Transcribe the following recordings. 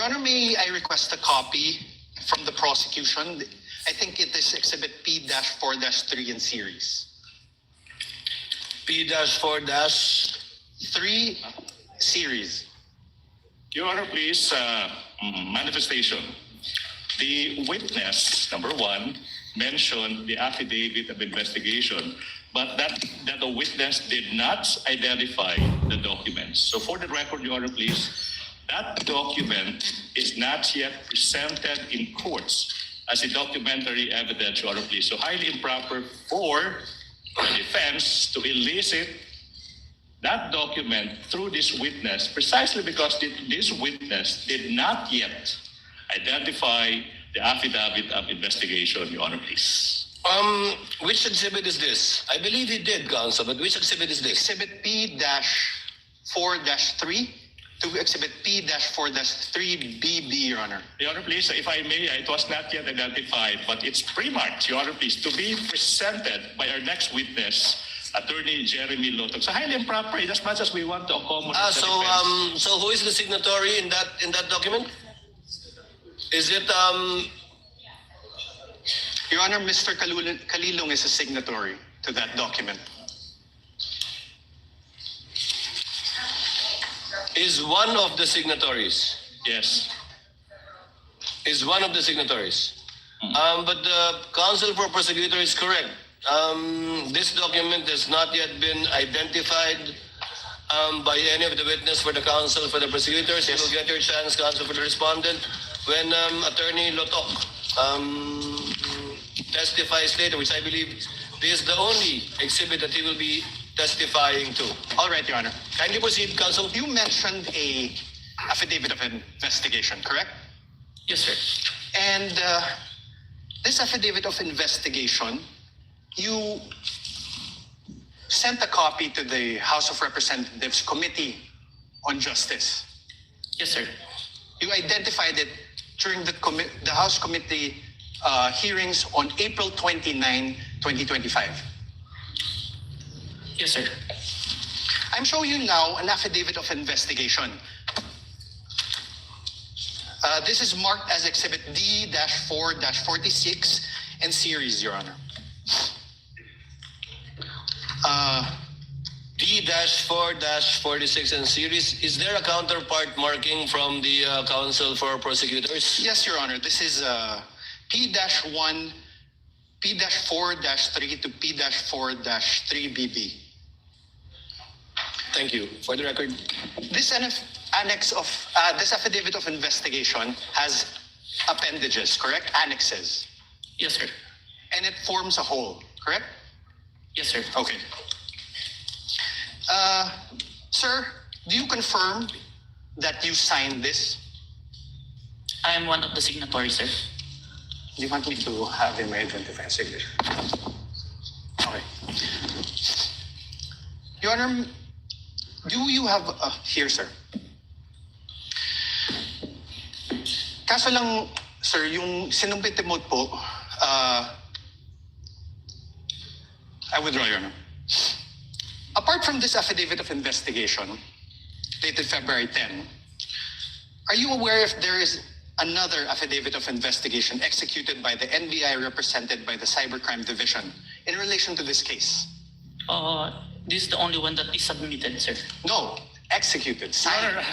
Honor, may I request a copy from the prosecution? I think it is Exhibit P-4-3 in series. P-4-3 series. Your Honor, please, manifestation. The witness, number one, mentioned the affidavit of investigation, but that the witness did not identify the documents. So for the record, Your Honor, please, that document is not yet presented in courts as a documentary evidence, Your Honor, please. So highly improper for the defense to elicit that document through this witness, precisely because this witness did not yet identify the affidavit of investigation, Your Honor, please. Which exhibit is this? I believe he did, counsel, but which exhibit is this? Exhibit P-4-3 to Exhibit P-4-3BB, Your Honor. Your Honor, please, if I may, it was not yet identified, but it's pre-marked, Your Honor, please, to be presented by our next witness, Attorney Jeremy Lotog. So highly improper, in as much as we want to accommodate the defense. So who is the signatory in that document? Is it Your Honor, Mr. Kalilong is a signatory to that document. Is one of the signatories? Yes. Is one of the signatories? But the counsel for prosecutor is correct. This document has not yet been identified by any of the witness for the counsel for the prosecutors. You will get your chance, counsel for the respondent, when Attorney Lotog testifies later, which I believe this is the only exhibit that he will be testifying to. All right, Your Honor. Kindly proceed, counsel. You mentioned a affidavit of investigation, correct? Yes, sir. And this affidavit of investigation, you sent a copy to the House of Representatives Committee on Justice. Yes, sir. You identified it during the House Committee hearings on April 29, 2025. Yes, sir. I'm showing you now an affidavit of investigation. This is marked as Exhibit D-4-46 and series, Your Honor. D-4-46 and series. Is there a counterpart marking from the counsel for prosecutors? Yes, Your Honor. This is P-4-3 to P-4-3BB. Thank you. For the record. This annex of this affidavit of investigation has appendages, correct? Annexes. Yes, sir. And it forms a whole, correct? Yes, sir. Okay. Sir, do you confirm that you signed this? I am one of the signatories, sir. Do you want me to have him identify a signature? Okay. Your Honor, do you have here, sir? Kaso lang, sir, yung sinumpit mo po, I withdraw, Your Honor. Apart from this affidavit of investigation, dated February 10, are you aware if there is another affidavit of investigation executed by the NBI represented by the Cybercrime Division in relation to this case? This is the only one that is submitted, sir. No, executed, signed.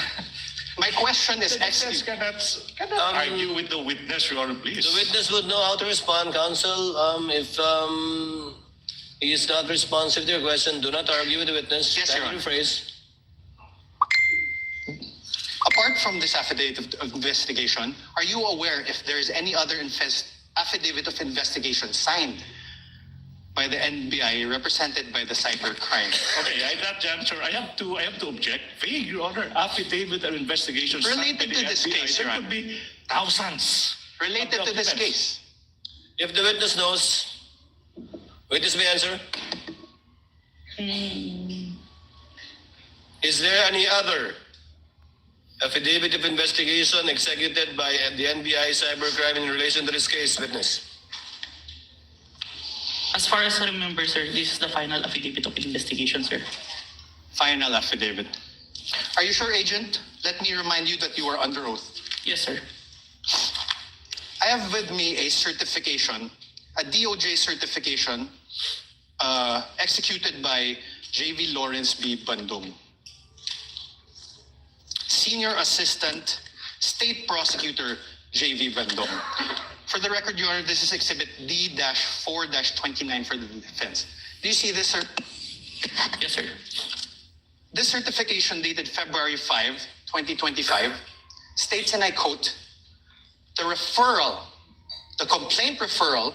My question is executed. Cannot argue with the witness, Your Honor, please. The witness would know how to respond, counsel. If he is not responsive to your question, do not argue with the witness. Yes, Your Honor. Rephrase. Apart from this affidavit of investigation, are you aware if there is any other affidavit of investigation signed by the NBI represented by the cybercrime? Okay, that juncture, I have to object. Vague, Your Honor, affidavit of investigation Related to this case, Your there Honor. could be thousands. Related to this case. If the witness knows, witness may answer. Is there any other affidavit of investigation executed by the NBI cybercrime in relation to this case, witness? As far as I remember, sir, this is the final affidavit of investigation, sir. Final affidavit. Are you sure, Agent? Let me remind you that you are under oath. Yes, sir. I have with me a certification, a DOJ certification executed by J.V. Lawrence B. Bandung, Senior Assistant State Prosecutor J.V. Bandung. For the record, Your Honor, this is Exhibit D-4-29 for the defense. Do you see this, sir? Yes, sir. This certification dated February 5, 2025, states, and I quote, the complaint referral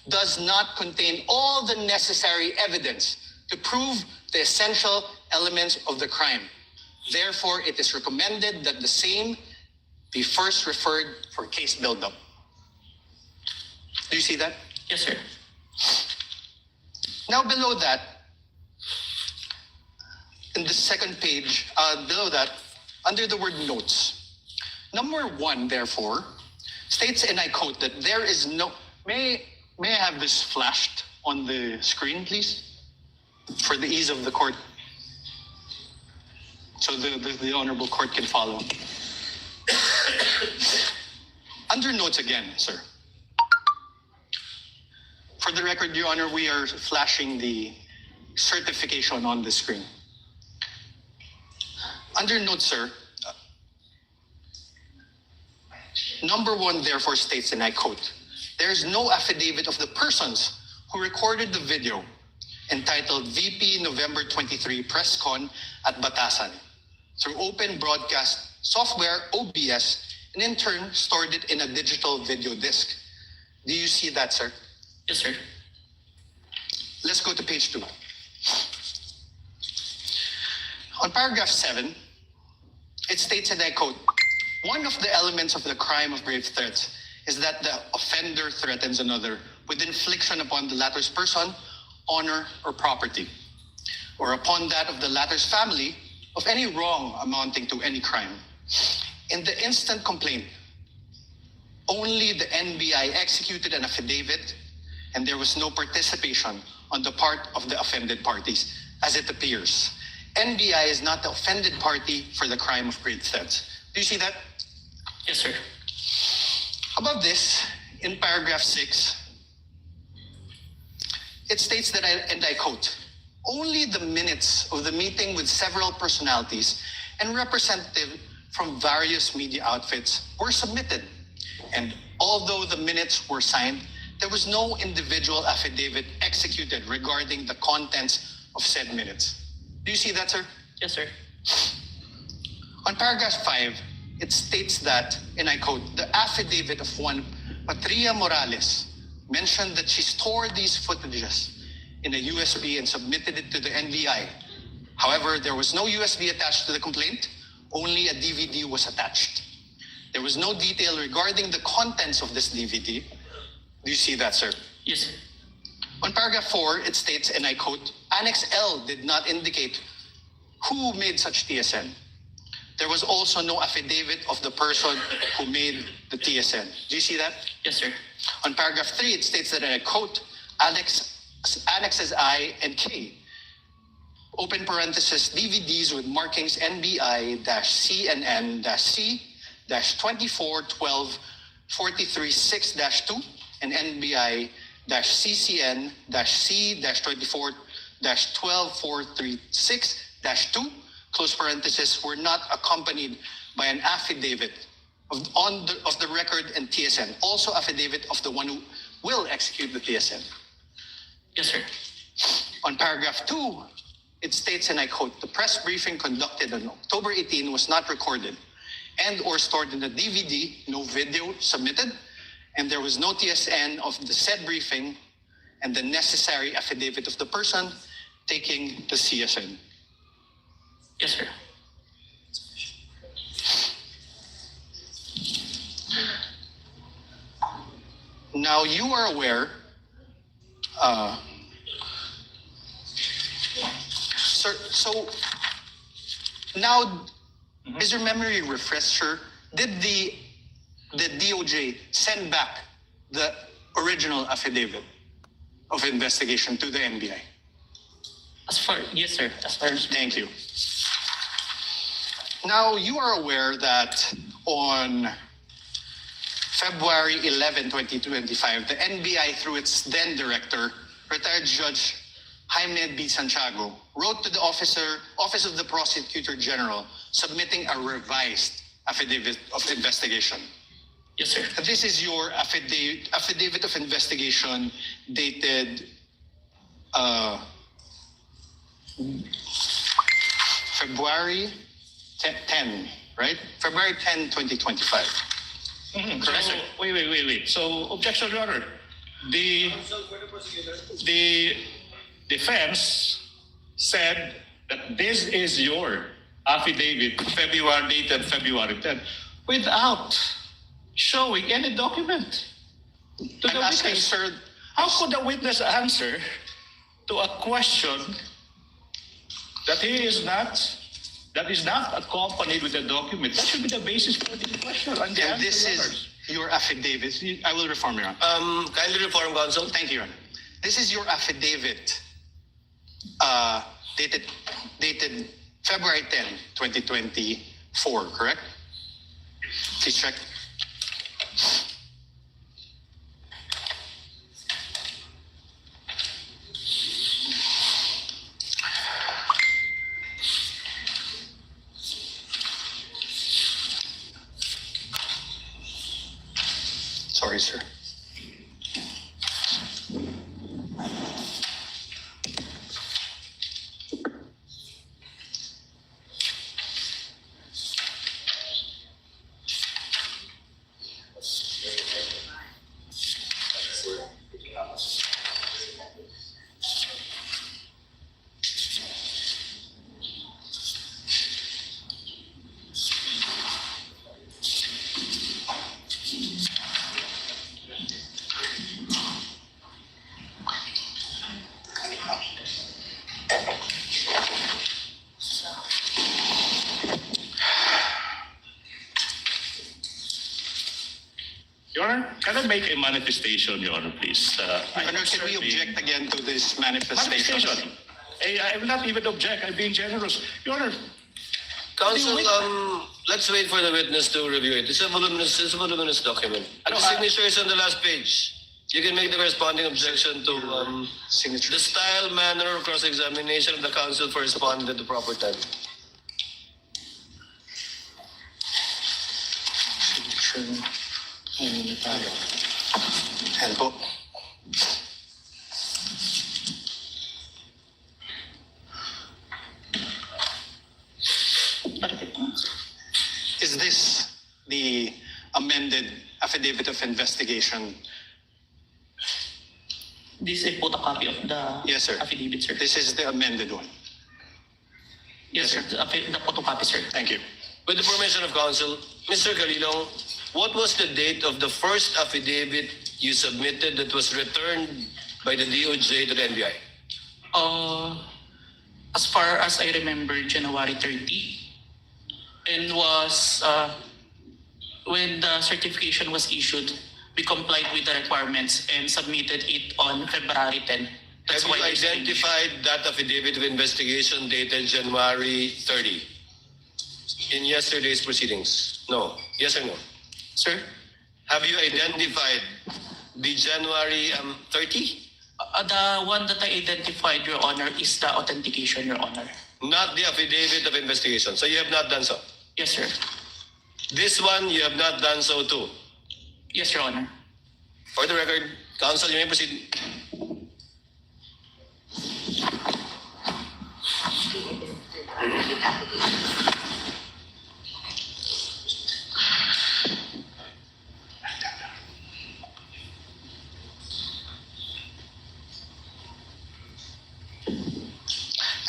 does not contain all the necessary evidence to prove the essential elements of the crime. Therefore, it is recommended that the same be first referred for case buildup. Do you see that? Yes, sir. Now below that, in the second page, below that, under the word notes, number 1, therefore, states, and I quote, that there is no... May I have this flashed on the screen, please? For the ease of the court. So the Honorable Court can follow. Under notes again, sir. For the record, Your Honor, we are flashing the certification on the screen. Under notes, sir, number 1 therefore states, and I quote, there is no affidavit of the persons who recorded the video entitled VP November 23 Press Con at Batasan through open broadcast software, OBS, and in turn stored it in a digital video disc. Do you see that, sir? Yes, sir. Let's go to page 2. On paragraph 7, it states, and I quote, one of the elements of the crime of grave threats is that the offender threatens another with infliction upon the latter's person, honor, or property, or upon that of the latter's family of any wrong amounting to any crime. In the instant complaint, only the NBI executed an affidavit and there was no participation on the part of the offended parties, as it appears. NBI is not the offended party for the crime of grave threats. Do you see that? Yes, sir. Above this, in paragraph 6, it states that, and I quote, only the minutes of the meeting with several personalities and representatives from various media outfits were submitted. And although the minutes were signed, there was no individual affidavit executed regarding the contents of said minutes. Do you see that, sir? Yes, sir. On paragraph 5, it states that, and I quote, the affidavit of one Patria Morales mentioned that she stored these footages in a USB and submitted it to the NBI. However, there was no USB attached to the complaint, only a DVD was attached. There was no detail regarding the contents of this DVD. Do you see that, sir? Yes, sir. On paragraph 4, it states, and I quote, Annex L did not indicate who made such TSN. There was also no affidavit of the person who made the TSN. Do you see that? Yes, sir. On paragraph 3, it states that, and I quote, Annexes I and K, open parenthesis, DVDs with markings NBI-CNN-C-2412-43-6-2 and NBI-CCN-C-24-12436-2, close parenthesis, were not accompanied by an affidavit of the record and TSN, also affidavit of the one who will execute the TSN. Yes, sir. On paragraph 2, it states, and I quote, the press briefing conducted on October 18 was not recorded and or stored in the DVD, no video submitted, and there was no TSN of the said briefing and the necessary affidavit of the person taking the CSN. Yes, sir. Now you are aware, sir, so now is your memory refresher? Did the DOJ send back the original affidavit of investigation to the NBI? Yes, sir. As far as Thank you. Now you are aware that on February 11, 2025, the NBI, through its then director, retired Judge Jaime B. Santiago, wrote to the Office of the Prosecutor General submitting a revised affidavit of investigation. Yes, sir. This is your affidavit of investigation dated February 10, right? February 10, 2025. Correct, sir. Wait. So, objection, Your Honor. The defense said that this is your affidavit, dated February 10, without showing any document to I'm the asking, witness. sir, How could the witness answer to a question that is not accompanied with a document? That should be the basis for the question. And the and this answer, is your affidavit. I will reform, Your Honor. Kindly reform, counsel. Thank you, Your Honor. This is your affidavit dated February 10, 2024, correct? Please check. Sorry, sir. Your Honor, can I make a manifestation, Your Honor, please? Your Honor, can we object again to this manifestation? Manifestation. I will not even object. I'm being generous. Your Honor, Counsel, Wait. let's wait for the witness to review it. It's a voluminous document. Ano, The signature is on the last page. You can make the corresponding objection to Signature. the style, manner, or cross-examination of the counsel for responding at the proper time. Signature. And po. Is this the amended affidavit of investigation? This is a photocopy of the Yes, sir. affidavit, sir. This is the amended one. Yes, sir. The photocopy, sir. Thank you. With the permission of counsel, Mr. Calilong, what was the date of the first affidavit you submitted that was returned by the DOJ to the NBI? As far as I remember, January 30. And was, when the certification was issued, we complied with the requirements and submitted it on February 10. That's Have why you there's an issue. identified that affidavit of investigation dated January 30 in yesterday's proceedings? No. Yes or no? Sir? Have you identified the January 30? The one that I identified, Your Honor, is the authentication, Your Honor. Not the affidavit of investigation. So you have not done so. Yes, sir. This one, you have not done so too. Yes, Your Honor. For the record, counsel, you may proceed.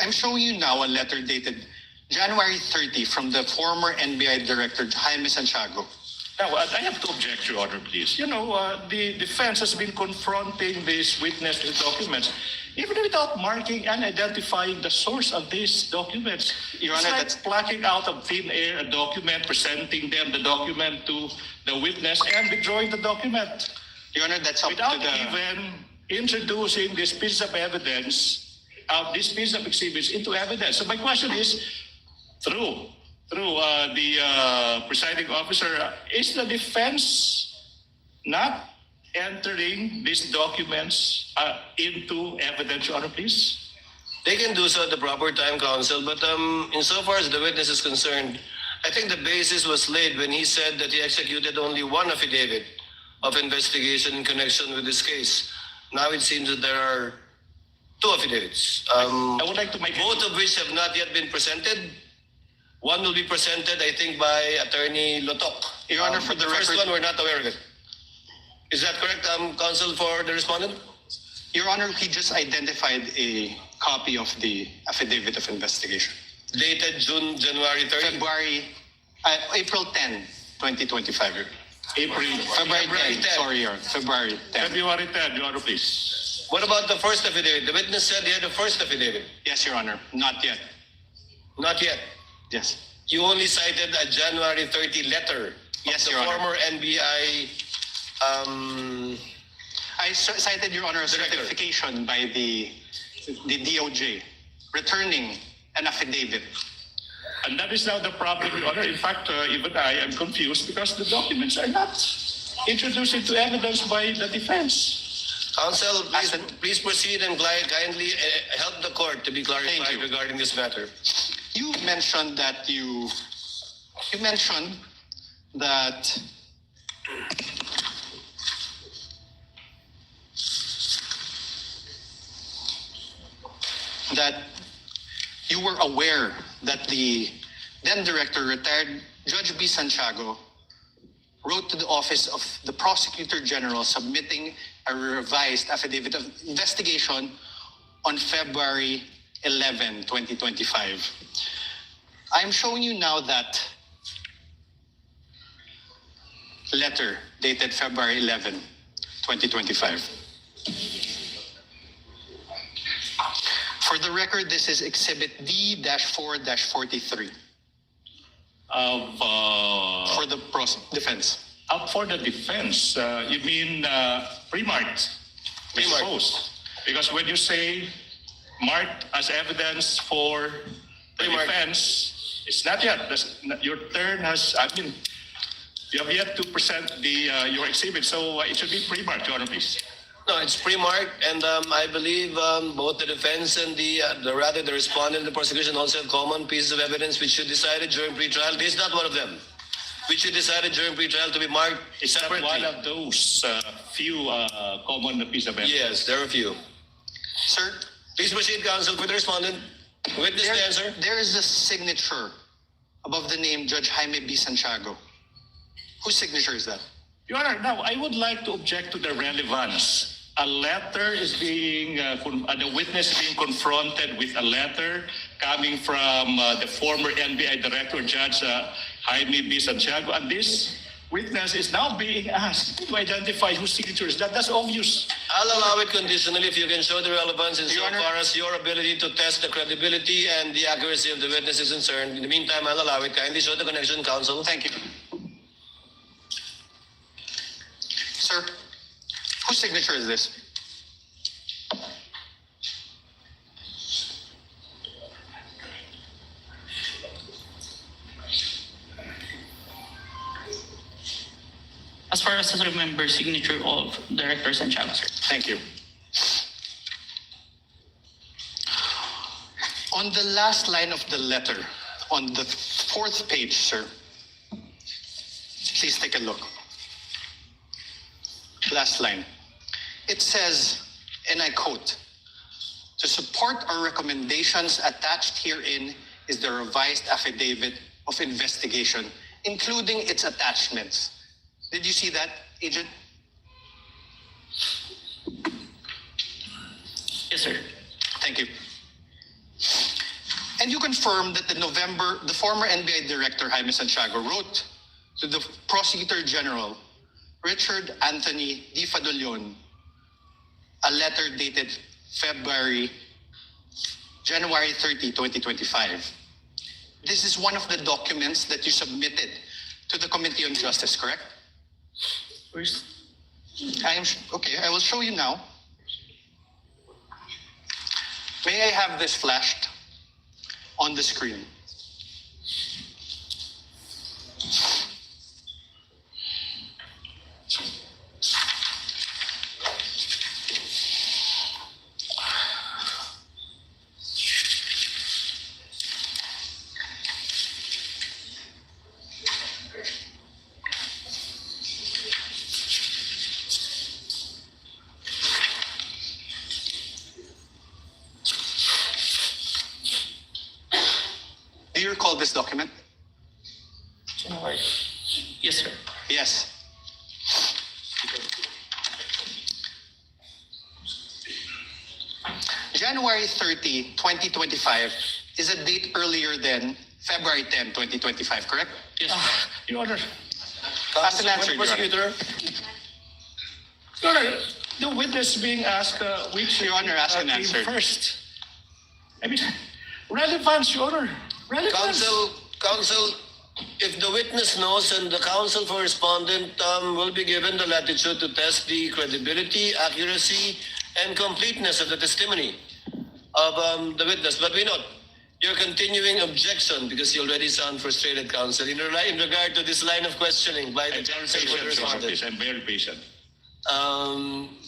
I'm showing you now a letter dated January 30 from the former NBI Director Jaime Santiago. now I have to object, Your Honor, please. You know, the defense has been confronting this witness with documents, even without marking and identifying the source of these documents. Your It's Honor, like that's- plucking out of thin air a document, presenting them the document to the witness, and withdrawing the document Your Honor, that's up without to the... even introducing this piece of evidence, this piece of exhibits into evidence. So my question is, through through the presiding officer, is the defense not entering these documents into evidence, Your Honor, please? They can do so at the proper time, counsel, but insofar as the witness is concerned, I think the basis was laid when he said that he executed only one affidavit of investigation in connection with this case. Now it seems that there are two affidavits, I would like to make both of which have not yet been presented. One will be presented, I think, by Attorney Lotok. Your Honor, for the first record- one, we're not aware of it. Is that correct, counsel, for the respondent? Your Honor, he just identified a copy of the affidavit of investigation. Dated January 30th. April 10, 2025. February 10, sorry, Your Honor. February 10. February 10, Your Honor, please. What about the first affidavit? The witness said he had the first affidavit. Yes, Your Honor. Not yet. Not yet. Yes. You only cited a January 30 letter Yes, of the Your Honor. former NBI. I cited, Your Honor, a Director. certification by the DOJ returning an affidavit. And that is now the problem, Your Honor. In fact, even I am confused because the documents are not introduced into evidence by the defense. Counsel, please proceed and kindly help the court to be Thank clarified you. regarding this matter. You mentioned that you mentioned that you were aware that the then director, retired Judge B. Santiago, wrote to the office of the Prosecutor General submitting a revised affidavit of investigation on February 11, 2025. I'm showing you now that letter dated February 11, 2025. For the record, this is Exhibit D-4-43 for the defense. For the defense, you mean pre-marked? Pre-marked. Exposed. Because when you say marked as evidence for the Pre-marked. defense, it's not yet. Your turn has, you have yet to present your exhibit, so it should be pre-marked, Your Honor, please. No, it's pre-marked, and I believe both the defense and the respondent and the prosecution also have common pieces of evidence which should decided during pre-trial. This is not one of them. Which should decided during pre-trial to be marked Is that separately. one of those few common pieces of evidence? Yes, there are a few. Sir, Please proceed, counsel, with the respondent. Witness to answer. there is a signature above the name Judge Jaime B. Santiago. Whose signature is that? Your Honor, now I would like to object to the relevance. A letter is being, the witness being confronted with a letter coming from the former NBI Director, Judge Jaime B. Santiago, and this witness is now being asked to identify whose signature is that. That's obvious. I'll allow it conditionally if you can show the relevance Your Honor. insofar as your ability to test the credibility and the accuracy of the witness is concerned. In the meantime, I'll allow it. Kindly show the connection, counsel. Thank you. Sir, whose signature is this? As far as I remember, signature of Director Santiago, sir. Thank you. On the last line of the letter, on the fourth page, sir, please take a look. Last line. It says, and I quote, "To support our recommendations attached herein is the revised affidavit of investigation, including its attachments." Did you see that, Agent? Yes, sir. Thank you. And you confirm that the former NBI Director, Jaime Santiago, wrote to the Prosecutor General, Richard Anthony Di Fadolion, a letter dated January 30, 2025. This is one of the documents that you submitted to the Committee on Justice, correct? Where's Okay, I will show you now. May I have this flashed on the screen? recall this document? Yes, sir. Yes. January 30, 2025 is a date earlier than February 10, 2025, correct? Yes, sir. Your Honor, As an answer, Your Honor. Prosecutor. Your Honor, the witness being asked which Your Honor, ask and came answer. first. I mean, relevance, Your Honor. Relevance. Counsel, if the witness knows and the counsel for respondent will be given the latitude to test the credibility, accuracy, and completeness of the testimony of the witness. But we note your continuing objection because you already sound frustrated, counsel, in regard to this line of questioning by the I'm very counsel for patient, Your Honor, respondent. please. I'm very patient.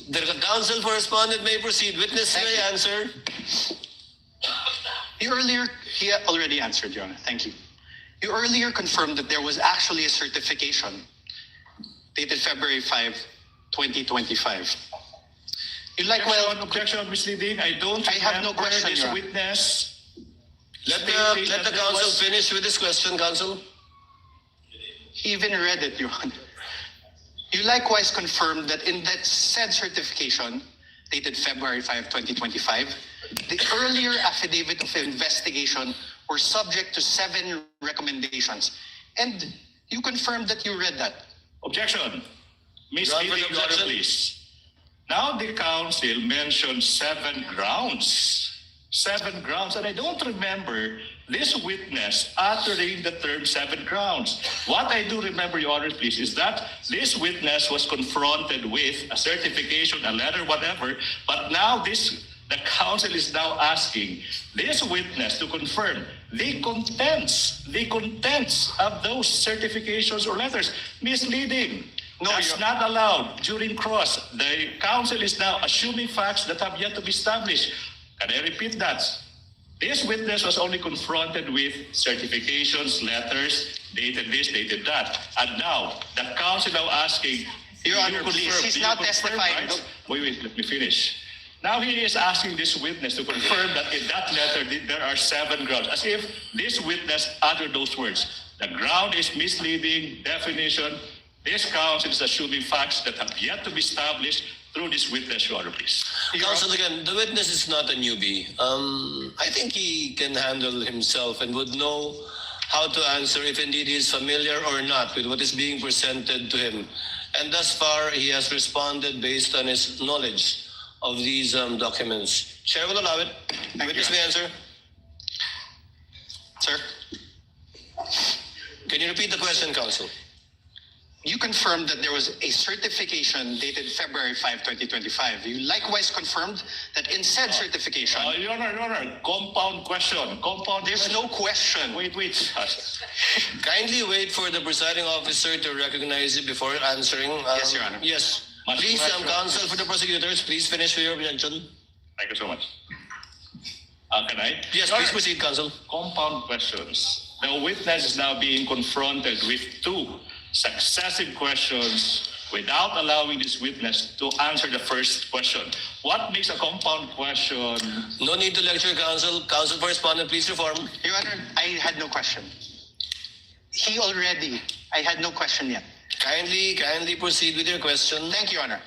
The counsel for respondent may proceed. Witness Thank may you. answer. He already answered, Your Honor. Thank you. You earlier confirmed that there was actually a certification dated February 5, 2025. You like, well, Objection, misleading. I don't I have no remember question, this Your Honor. witness. Let stating the that there counsel was- finish with this question, counsel. he even read it, Your Honor. You likewise confirmed that in that said certification, dated February 5, 2025, the earlier affidavit of investigation were subject to 7 recommendations. And you confirmed that you read that. Objection. Misleading, Ground for Your Honor, objection? please. Now the counsel mentioned 7 grounds. 7 grounds, and I don't remember this witness uttering the term 7 grounds. What I do remember, Your Honor, please, is that this witness was confronted with a certification, a letter, whatever, but now the counsel is now asking this witness to confirm the contents of those certifications or letters. Misleading. No, That's Your- not allowed during cross. The counsel is now assuming facts that have yet to be established. Can I repeat that? This witness was only confronted with certifications, letters, dated this, dated that. And now, the counsel now asking, Your "Do you Honor, please, confirm- he's do you not confirm, testifying. right?" Wait, let me finish. Now he is asking this witness to confirm that in that letter there are 7 grounds, as if this witness uttered those words. The ground is misleading, definition. This counsel is assuming facts that have yet to be established through this witness, Your Honor, please. Counsel, again, the witness is not a newbie. I think he can handle himself and would know how to answer if indeed he is familiar or not with what is being presented to him. And thus far, he has responded based on his knowledge of these documents. Chair will allow it. you, Witness Your may answer. Sir, Can you repeat the question, counsel? you confirmed that there was a certification dated February 5, 2025. You likewise confirmed that in said certification, Your Honor, compound question. there's no question. Wait. Kindly wait for the presiding officer to recognize it before answering. Yes, Your Honor. Yes. Much Please, pleasure. counsel for the prosecutors, please finish with your objection. Thank you so much. Can I? Yes, Your please Honor, proceed, counsel. compound questions. The witness is now being confronted with 2 successive questions without allowing this witness to answer the first question. What makes a compound question? No need to lecture, counsel. Counsel for respondent, please reform. Your Honor, I had no question. I had no question yet. Kindly proceed with your question. Thank you, Your Honor.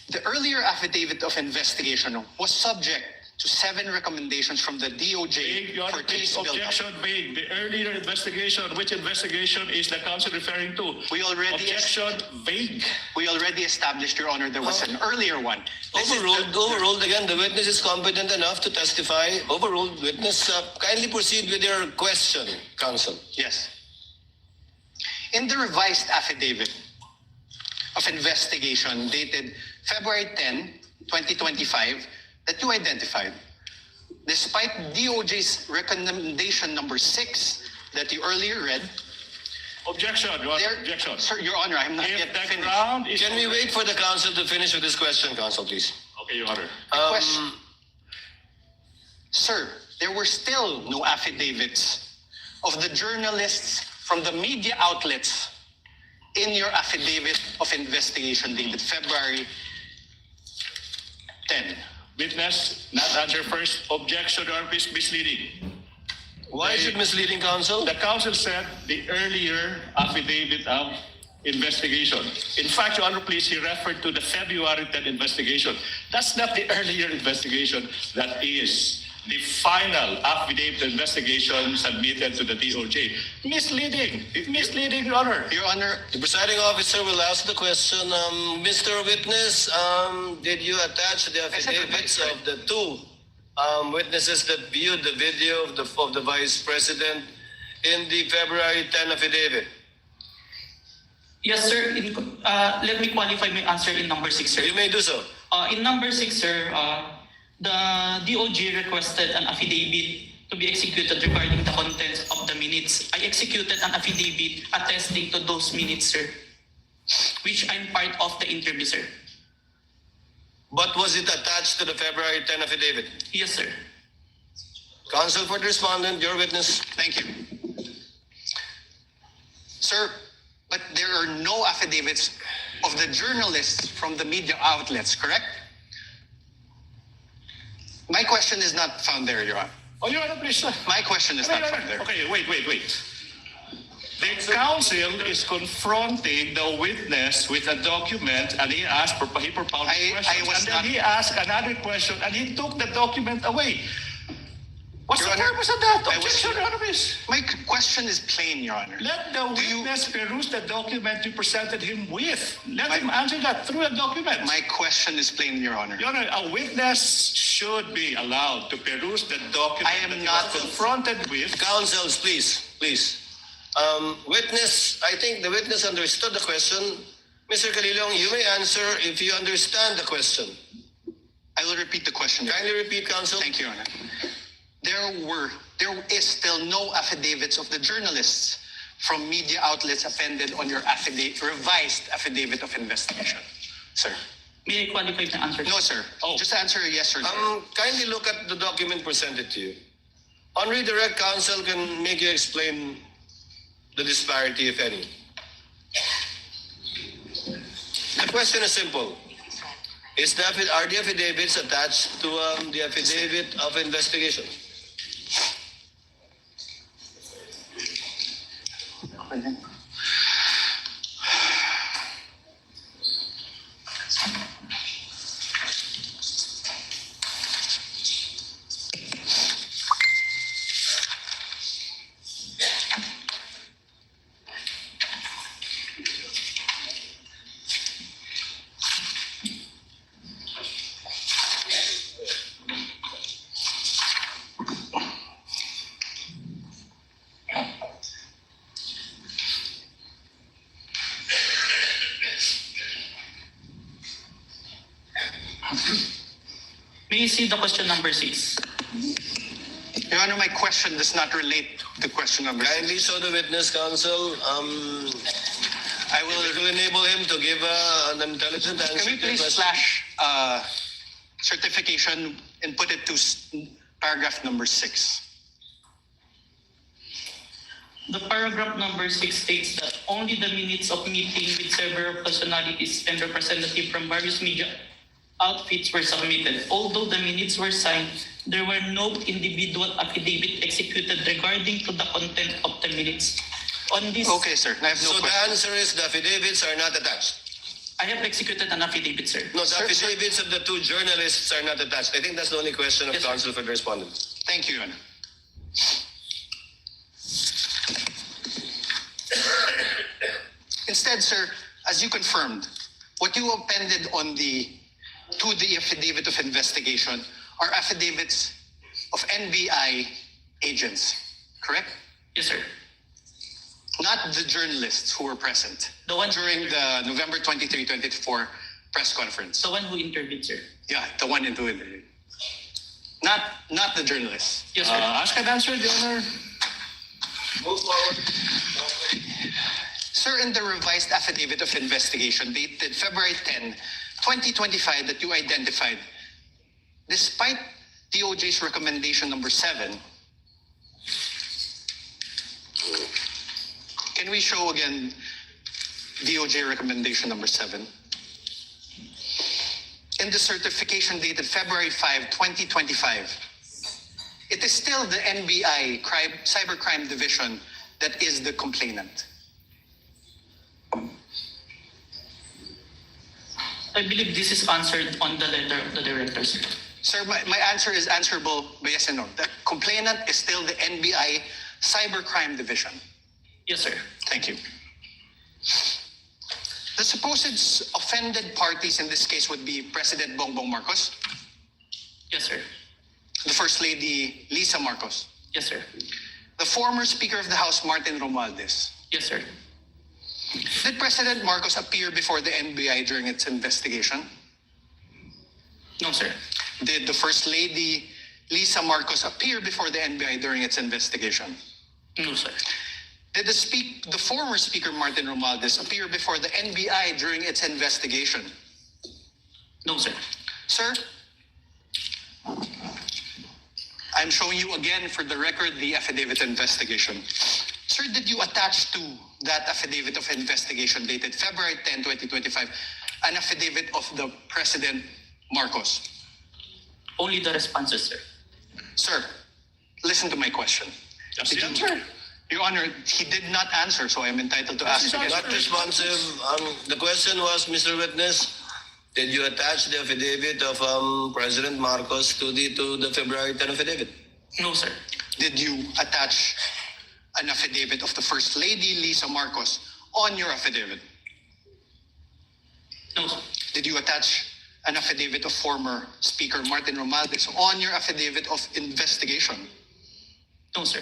The earlier affidavit of investigation was subject to 7 recommendations from the DOJ Vague, Your for Honor, please. case build-up. Objection vague. The earlier investigation, which investigation is the counsel referring to? We already Objection vague. We already established, Your Honor, there was an earlier one. This is Overruled again. The witness is competent enough to testify. Overruled witness. Kindly proceed with your question, counsel. Yes. In the revised affidavit of investigation dated February 10, 2025, that you identified, despite DOJ's recommendation number 6 that you earlier read, Objection, Your Honor. there, Objection. Sir, Your Honor, I'm not If yet the finished. ground is... Can we wait for the counsel to finish with this question, counsel, please? Okay, Your Honor. Question. Sir, there were still no affidavits of the journalists from the media outlets in your affidavit of investigation dated February 10. Witness, not answer first. Objection, Your Honor, please. Misleading. Why is it misleading, counsel? The counsel said the earlier affidavit of investigation. In fact, Your Honor, please, he referred to the February 10 investigation. That's not the earlier investigation. That is the final affidavit of investigation submitted to the DOJ. Misleading. Misleading, Your Honor. Your Honor, The presiding officer will ask the question, Mr. Witness, did you attach the affidavits of the two witnesses that viewed the video of the Vice President in the February 10 affidavit? Yes, sir. Let me qualify my answer in number 6, sir. You may do so. In number 6, sir, the DOJ requested an affidavit to be executed regarding the contents of the minutes. I executed an affidavit attesting to those minutes, sir, which I'm part of the interview, sir. But was it attached to the February 10 affidavit? Yes, sir. Counsel for the respondent, your witness. thank you. Sir, but there are no affidavits of the journalists from the media outlets, correct? My question is not found there, Your Honor. Oh, Your Honor, please. My question is not Your found Honor. there. Okay, wait. The counsel is confronting the witness with a document, and he propounded questions, was and then not- he asked another question, and he took the document away. What's Your the Honor, purpose of that? I was- Objection, Your Honor, please. My question is plain, Your Honor. Let the Do you- witness peruse the document you presented him with. Let My- him answer that through a document. My question is plain, Your Honor. Your Honor, a witness should be allowed to peruse the document I am that he not- was confronted with. Counsels, please. Witness, I think the witness understood the question. Mr. Calilong, you may answer if you understand the question. I will repeat the question. Your Honor. Kindly repeat, counsel. Thank you, Your Honor. There is still no affidavits of the journalists from media outlets appended on your revised affidavit of investigation, sir. May I qualify my answer? No, sir. Oh. Just answer yes or no. Kindly look at the document presented to you. On redirect, counsel can make you explain the disparity, if any. The question is simple. Are the affidavits attached to the affidavit of investigation? May you see the question number 6? Your Honor, my question does not relate to question number 6. Kindly show the witness, counsel. I It will. will enable him to give an intelligent answer. Can we to the please question. slash certification and put it to paragraph number 6? The paragraph number 6 states that only the minutes of meeting with several personalities and representatives from various media outfits were submitted. Although the minutes were signed, there were no individual affidavit executed regarding to the content of the minutes. On this, Okay, sir. I have no So the question. answer is the affidavits are not attached. I have executed an affidavit, sir. No, the Sir, affidavits of the two journalists are not attached. I think that's the only question of Yes, sir. counsel for the respondent. Thank you, Your Honor. Instead, sir, as you confirmed, what you appended to the affidavit of investigation are affidavits of NBI agents, correct? Yes, sir. Not the journalists who were present The one during the November 23, 2024 press conference. The one who interviewed, sir. Yeah, the one into it. Not the journalists. Yes, sir. Ask and answer, Your Honor. Move forward. Sir, in the revised affidavit of investigation dated February 10, 2025 that you identified, despite DOJ's recommendation number 7, can we show again DOJ recommendation number 7? In the certification dated February 5, 2025, it it is still the NBI Cybercrime Division that is the complainant. I believe this is answered on the letter of the director, sir. Sir, my answer is answerable by yes and no. The complainant is still the NBI Cybercrime Division. Yes, sir. Thank you. The supposed offended parties in this case would be President Bongbong Marcos, Yes, sir. the First Lady Lisa Marcos, Yes, sir. the former Speaker of the House Martin Romualdez. Yes, sir. Did President Marcos appear before the NBI during its investigation? No, sir. Did the First Lady Lisa Marcos appear before the NBI during its investigation? No, sir. Did the former Speaker Martin Romualdez appear before the NBI during its investigation? No, sir. Sir, I'm showing you again for the record the affidavit investigation. Sir, did you attach to that affidavit of investigation dated February 10, 2025, an affidavit of the President Marcos? Only the responses, sir. Sir, listen to my question. Just Did the you- answer. Your Honor, he did not answer, so I am entitled to ask again. Not responsive. The question was, Mr. Witness, did you attach the affidavit of President Marcos to the February 10 affidavit? No, sir. Did you attach an affidavit of the First Lady Lisa Marcos on your affidavit? No, sir. Did you attach an affidavit of former Speaker Martin Romualdez on your affidavit of investigation? No, sir.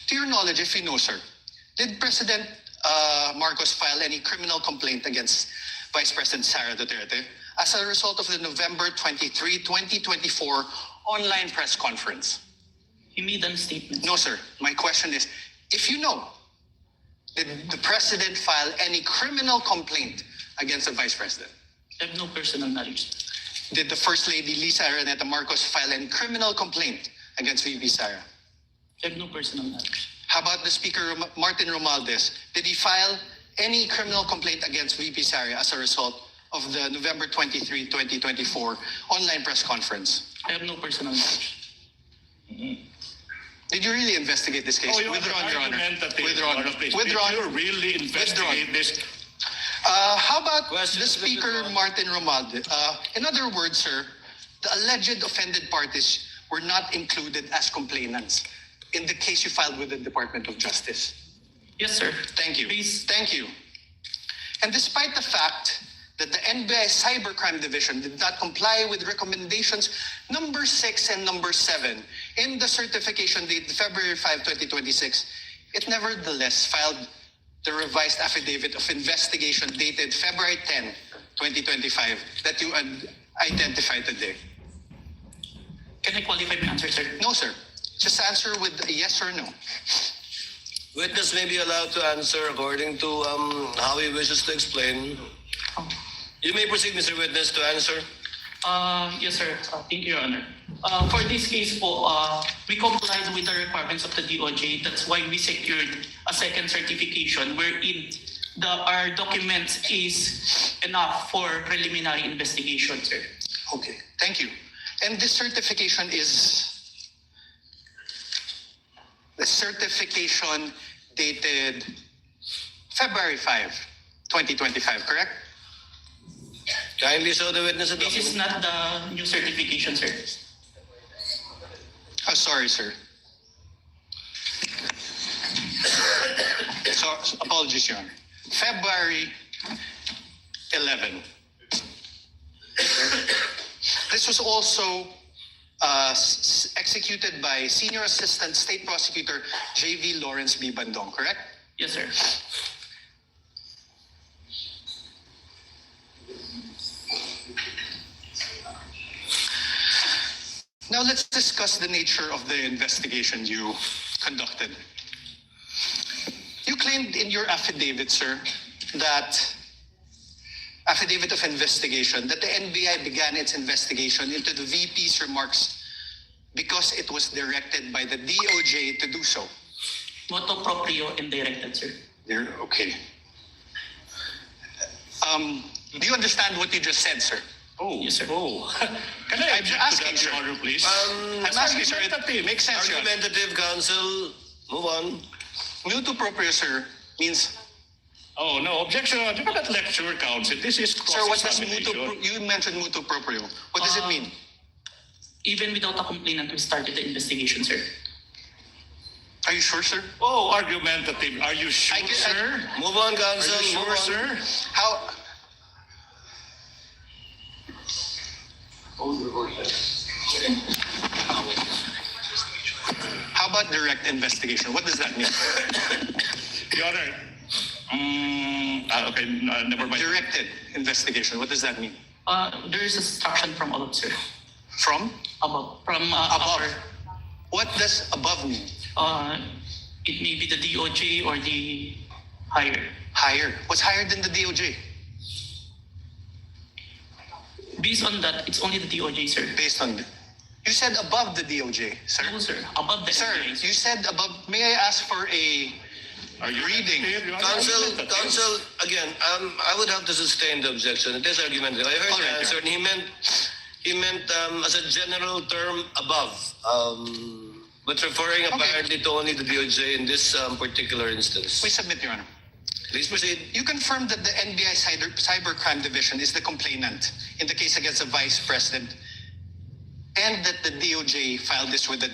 To your knowledge, if you know, sir, did President Marcos file any criminal complaint against Vice President Sara Duterte as a result of the November 23, 2024 online press conference? He made a statement. No, sir. My question is, if you know, did the President file any criminal complaint against the Vice President? I have no personal knowledge. Did the First Lady Lisa Araneta Marcos file any criminal complaint against VP Sara? I have no personal knowledge. How about the Speaker Martin Romualdez? Did he file any criminal complaint against VP Sara as a result of the November 23, 2024 online press conference? I have no personal knowledge. Did you really investigate this case? Oh, Your Withdrawn, Your Honor. argumentative, Withdrawn. Your Honor, please. Withdrawn. Did you really investigate this? How about Question the is Speaker withdrawn. Martin Romualdez? In other words, sir, the alleged offended parties were not included as complainants in the case you filed with the Department of Justice. Yes, sir. Thank you. Please. Thank you. And despite the fact that the NBI Cybercrime Division did not comply with recommendations number 6 and number 7 in the certification dated February 5, 2026, it nevertheless filed the revised affidavit of investigation dated February 10, 2025 that you identified today. Can I qualify my answer, sir? No, sir. Just answer with a yes or no. Witness may be allowed to answer according to how he wishes to explain. You may proceed, Mr. Witness, to answer. Yes, sir. Thank you, Your Honor. For this case po, we complied with the requirements of the DOJ. That's why we secured a second certification wherein our documents is enough for preliminary investigation, sir. Okay, thank you. And this certification is the certification dated February 5, 2025, correct? Kindly show the witness a This is document. not the new certification, sir. Oh, sorry, sir. So, apologies, Your Honor. February 11. This was also executed by Senior Assistant State Prosecutor J.V. Lawrence B. Bandong, correct? Yes, sir. Now let's discuss the nature of the investigation you conducted. You claimed in your affidavit, sir, that affidavit of investigation, that the NBI began its investigation into the VP's remarks because it was directed by the DOJ to do so. Motu proprio and directed, sir. Okay. Do you understand what you just said, sir? Oh, Yes, sir. oh. Can I I'm object to asking, that, sir. Your Honor, please? I'm asking, sir. It makes sense, Your Honor. Argumentative, counsel. Move on. Mutuo proprio, sir, means... Oh, no, objection. You cannot lecture, counsel. This is Sir, what does cross-examination. you mentioned mutuo proprio. What does it mean? Even without a complainant, we started the investigation, sir. Are you sure, sir? Oh, argumentative. Are you sure, I- sir? Move on, Are counsel. you Move sure, on. sir? How... How about direct investigation? What does that mean? Your Honor. Okay, never mind. Directed investigation. What does that mean? There is instruction from above, sir. From? Above. From Above. our, What does above mean? it may be the DOJ or the higher. Higher. What's higher than the DOJ? Based on that, it's only the DOJ, sir. Based on... You said above the DOJ, sir. No, sir. Above the Sir, FBI, sir. you said above... May I ask for a... Are you Reading. reading? Your Honor, Counsel, argumentative. counsel, again, I would have to sustain the objection. It is argumentative. I heard All your right, answer, and he meant as a general term above, but referring apparently to only the DOJ in this particular instance. Please submit, Your Honor. Please proceed. You confirmed that the NBI Cybercrime Division is the complainant in the case against the Vice President, and that the DOJ filed this with the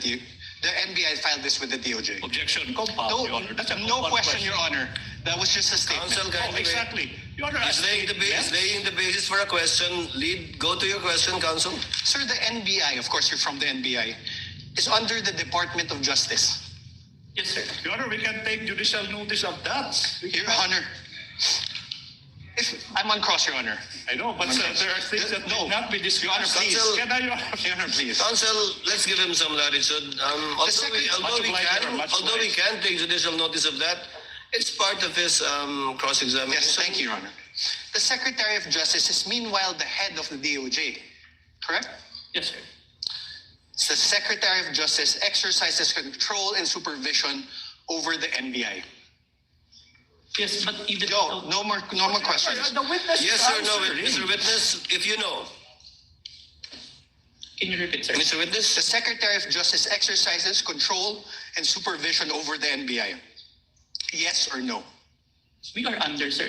NBI filed this with the DOJ. Objection. Compound, No, Your Honor. That's a no compound question, Your Honor. That was just a statement. Counsel, Oh, exactly. Your Honor, He's laying the basis for a question. Go to your question, counsel. Sir, the NBI, of course, you're from the NBI, is under the Department of Justice. Yes, sir. Your Honor, we can take judicial notice of that. Your Honor, if I'm on cross, Your Honor. I know, but there are things that No. need not be Your Honor, discussed. please. Counsel, Can I, Your Honor? Your Honor, please. Counsel, let's give him some latitude. Although we can take judicial notice of that, it's part of his cross-examination. Yes, thank you, Your Honor. The Secretary of Justice is meanwhile the head of the DOJ, correct? Yes, sir. The Secretary of Justice exercises control and supervision over the NBI. Yes, but even No more questions. The witness Yes or no, answered. Mr. Witness? If you know. Can you repeat, sir? Mr. Witness? The Secretary of Justice exercises control and supervision over the NBI. Yes or no? We are under, sir.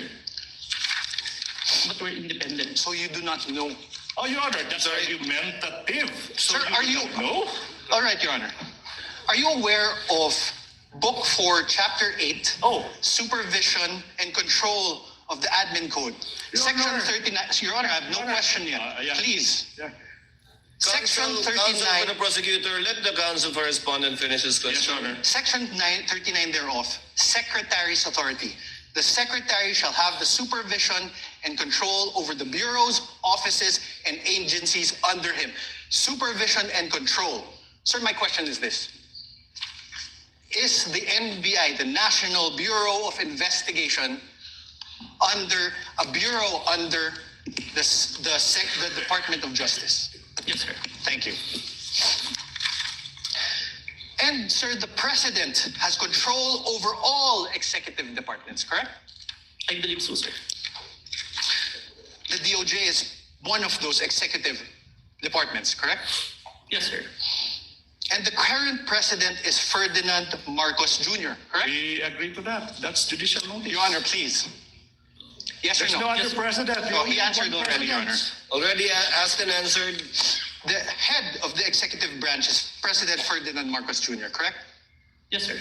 But we're independent. So you do not know. Oh, Your Honor, that's argumentative. So Sir, are you... No? All right, Your Honor. Are you aware of Book 4, Chapter 8, Oh. Supervision and Control of the Admin Code? Your Section Honor. 39... Your Honor, I have no Your Honor. question yet. Yeah. Please. Yeah. Section Counsel 39... for the prosecutor, let the counsel for respondent finish his Yes, question. Your Honor. Section 39 thereof, Secretary's authority. The Secretary shall have the supervision and control over the bureaus, offices, and agencies under him. Supervision and control. Sir, my question is this. Is the NBI, the National Bureau of Investigation, under a bureau under the Department of Justice? Yes, sir. Thank you. And, sir, the President has control over all executive departments, correct? I believe so, sir. The DOJ is one of those executive departments, correct? Yes, sir. And the current President is Ferdinand Marcos Jr., correct? We agree to that. That's judicial notice. Your Honor, please. Yes There's or no no? other Yes, sir. president. No, he You only answered one already, Your Honor. president. Already asked and answered. The head of the executive branch is President Ferdinand Marcos Jr., correct? Yes, sir.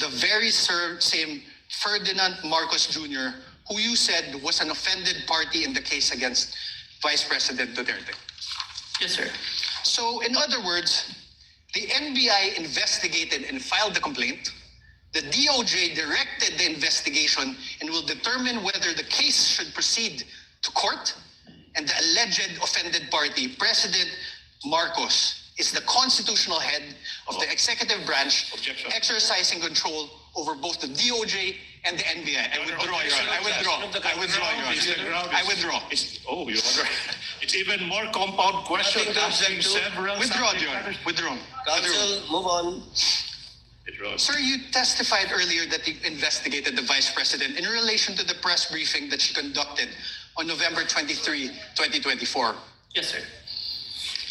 The very same Ferdinand Marcos Jr., who you said was an offended party in the case against Vice President Duterte. Yes, sir. So, in other words, the NBI investigated and filed the complaint. The DOJ directed the investigation and will determine whether the case should proceed to court. And the alleged offended party, President Marcos, is the constitutional head of the executive branch, Objection. exercising control over both the DOJ and the NBI. I withdraw, Your Honor. I withdraw, Your Honor. I withdraw. Oh, Your Honor. It's even more compound question. Nothing to Asking object to. several Withdraw, subject Your Honor. matters. Withdraw. Counsel, move on. Withdraw. Sir, you testified earlier that you investigated the Vice President in relation to the press briefing that she conducted on November 23, 2024. Yes, sir.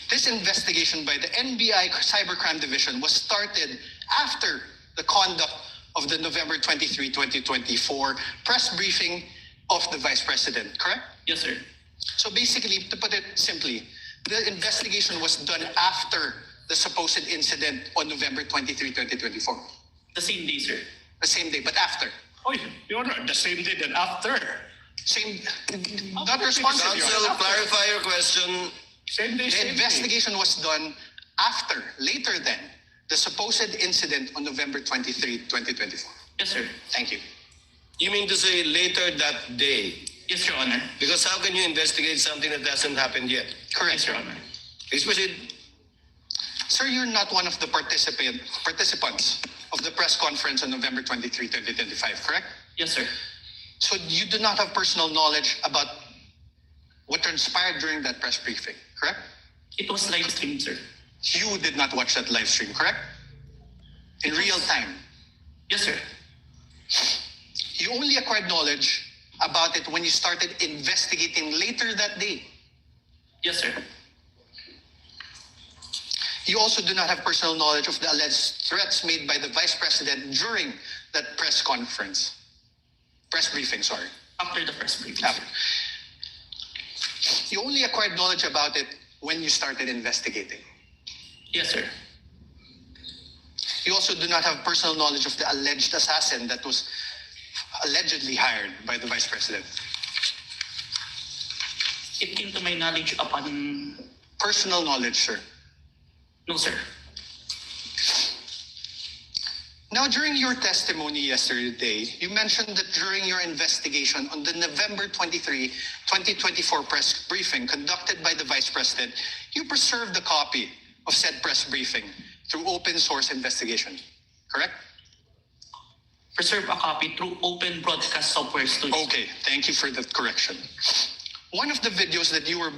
This investigation by the NBI Cybercrime Division was started after the conduct of the November 23, 2024 press briefing of the Vice President, correct? Yes, sir. So basically, to put it simply, the investigation was done after the supposed incident on November 23, 2024. The same day, sir. The same day, but after. Oh, Your Honor, the same day then after. Same, not responsive, Your Counsel, Honor. clarify your question. Same day, The same day. investigation was done after, later than, the supposed incident on November 23, 2024. Yes, sir. Thank you. You mean to say later that day? Yes, Your Honor. Because how can you investigate something that hasn't happened yet? Correct, Yes, Your Your Honor. Honor. Especially, Sir, you're not one of the participants of the press conference on November 23, 2025, correct? Yes, sir. So you do not have personal knowledge about what transpired during that press briefing, correct? It was live streamed, sir. You did not watch that live stream, correct? In real time. Yes, sir. You only acquired knowledge about it when you started investigating later that day. Yes, sir. You also do not have personal knowledge of the alleged threats made by the Vice President during that press briefing, sorry. After the press briefing. After. You only acquired knowledge about it when you started investigating. Yes, sir. You also do not have personal knowledge of the alleged assassin that was allegedly hired by the Vice President. It came to my knowledge upon... Personal knowledge, sir. No, sir. Now, during your testimony yesterday, you mentioned that during your investigation on the November 23, 2024 press briefing conducted by the Vice President, you preserved a copy of said press briefing through open source investigation, correct? Preserve a copy through open broadcast software studio. Okay, thank you for that correction. One of the videos that you were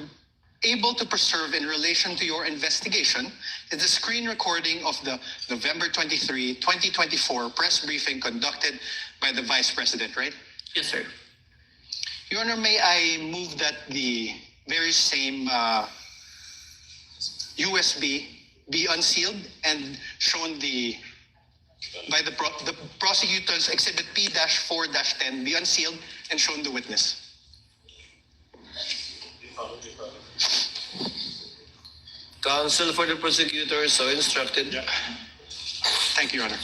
able to preserve in relation to your investigation is the screen recording of the November 23, 2024 press briefing conducted by the Vice President, right? Yes, sir. Your Honor, may I move that the very same USB be unsealed and shown by the prosecutor's Exhibit P-4-10 be unsealed and shown the witness. counsel for the prosecutor so instructed. Thank you, Your Honor.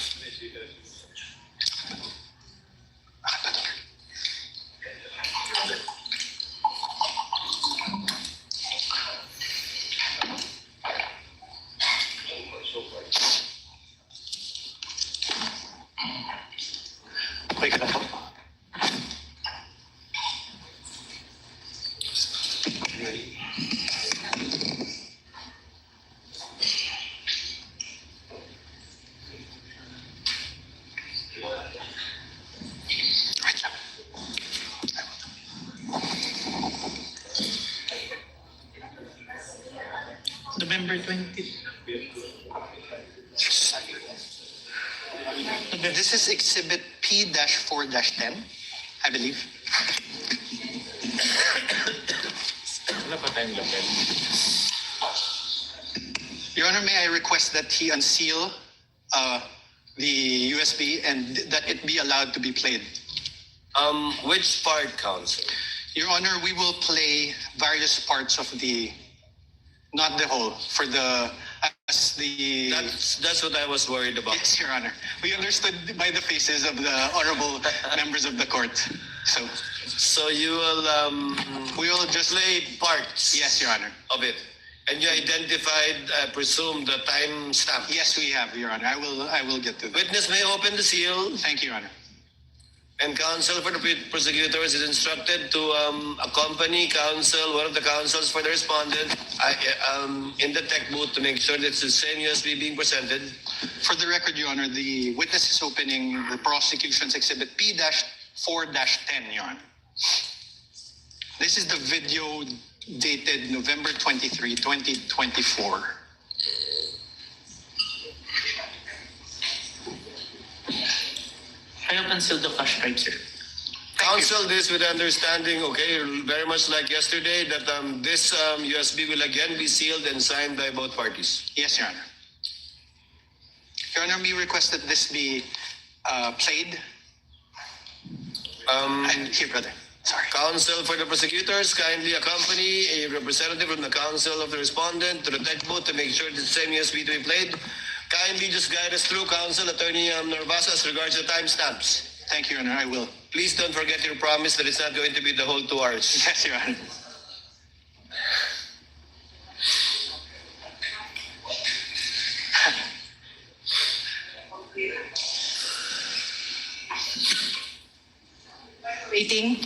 Okay ka na po. Right lang. November 20. This is Exhibit P-4-10, I believe. Wala pa tayong lapel. Your Honor, may I request that he unseal the USB and that it be allowed to be played? Which part, counsel? Your Honor, we will play various parts of the, not the whole, for the, as the... That's what I was worried about. Yes, Your Honor. We understood by the faces of the honorable members of the court. So So you will we will just play parts Yes, Your Honor. of it. And you identified, I presume, the time stamp. Yes, we have, Your Honor. I will get to that. Witness may open the seal, Thank you, Your Honor. and counsel for the prosecutors is instructed to accompany one of the counsels for the respondent in the tech booth to make sure that it's the same USB being presented. For the record, Your Honor, the witness is opening the prosecution's Exhibit P-4-10, Your Honor. This is the video dated November 23, 2024. I have unsealed the flash drive, sir. Counsel this with understanding, okay, very much like yesterday, that this USB will again be sealed and signed by both parties. Yes, Your Honor. Your Honor, may request that this be played. Here, brother. Sorry. Counsel for the prosecutors, kindly accompany a representative from the counsel of the respondent to the tech booth to make sure that the same USB to be played. Kindly just guide us through, Counsel Attorney Nilampaso, as regards to timestamps. Thank you, Your Honor. I will. Please don't forget your promise that it's not going to be the whole 2 hours. Yes, Your Honor. Waiting.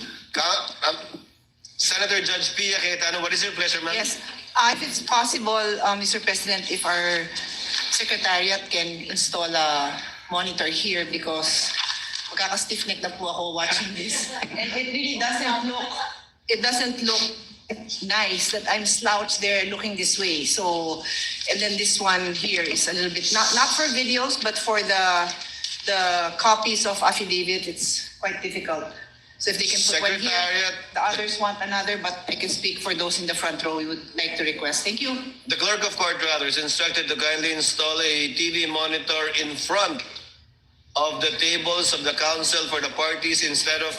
Senator Judge Pia Cayetano, what is your pleasure, ma'am? Yes. If it's possible, Mr. President, if our secretariat can install a monitor here because magkaka-stiff-neck na po ako watching this. And it really doesn't look nice that I'm slouched there looking this way. So, and then this one here is a little bit, not for videos, but for the copies of affidavit, it's quite difficult. So if they can put one here, Secretariat. the others want another, but I can speak for those in the front row we would like to request. Thank you. The clerk of court, rather, is instructed to kindly install a TV monitor in front of the tables of the counsel for the parties instead of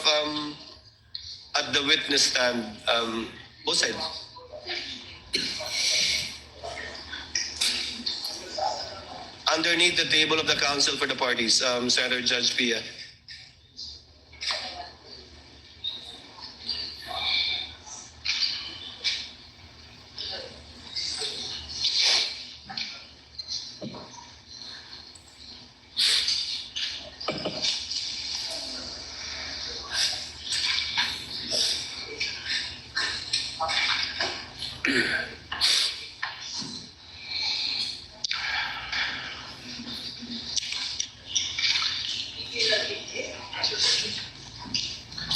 at the witness stand. Both sides. Underneath the table of the counsel for the parties, Senator Judge Pia.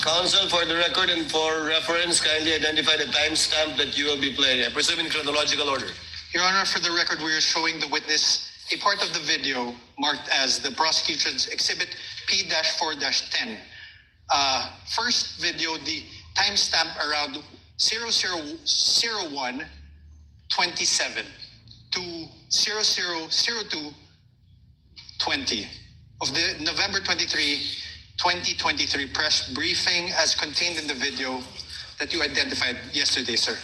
Counsel, for the record and for reference, kindly identify the timestamp that you will be playing. I presume in chronological order. Your Honor, for the record, we are showing the witness a part of the video marked as the prosecution's Exhibit P-4-10. First video, the timestamp around 0001:27 to 0002:20 of the November 23, 2023 press briefing as contained in the video that you identified yesterday, sir.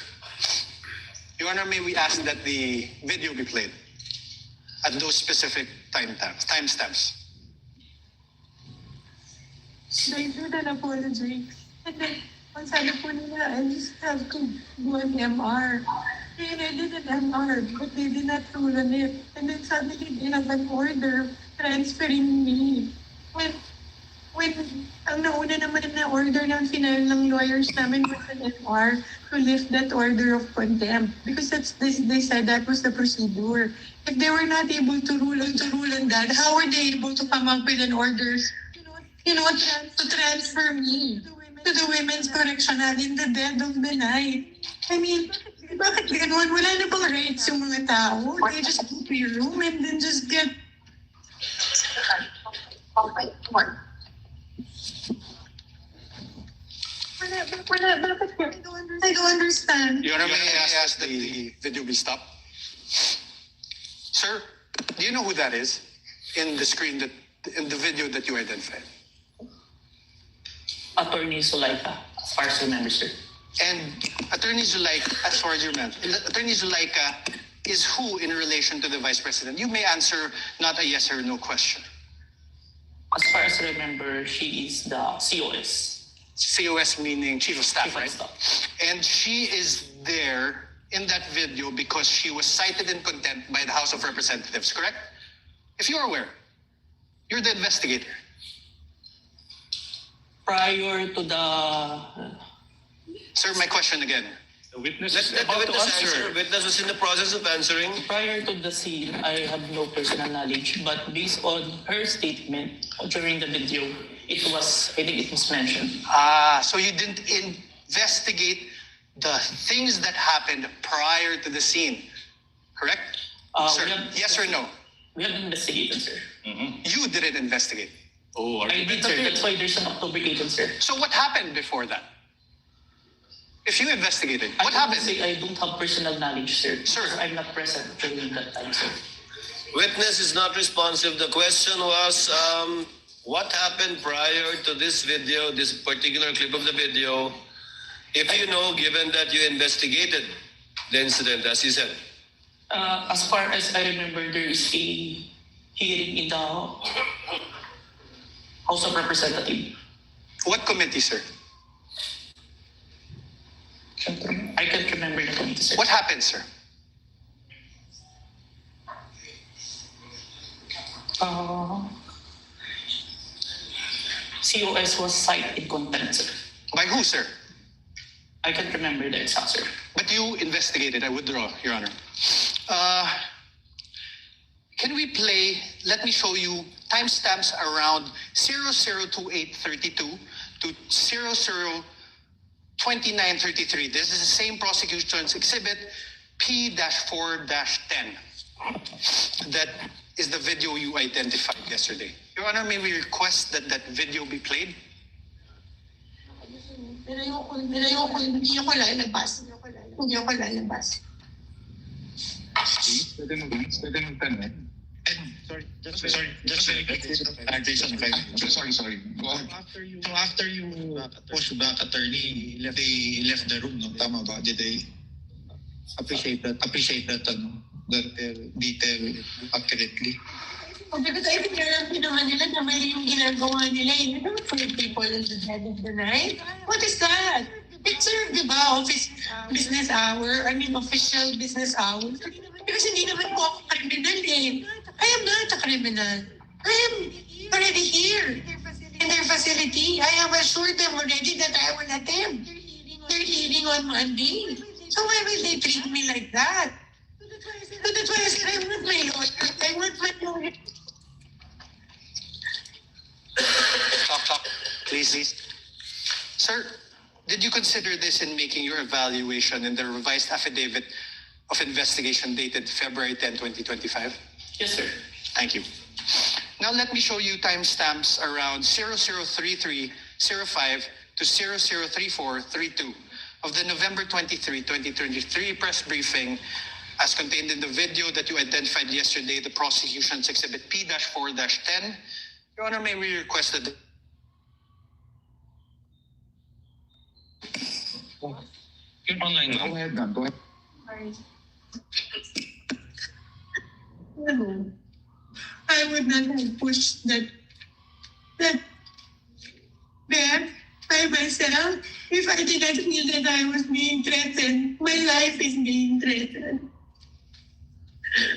Your Honor, may we ask that the video be played at those specific timestamps? I do not apologize. And then, ang sabi po nila, I just have to do an MR. And I did an MR, but they did not rule on it. And then suddenly, they have an order transferring me. When ang nauna naman na order ng final ng lawyers namin was an MR to lift that order of contempt. Because they said that was the procedure. If they were not able to rule on that, how were they able to come up with an order to transfer me to the women's correctional in the dead of the night? I mean, bakit gano'n? Wala na bang rights yung mga tao? They just go to your room and then just get... I don't understand. Your Honor, may I ask that the video be stopped? Sir, do you know who that is in the screen in the video that you identified? Attorney Zulaika, as far as I remember, sir. And Attorney Zulaika, as far as you remember, Attorney Zulaika is who in relation to the Vice President? You may answer not a yes or no question. As far as I remember, she is the COS. COS meaning Chief of Staff, Chief of right? Staff. And she is there in that video because she was cited in contempt by the House of Representatives, correct? If you're aware, you're the investigator. Prior to the... Sir, my question again. The witness Let is the about to witness answer. answer. Witness is in the process of answering. Prior to the scene, I have no personal knowledge, but based on her statement during the video, I think it was mentioned. So you didn't investigate the things that happened prior to the scene, correct? Sir, we have- yes or no? We have investigated, sir. You didn't investigate. Oh, I did, sir. That's why there's an October 8, sir. So what happened before that? If you investigated, what I happened? say I don't have personal knowledge, sir. Sir. Because I'm not present during that time, sir. Witness is not responsive. The question was, what happened prior to this video, this particular clip of the video, if you know, given that you investigated the incident, as you said? As far as I remember, there is a hearing in the House of Representatives. What committee, sir? I can't remember the committee, sir. What happened, sir? COS was cited in contempt, sir. By who, sir? I can't remember the exact, sir. But you investigated. I withdraw, Your Honor. Can we play, let me show you timestamps around 002832 to 002933. This is the same prosecution's exhibit P-4-10. That is the video you identified yesterday. Your Honor, may we request that that video be played? Hindi ako lalabas. Hindi ako lalabas. Pwede magtanong. Sorry. Sorry. After you push back attorney, they left the room, no? Tama ba? Did they appreciate that detail accurately? Because I think alam naman nila na mali yung ginagawa nila. You don't put people in the dead of the night. What is that? It's served, di ba? Official business hour. Because hindi naman po ako criminal eh. I am not a criminal. I am already here in their facility. I have assured them already that I will attend their hearing on Monday. So why will they treat me like that? So that's why I said I want my lawyer. I want my lawyer. Talk. Please. Sir, did you consider this in making your evaluation in the revised affidavit of investigation dated February 10, 2025? Yes, sir. Thank you. Now let me show you timestamps around 003305 to 003432 of the November 23, 2023 press briefing as contained in the video that you identified yesterday, the prosecution's exhibit P-4-10. Your Honor, may we request that You're online now. Go ahead. I would not have pushed that back by myself if I did not feel that I was being threatened. My life is being threatened.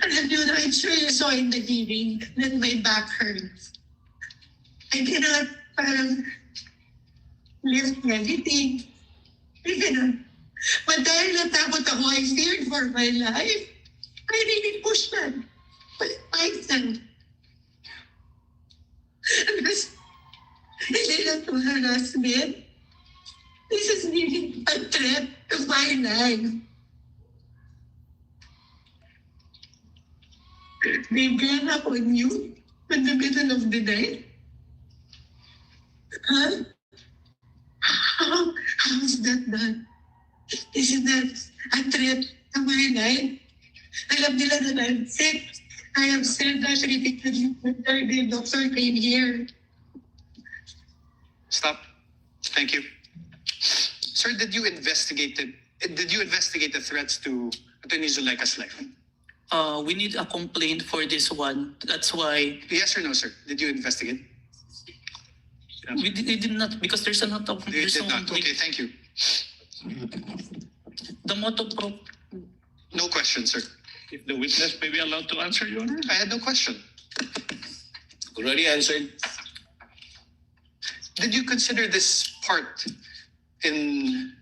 And I'm sure you saw in the hearing that my back hurts. I cannot lift anything. I cannot. But dahil natakot ako, I feared for my life. I really pushed that myself. Because hindi lang to harassment. This is really a threat to my life. They gang up on you in the middle of the night. Huh? How is that done? Isn't that a threat to my life? Alam nila that I'm sick. I am said that repeatedly when the doctor came here. Stop. Thank you. Sir, did you investigate the threats to Attorney Zuleika's life? We need a complaint for this one. That's why Yes or no, sir? Did you investigate? we did not, because there's not a You there's did no not. complaint. Okay, thank you. The motto No question, sir. If the witness may be allowed to answer, Your Honor. I had no question. Already answered. Did you consider this part in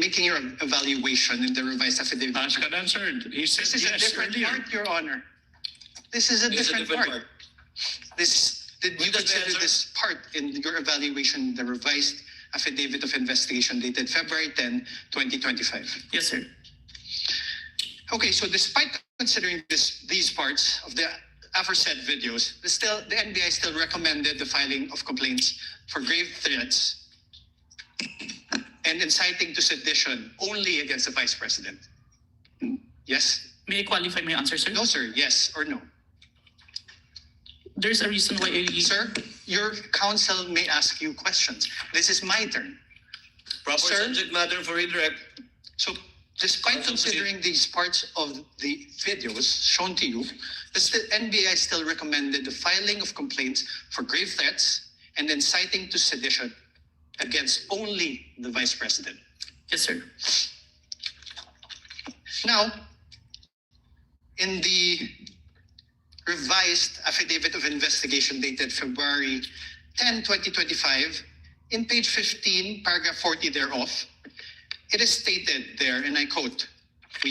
making your evaluation in the revised affidavit? Asked and answered. He said This is a yes different earlier. part, Your Honor. This is a It's a different part. Did you What does the consider answer? this part in your evaluation in the revised affidavit of investigation dated February 10, 2025? Yes, sir. Okay, so despite considering these parts of the aforesaid videos, the NBI still recommended the filing of complaints for grave threats and inciting to sedition only against the Vice President. Yes? May I qualify my answer, sir? No, sir. Yes or no? There's a reason why I... Sir, your counsel may ask you questions. This is my turn. Proper Sir? subject matter for redirect. So, despite considering these parts of the videos shown to you, the NBI still recommended the filing of complaints for grave threats and inciting to sedition against only the Vice President. Yes, sir. Now, in the revised Affidavit of Investigation dated February 10, 2025, in page 15, paragraph 40 thereof, it is stated there, and I quote, "We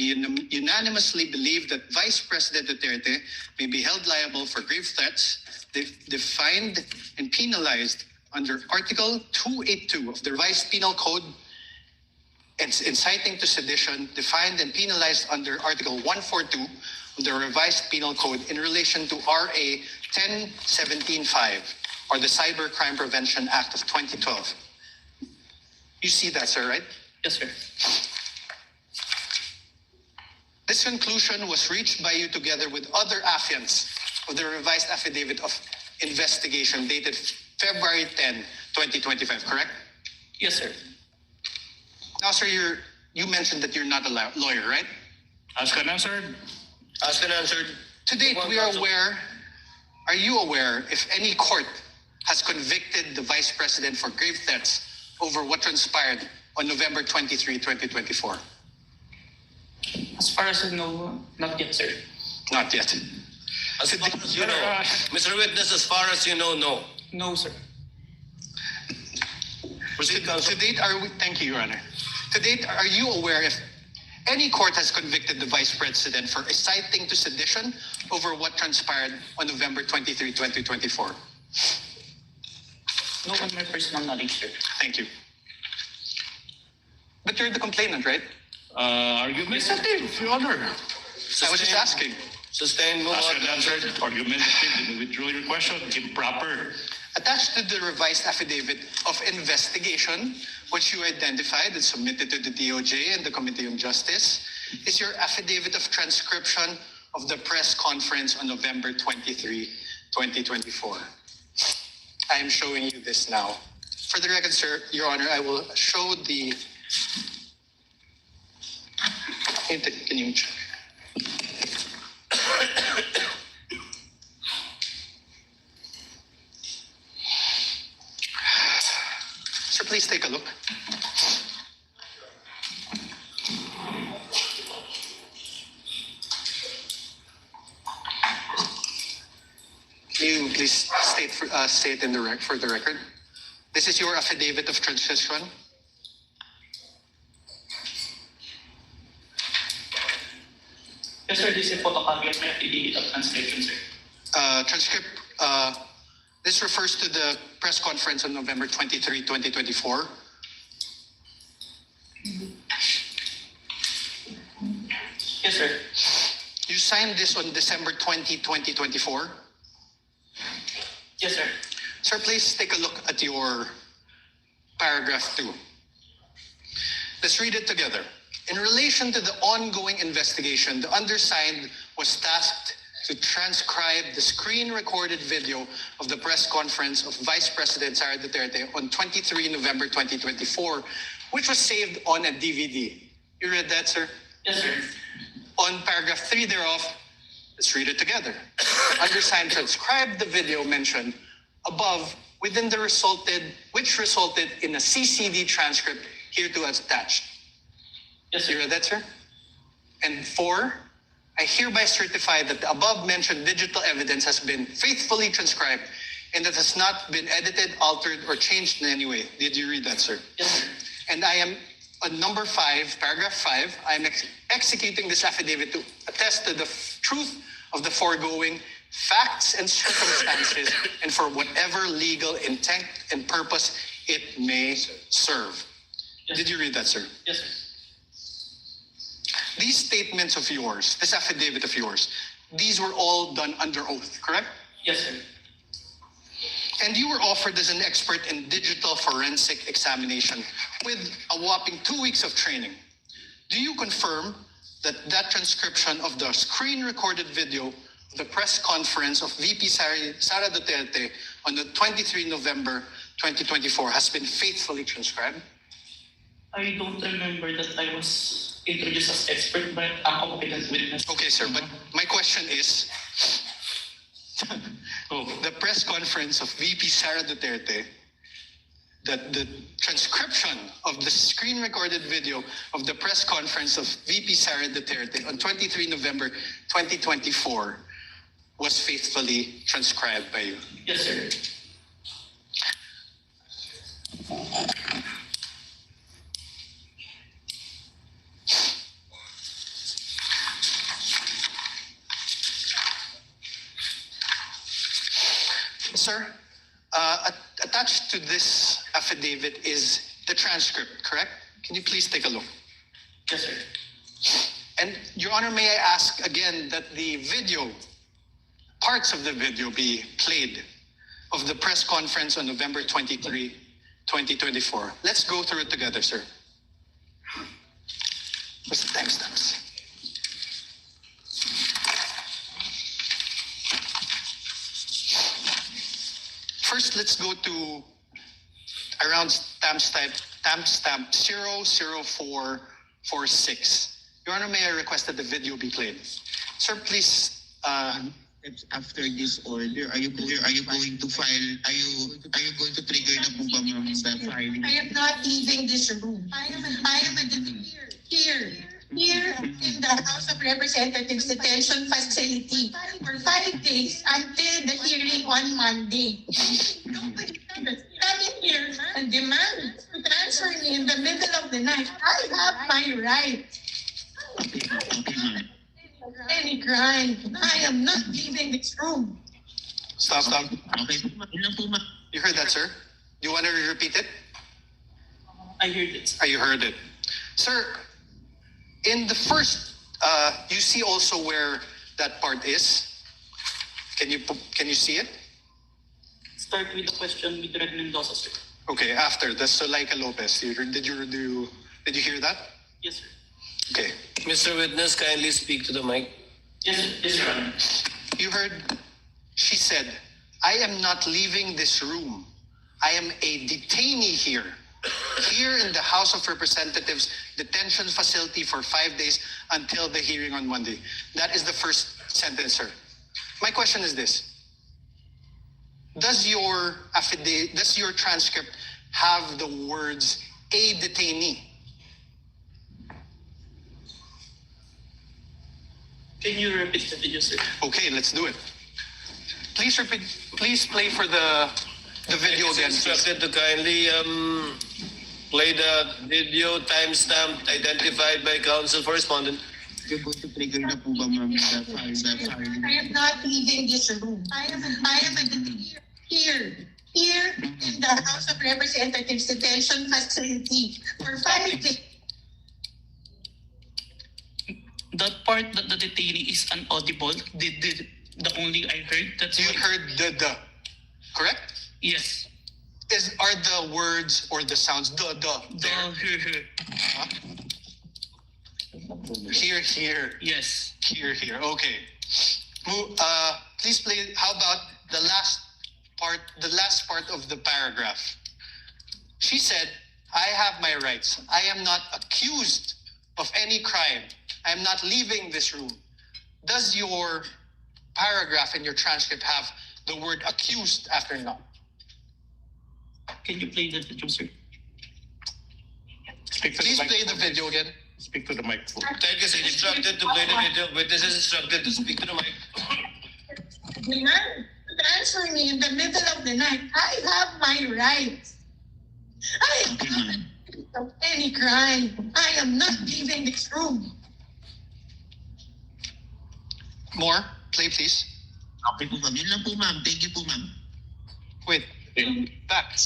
unanimously believe that Vice President Duterte may be held liable for grave threats defined and penalized under Article 282 of the Revised Penal Code and inciting to sedition defined and penalized under Article 142 of the Revised Penal Code in relation to RA 10175 or the Cybercrime Prevention Act of 2012. You see that, sir, right? Yes, sir. This conclusion was reached by you together with other affiants of the revised affidavit of investigation dated February 10, 2025, correct? Yes, sir. Now, sir, you mentioned that you're not a lawyer, right? Asked and answered. Asked and answered. To date, we are aware, are you aware if any court has convicted the Vice President for grave threats over what transpired on November 23, 2024? As far as I know, not yet, sir. Not yet. As far as you know. Mr. Witness, as far as you know, no. No, sir. Proceed, counsel. To date, thank you, Your Honor. To date, are you aware if any court has convicted the Vice President for inciting to sedition over what transpired on November 23, 2024? No on my personal knowledge, sir. Thank you. But you're the complainant, right? Argumentative, Your Honor. I was just asking. Sustained, move Asked on. and answered. Argumentative. Did you withdraw your question? Improper. Attached to the revised affidavit of investigation, which you identified and submitted to the DOJ and the Committee on Justice, is your affidavit of transcription of the press conference on November 23, 2024. I am showing you this now. For the record, sir, Your Honor, I will show the... Can you check? Sir, please take a look. Can you please state for the record? This is your affidavit of transcription. Yes, sir. This is a photocopy of my affidavit of transcription, sir. This refers to the press conference on November 23, 2024. Yes, sir. You signed this on December 20, 2024. Yes, sir. Sir, please take a look at your paragraph 2. Let's read it together. In relation to the ongoing investigation, the undersigned was tasked to transcribe the screen-recorded video of the press conference of Vice President Sara Duterte on 23 November 2024, which was saved on a DVD. You read that, sir? Yes, sir. On paragraph 3 thereof, let's read it together. Undersigned transcribed the video mentioned above which resulted in a CCD transcript hereto attached. Yes, You sir. read that, sir? And 4, I hereby certify that the above-mentioned digital evidence has been faithfully transcribed and that has not been edited, altered, or changed in any way. Did you read that, sir? Yes, sir. And I am, on number 5, paragraph 5, I am executing this affidavit to attest to the truth of the foregoing facts and circumstances and for whatever legal intent and purpose it may serve. Yes, Did you read that, sir? Yes, sir. These statements of yours, this affidavit of yours, these were all done under oath, correct? Yes, sir. And you were offered as an expert in digital forensic examination with a whopping 2 weeks of training. Do you confirm that that transcription of the screen-recorded video of the press conference of VP Sara Duterte on the 23 November 2024 has been faithfully transcribed? I don't remember that I was introduced as expert, but a competent witness. Okay, sir, but my question is, the press conference of VP Sara Duterte, that the transcription of the screen-recorded video of the press conference of VP Sara Duterte on 23 November 2024 was faithfully transcribed by you? Yes, sir. Sir, attached to this affidavit is the transcript, correct? Can you please take a look? Yes, sir. And Your Honor, may I ask again that the video, parts of the video be played of the press conference on November 23, 2024. Let's go through it together, sir. Where's the timestamps? First, let's go to around timestamp 00446. Your Honor, may I request that the video be played? Sir, please. After this order, are you going to file? Are you going to trigger na po ba, ma'am, the filing? I am not leaving this room. I am here in the House of Representatives detention facility for 5 days until the hearing on Monday. Nobody come in here and demand to transfer me in the middle of the night. I have my right. Okay, ma'am. Any crime. I am not leaving this room. Stop. Okay, yun lang po, ma'am. You heard that, sir? Do you want to repeat it? I heard it. You heard it. Sir, in the first, you see also where that part is? Can you see it? Start with the question with Red Mendoza, sir. Okay, after the Zuleika Lopez. Did you hear that? Yes, sir. Okay. Mr. Witness, kindly speak to the mic. Yes, sir. Yes, Your Honor. You heard, she said, I am not leaving this room. I am a detainee here in the House of Representatives detention facility for 5 days until the hearing on Monday. That is the first sentence, sir. My question is this. Does your transcript have the words a detainee? Can you repeat the video, sir? Okay, let's do it. Please play for the video It's again. instructed to kindly play the video timestamp identified by counsel for respondent. You're going to trigger na po ba, ma'am, the filing? I am not leaving this room. I am here in the House of Representatives detention facility for 5 days. That part that the detainee is inaudible, the only I heard. That's You why. heard the, correct? Yes. Are the words or the sounds the there? Here. Yes. Here. Okay. Please play. How about the last part of the paragraph? She said, I have my rights. I am not accused of any crime. I am not leaving this room. Does your paragraph in your transcript have the word accused after not? Can you play the video, sir? Please play the video again. Speak to the microphone. Thank you, sir. Instructed to play the video. Witness is instructed to speak to the mic. Demand to transfer me in the middle of the night. I have my rights. I am not accused of any crime. I am not leaving this room. More. Play, please. Okay po, ma'am. Yun lang po, ma'am. Thank you po, ma'am. Wait. Back.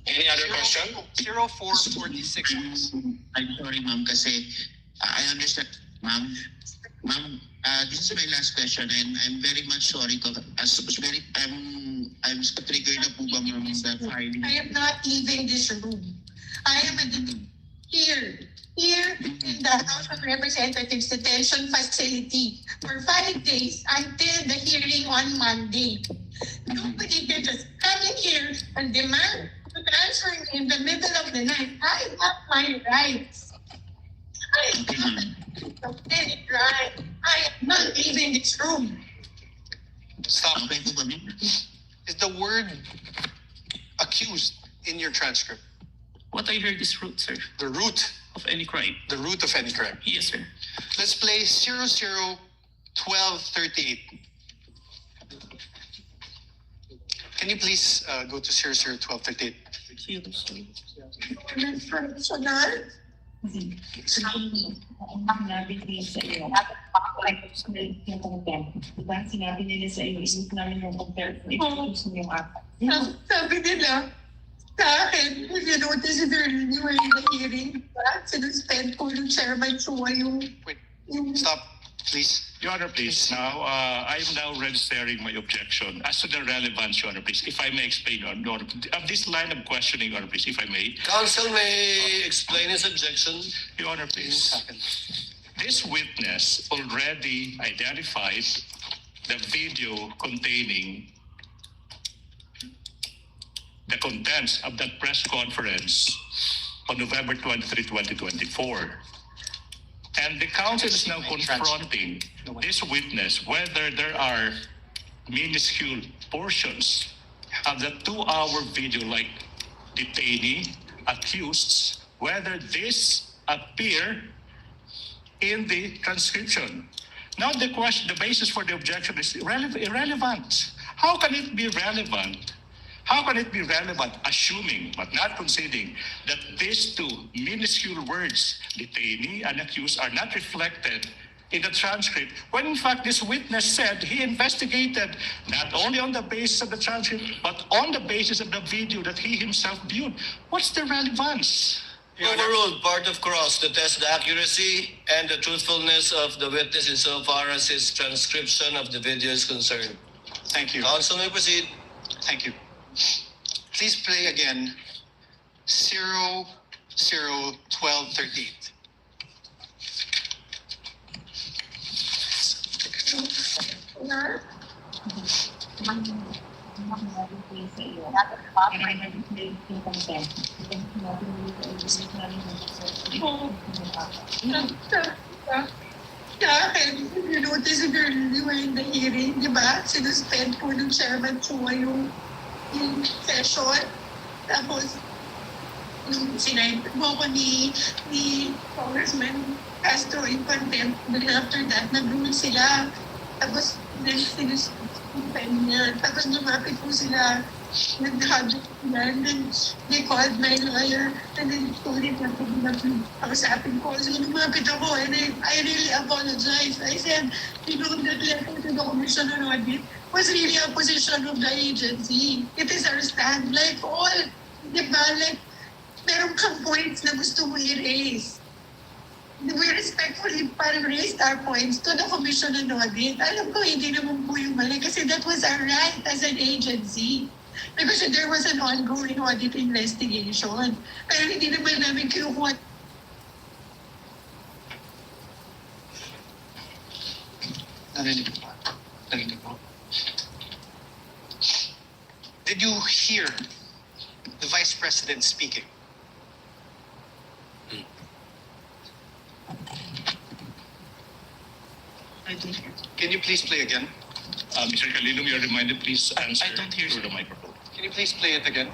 Any other question? 0446. I'm sorry, ma'am, kasi I understand, ma'am. Ma'am, this is my last question and I'm very much sorry to, I'm triggered na po ba ma'am sa filing? I am not leaving this room. I am here in the House of Representatives detention facility for 5 days until the hearing on Monday. Nobody can just come in here and demand to transfer me in the middle of the night. I have my rights. I have any right. I am not leaving this room. Stop. Okay po ba ma'am? Is the word accused in your transcript? What I heard is root, sir, The root. of any crime. The root of any crime. Yes, sir. Let's play 001238. Can you please go to 001238? Traditional. Sinabi sa iyo, diba? Sinabi nila sa iyo, isip namin yung compare kung i-choose mo yung apat. Sabi nila sa akin, if you notice during the hearing, sinuspend po ng chairman Chua yung Wait, stop, please. Your Honor, please. Now, I am now registering my objection as to the relevance, Your Honor, please. If I may explain, Your Honor, of this line of questioning, Your Honor, please, if I may. Counsel may explain his objection. Your Honor, please. This witness already identified the video containing the contents of that press conference on November 23, 2024. And the counsel is now confronting this witness whether there are minuscule portions of the 2-hour video, like detainee, accused, whether this appear in the transcription. Now the basis for the objection is irrelevant. How can it be relevant? How can it be relevant, assuming but not conceding that these two minuscule words, detainee and accused, are not reflected in the transcript, when in fact this witness said he investigated not only on the basis of the transcript, but on the basis of the video that he himself viewed? What's the relevance? Overruled, part of cross to test the accuracy and the truthfulness of the witness insofar as his transcription of the video is concerned. Thank you. Counsel may proceed. Thank you. Please play again 001238. Sa akin, if you notice during the hearing, di ba, sinuspend po ng chairman Chua yung session. Tapos, sinabi mo ko ni Congressman Castro in contempt. Then after that, nag-rule sila. Tapos, sinuspend niya. Tapos lumapit po sila. Nag-hug sila. And then, they called my lawyer. And then, told him na pag-usapin ko. So, lumapit ako. And I really apologize. I said, you know, that letter to the Commission on Audit was really a position of the agency. It is our stand. Like all, di ba? Like, meron kang points na gusto mo i-raise. We respectfully raised our points to the Commission on Audit. Alam ko, hindi naman po yung mali kasi that was our right as an agency. Because there was an ongoing audit investigation. Pero hindi naman namin kinukuha. Narinig mo. Did you hear the Vice President speaking? I don't hear. Can you please play again? Mr. Calilum, you're reminded, please answer I don't hear through you. the microphone. Can you please play it again?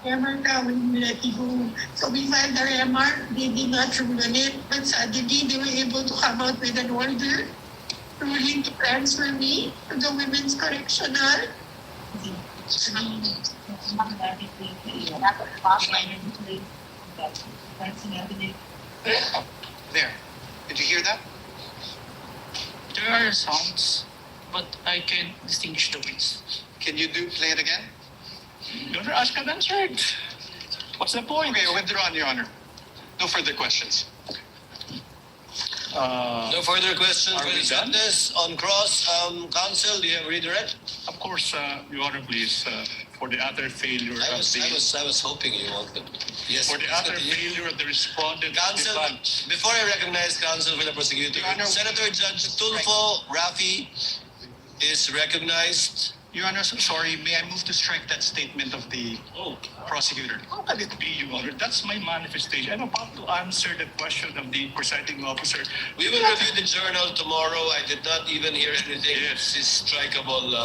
MR ka, we let you go. So we filed our MR, they did not rule on it, but suddenly they were able to come out with an order ruling to transfer me to the Women's Correctional. There. Did you hear that? There are sounds, but I can't distinguish the words. Can you play it again? Your Honor, ask and answered. What's the point? Okay, withdrawn, Your Honor. No further questions. No further questions Are for we this done? witness. On cross, counsel, do you have redirect? Of course, Your Honor, please, for the utter failure I of was hoping you wanted. Yes. for the please utter continue. failure of the respondent to Counsel, debunk. before I recognize counsel for the prosecutor, Your Honor, Senator Judge Tulfo Rafi is recognized. Your Honor, sorry, may I move to strike that statement of the Oh, prosecutor? how can it be, Your Honor? That's my manifestation. I'm about to answer the question of the presiding officer. We will review the journal tomorrow. I did not even hear anything. Yes. This is strikeable,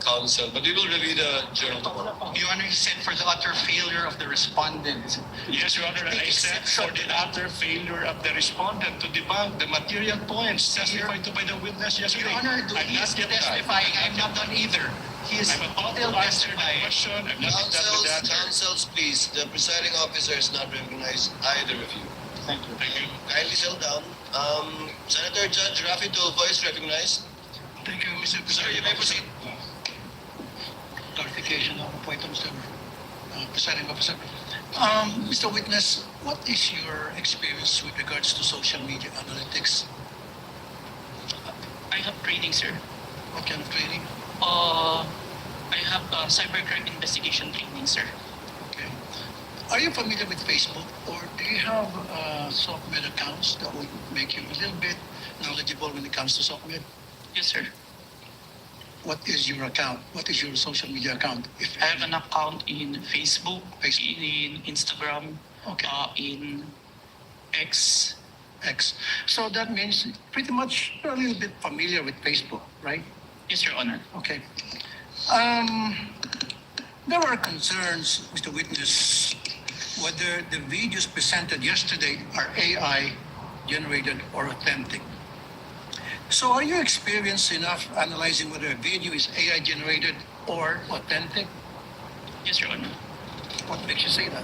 counsel, but we will review the journal tomorrow. Your Honor, he said for the utter failure of the respondent. Yes, Your Honor, I said for the utter failure of the respondent to debunk the material points testified to by the witness yesterday. Your Honor, I'm he is not yet done. testifying. I'm not done either. He is I'm about still to answer the testifying. question. I'm not yet done with the answer. Counsels, please. The presiding officer is not recognized either of you. Thank you. Thank you. Kindly settle down. Senator Judge Rafi Tulfo is recognized. Thank you, Mr. Sir, you may proceed. Clarification on the point of Mr. Presiding Officer. Mr. Witness, what is your experience with regards to social media analytics? I have training, sir. What kind of training? I have cybercrime investigation training, sir. Okay. Are you familiar with Facebook, or do you have SOCMED accounts that would make you a little bit knowledgeable when it comes to SOCMED? Yes, sir. What is your account? What is your social media account? If I have an account in Facebook, Facebook. in Instagram, Okay. in X. X. So that means pretty much you're a little bit familiar with Facebook, right? Yes, Your Honor. Okay. There were concerns, Mr. Witness, whether the videos presented yesterday are AI generated or authentic. So are you experienced enough analyzing whether a video is AI generated or authentic? Yes, Your Honor. What makes you say that?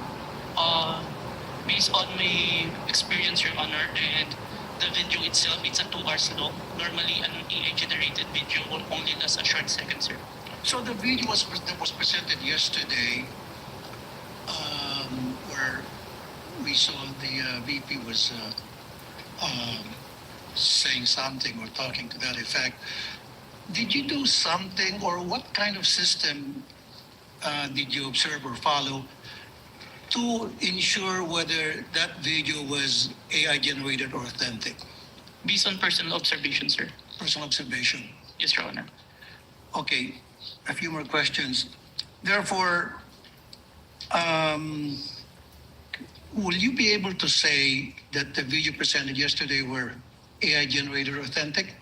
Based on my experience, Your Honor, and the video itself, it's a 2 hours long. Normally, an AI-generated video will only last a short second, sir. So the video that was presented yesterday, where we saw the VP was saying something or talking to that effect. Did you do something, or what kind of system did you observe or follow to ensure whether that video was AI generated or authentic? Based on personal observation, sir. Personal observation. Yes, Your Honor. Okay, a few more questions. Therefore, will you be able to say that the video presented yesterday were AI generated or authentic?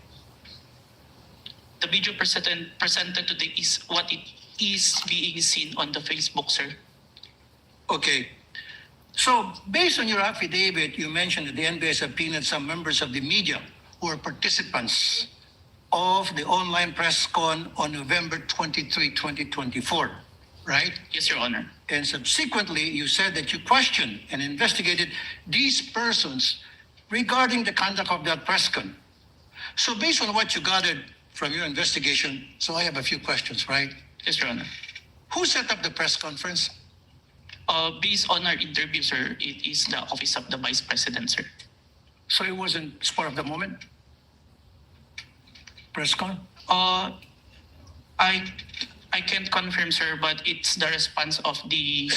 The video presented today is what it is being seen on the Facebook, sir. Okay. So, based on your affidavit, you mentioned that the NBI subpoenaed some members of the media who are participants of the online press con on November 23, 2024, right? Yes, Your Honor. And subsequently, you said that you questioned and investigated these persons regarding the conduct of that press con. So based on what you gathered from your investigation, so I have a few questions, right? Yes, Your Honor. Who set up the press conference? Based on our interview, sir, it is the Office of the Vice President, sir. So it wasn't spur of the moment? Press con? I can't confirm, sir, but it's the response of the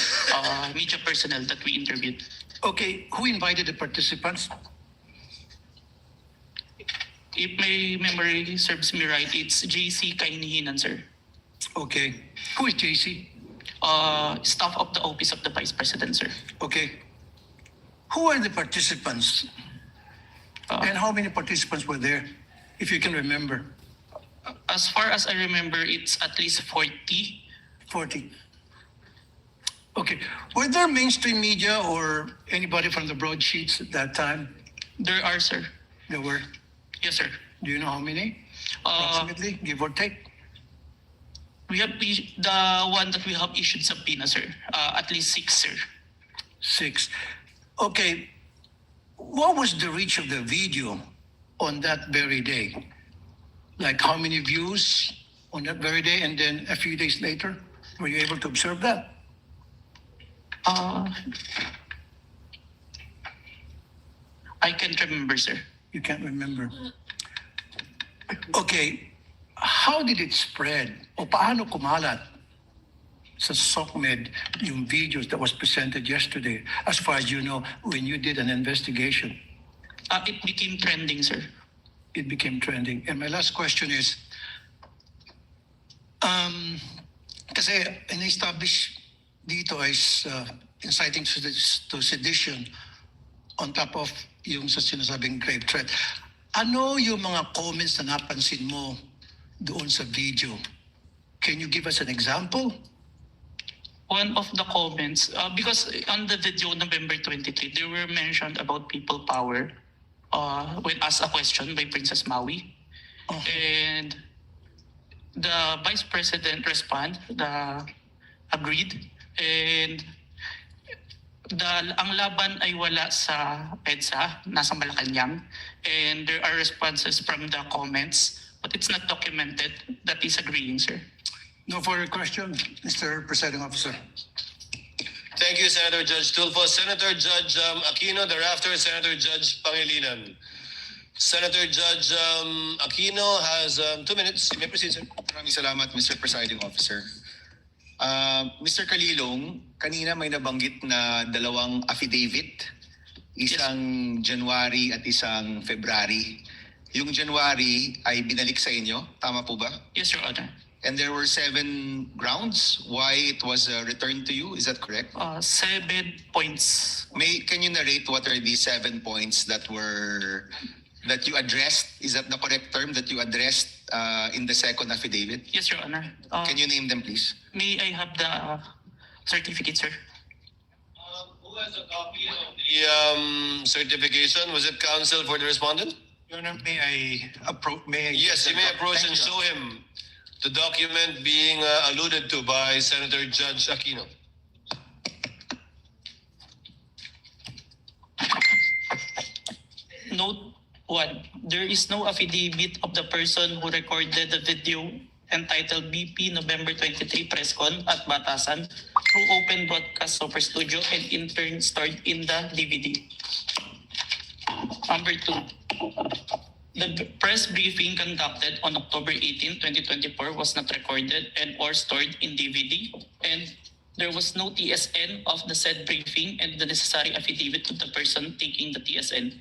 media personnel that we interviewed. Okay, who invited the participants? If my memory serves me right, it's JC Kainihinan, sir. Okay, who is JC? Staff of the Office of the Vice President, sir. Okay. Who are the participants? And how many participants were there, if you can remember? As far as I remember, it's at least 40. 40. Okay. Were there mainstream media or anybody from the broadsheets at that time? There are, sir. There were. Yes, sir. Do you know how many? Approximately, give or take? We have the one that we have issued subpoena, sir. At least 6, sir. 6. Okay. What was the reach of the video on that very day? Like how many views on that very day, and then a few days later? Were you able to observe that? I can't remember, sir. You can't remember. Okay, how did it spread? O paano kumalat sa SOCMED yung videos that was presented yesterday, as far as you know, when you did an investigation? It became trending, sir. It became trending. And my last question is, kasi in-establish dito is inciting to sedition on top of yung sa sinasabing grave threat. Ano yung mga comments na napansin mo doon sa video? Can you give us an example? One of the comments, because on the video November 23, they were mentioned about people power when asked a question by Princess Maui. Oh. And the Vice President agreed. And ang laban ay wala sa EDSA, nasa Malacanang. And there are responses from the comments, but it's not documented. That is agreeing, sir. No further question, Mr. Presiding Officer. Thank you, Senator Judge Tulfo. Senator Judge Aquino, thereafter Senator Judge Pangilinan. Senator Judge Aquino has 2 minutes. You may proceed, sir. Maraming salamat, Mr. Presiding Officer. Mr. Kalilong, kanina may nabanggit na dalawang affidavit, isang January at isang February. Yung January ay binalik sa inyo, tama po ba? Yes, Your Honor. And there were 7 grounds why it was returned to you, is that correct? 7 points. Can you narrate what are these 7 points that you addressed? Is that the correct term that you addressed in the second affidavit? Yes, Your Honor. Can you name them, please? May I have the certificate, sir? Who has a copy of the certification? Was it counsel for the respondent? Your Honor, may I approach? Yes, you may approach and show him the document being alluded to by Senator Judge Aquino. Note 1. There is no affidavit of the person who recorded the video entitled BP November 23 Press Con at Batasan through open broadcast Super Studio and in turn stored in the DVD. Number 2. The press briefing conducted on October 18, 2024 was not recorded and or stored in DVD, and there was no TSN of the said briefing and the necessary affidavit of the person taking the TSN.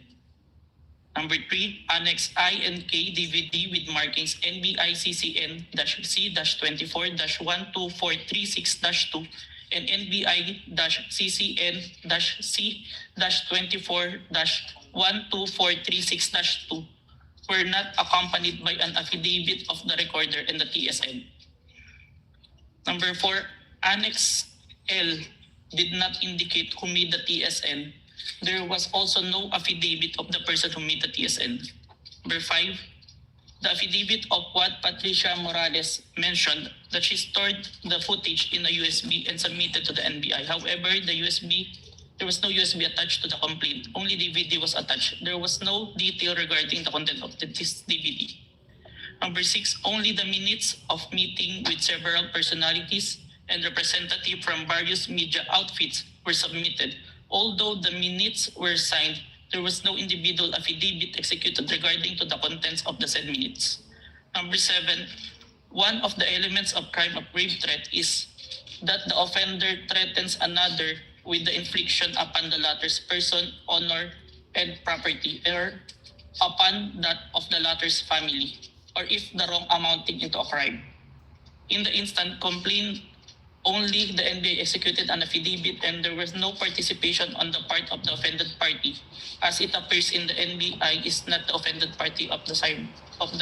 Number 3, Annex I and K DVD with markings NBI-CCN-C-24-12436-2 and NBI-CCN-C-24-12436-2 were not accompanied by an affidavit of the recorder and the TSN. Number 4, Annex L did not indicate who made the TSN. There was also no affidavit of the person who made the TSN. Number 5, the affidavit of what Patricia Morales mentioned that she stored the footage in a USB and submitted to the NBI. However, there was no USB attached to the complaint. Only DVD was attached. There was no detail regarding the content of this DVD. Number 6, only the minutes of meeting with several personalities and representatives from various media outfits were submitted. Although the minutes were signed, there was no individual affidavit executed regarding to the contents of the said minutes. Number 7, one of the elements of crime of grave threat is that the offender threatens another with the infliction upon the latter's person, honor, and property, or upon that of the latter's family, or if the wrong amounting into a crime. In the instant complaint, only the NBI executed an affidavit and there was no participation on the part of the offended party, as it appears in the NBI is not the offended party of the crime of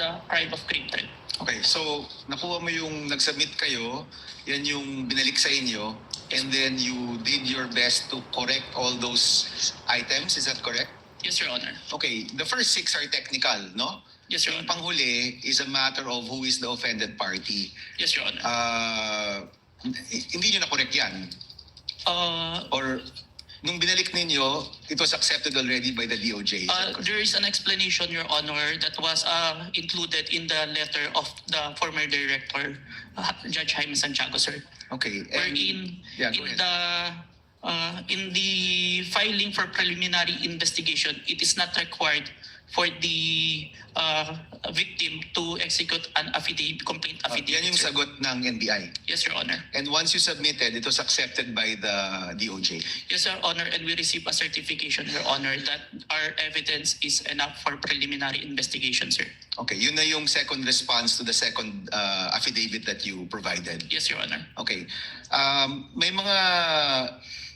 grave threat. Okay, so nakuha mo yung nag-submit kayo, yan yung binalik sa inyo, and then you did your best to correct all those items, is that correct? Yes, Your Honor. Okay, the first 6 are technical, no? Yes, Your Yung Honor. panghuli is a matter of who is the offended party. Yes, Your Honor. Hindi nyo na-correct yan? Or nung binalik ninyo, it was accepted already by the DOJ? Is that correct? There is an explanation, Your Honor, that was included in the letter of the former director, Judge Jaime Santiago, sir. Okay. Wherein Yeah, go in the filing for preliminary investigation, it is not required for the victim to execute an affidavit, complaint affidavit. Yan yung sir. sagot ng NBI. Yes, Your Honor. And once you submitted, it was accepted by the DOJ. Yes, Your Honor, and we received a certification, Your Honor, that our evidence is enough for preliminary investigation, sir. Okay, yun na yung second response to the second affidavit that you provided. Yes, Your Honor. Okay. May mga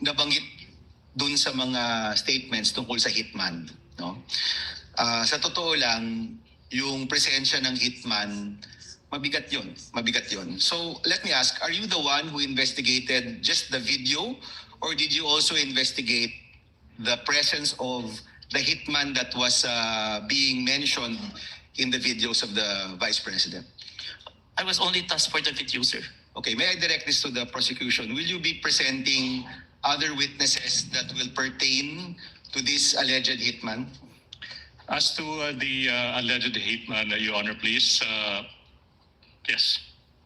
nabanggit dun sa mga statements tungkol sa hitman, no? Sa totoo lang, yung presensya ng hitman, mabigat yun. Mabigat yun. So, let me ask, are you the one who investigated just the video, or did you also investigate the presence of the hitman that was being mentioned in the videos of the Vice President? I was only tasked for the video, sir. Okay, may I direct this to the prosecution? Will you be presenting other witnesses that will pertain to this alleged hitman? As to the alleged hitman, Your Honor, please. Yes.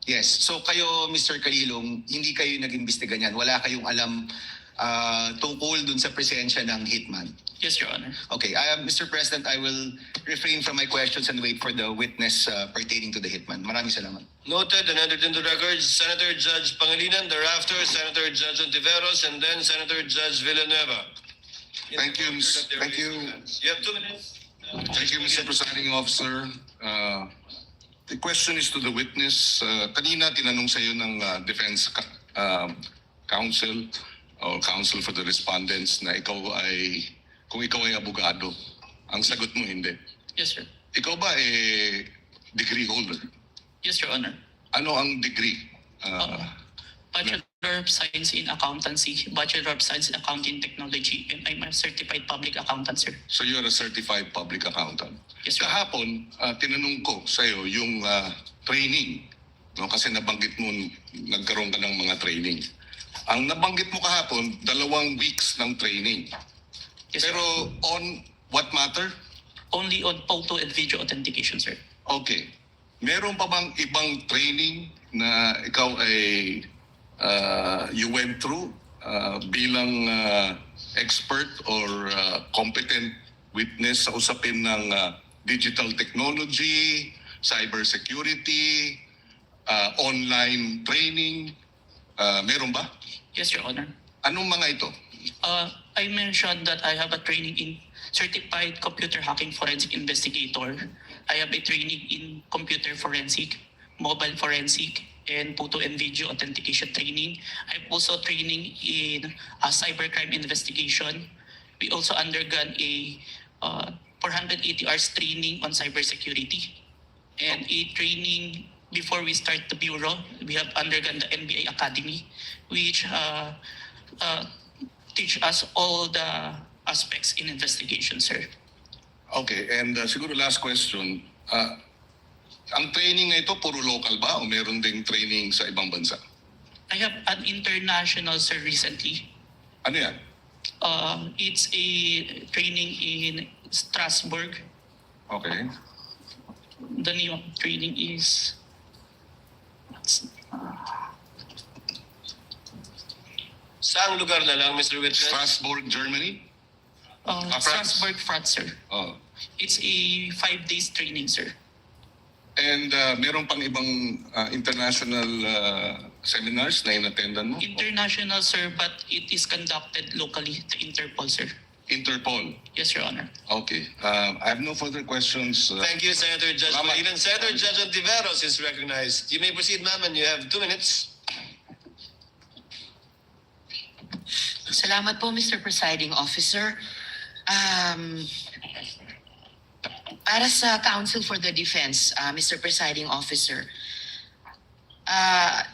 Yes. So kayo, Mr. Calilong, hindi kayo nag-imbestiga niyan. Wala kayong alam tungkol dun sa presensya ng hitman. Yes, Your Honor. Okay. Mr. President, I will refrain from my questions and wait for the witness pertaining to the hitman. Maraming salamat. Noted and entered into records, Senator Judge Pangilinan, thereafter Senator Judge Ontiveros, and then Senator Judge Villanueva. Thank you, thank you. You have 2 minutes. Thank you, Mr. Presiding Officer. The question is to the witness. Kanina tinanong sa iyo ng defense counsel or counsel for the respondents na kung ikaw ay abogado. Ang sagot mo hindi. Yes, sir. Ikaw ba degree holder? Yes, Your Honor. Ano ang degree? Bachelor of Science in Accountancy, Bachelor of Science in Accounting Technology, and I'm a certified public accountant, sir. So you're a certified public accountant. Yes, sir. Kahapon, tinanong ko sa iyo yung training. No? Kasi nabanggit mo, nagkaroon ka ng mga training. Ang nabanggit mo kahapon, 2 weeks ng training. Yes, sir. Pero on what matter? Only on photo and video authentication, sir. Okay. Meron pa bang ibang training na ikaw ay you went through bilang expert or competent witness sa usapin ng digital technology, cybersecurity, online training? Meron ba? Yes, Your Honor. Anong mga ito? I mentioned that I have a training in Certified Computer Hacking Forensic Investigator. I have a training in Computer Forensic, Mobile Forensic, and Photo and Video Authentication training. I have also training in Cybercrime Investigation. We also undergone a 480 hours training on cybersecurity. And a training before we start the bureau, we have undergone the NBA Academy, which teach us all the aspects in investigation, sir. Okay, and siguro last question. Ang training na ito, puro local ba o meron ding training sa ibang bansa? I have an international, sir, recently. Ano yan? It's a training in Strasbourg. Okay. The name of training is... Saang lugar na lang, Mr. Witness? Strasbourg, Germany? France? Strasbourg, France, sir. Oh. It's a 5 days training, sir. And meron pang ibang international seminars na inattendan mo? International, sir, but it is conducted locally to Interpol, sir. Interpol. Yes, Your Honor. Okay. I have no further questions. Thank you, Senator Judge Salamat. Pangilinan. Senator Judge Ontiveros is recognized. You may proceed, ma'am, and you have 2 minutes. Salamat po, Mr. Presiding Officer. Para sa Counsel for the Defense, Mr. Presiding Officer,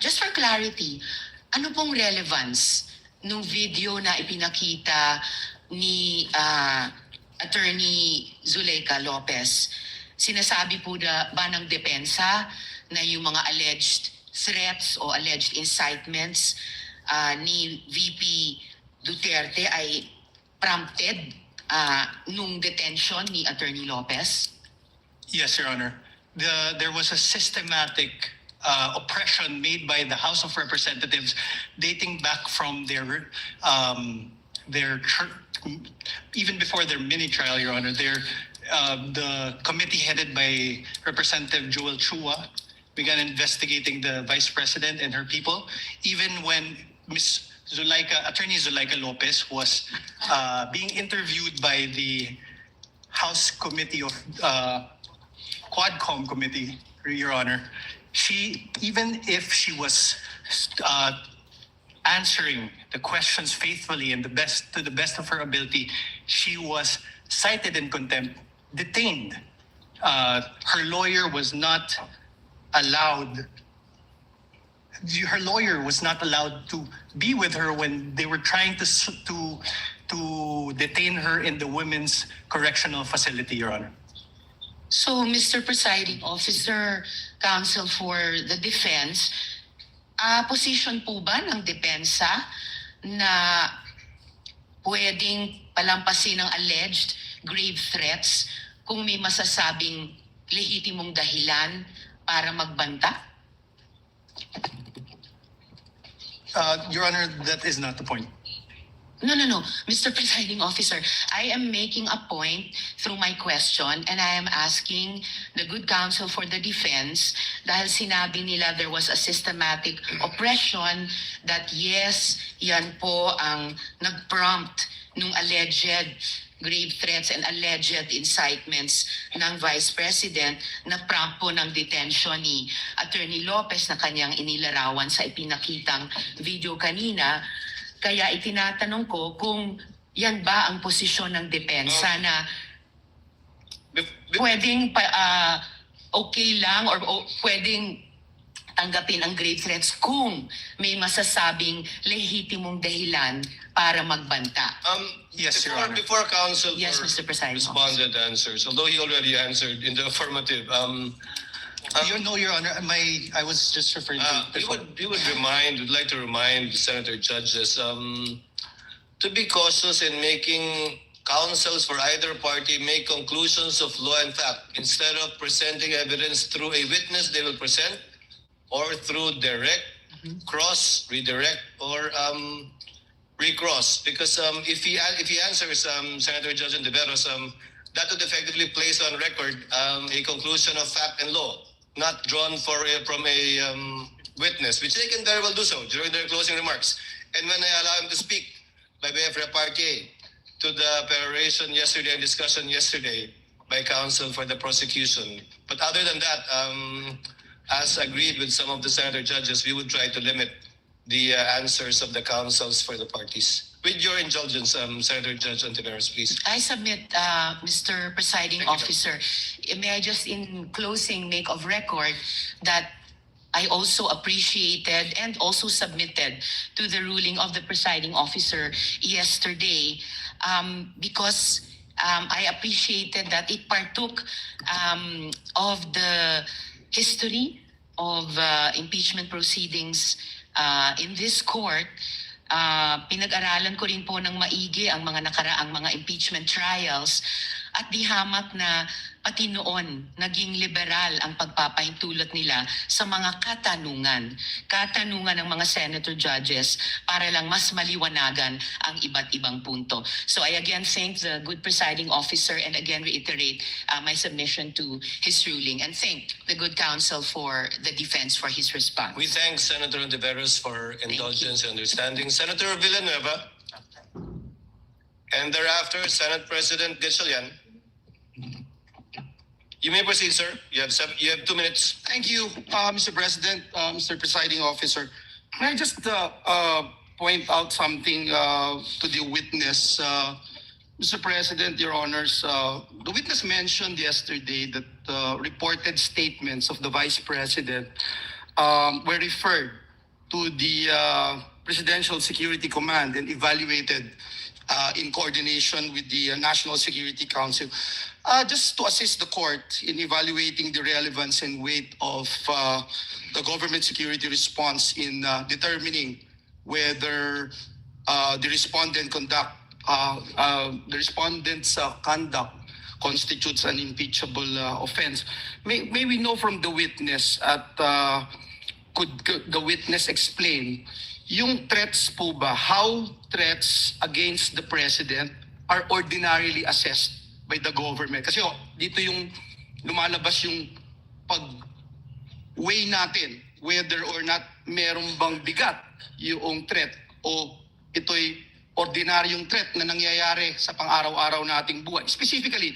just for clarity, ano pong relevance nung video na ipinakita ni Attorney Zuleika Lopez? Sinasabi po ba ng depensa na yung mga alleged threats o alleged incitements ni VP Duterte ay prompted nung detention ni Attorney Lopez? Yes, Your Honor. There was a systematic oppression made by the House of Representatives dating back from their even before their mini trial, Your Honor. the committee headed by Representative Joel Chua began investigating the Vice President and her people, even when Attorney Zuleika Lopez was being interviewed by the House Committee of Quadcom Committee, Your Honor. Even if she was answering the questions faithfully and to the best of her ability, she was cited in contempt, detained. Her lawyer was not allowed. Her lawyer was not allowed to be with her when they were trying to detain her in the women's correctional facility, Your Honor. So, Mr. Presiding Officer, Counsel for the Defense, position po ba ng depensa na pwedeng palampasin ng alleged grave threats kung may masasabing lehitimong dahilan para magbanta? Your Honor, that is not the point. No. Mr. Presiding Officer, I am making a point through my question and I am asking the good counsel for the defense dahil sinabi nila there was a systematic oppression that yes, yan po ang nag-prompt nung alleged grave threats and alleged incitements ng Vice President na prompt po ng detention ni Attorney Lopez na kanyang inilarawan sa ipinakitang video kanina. Kaya itinatanong ko kung yan ba ang posisyon ng depensa na pwedeng okay lang or pwedeng tanggapin ang grave threats kung may masasabing lehitimong dahilan para magbanta. Yes, Your Honor. Before counsel Yes, Mr. Presiding responded answers, although he already answered in the affirmative. Your Honor, I was just referring to would like to remind the senator judges to be cautious in making counsels for either party make conclusions of law and fact. Instead of presenting evidence through a witness they will present, or through direct, cross, redirect, or recross. Because if he answers Senator Judge Ontiveros, that would effectively place on record a conclusion of fact and law, not drawn from a witness, which they can very well do so during their closing remarks. And when I allow him to speak by way of repartee to the peroration yesterday and discussion yesterday by counsel for the prosecution. But other than that, as agreed with some of the senator judges, we would try to limit the answers of the counsels for the parties. With your indulgence, Senator Judge Ontiveros, please. I submit, Mr. Presiding Officer, may I just in closing make of record that I also appreciated and also submitted to the ruling of the presiding officer yesterday because I appreciated that it partook of the history of impeachment proceedings in this court. Pinag-aralan ko rin po ng maigi ang mga nakaraang mga impeachment trials at di hamak na pati noon naging liberal ang pagpapahintulot nila sa mga katanungan ng mga senator judges para lang mas maliwanagan ang iba't ibang punto. So I again thank the good presiding officer and again reiterate my submission to his ruling and thank the good counsel for the defense for his response. We thank Senator Ontiveros for indulgence and understanding. Senator Villanueva, and thereafter Senate President Gatchalian. You may proceed, sir. You have 2 minutes. Thank you, Mr. President, Mr. Presiding Officer. May I just point out something to the witness? Mr. President, Your Honors, the witness mentioned yesterday that reported statements of the Vice President were referred to the Presidential Security Command and evaluated in coordination with the National Security Council. Just to assist the court in evaluating the relevance and weight of the government security response in determining whether the respondent's conduct constitutes an impeachable offense. May we know from the witness could the witness explain yung threats po ba, how threats against the president are ordinarily assessed by the government. Kasi dito yung lumalabas yung pag-weigh natin whether or not meron bang bigat yung threat o ito'y ordinaryong threat na nangyayari sa pang-araw-araw nating buhay. Specifically,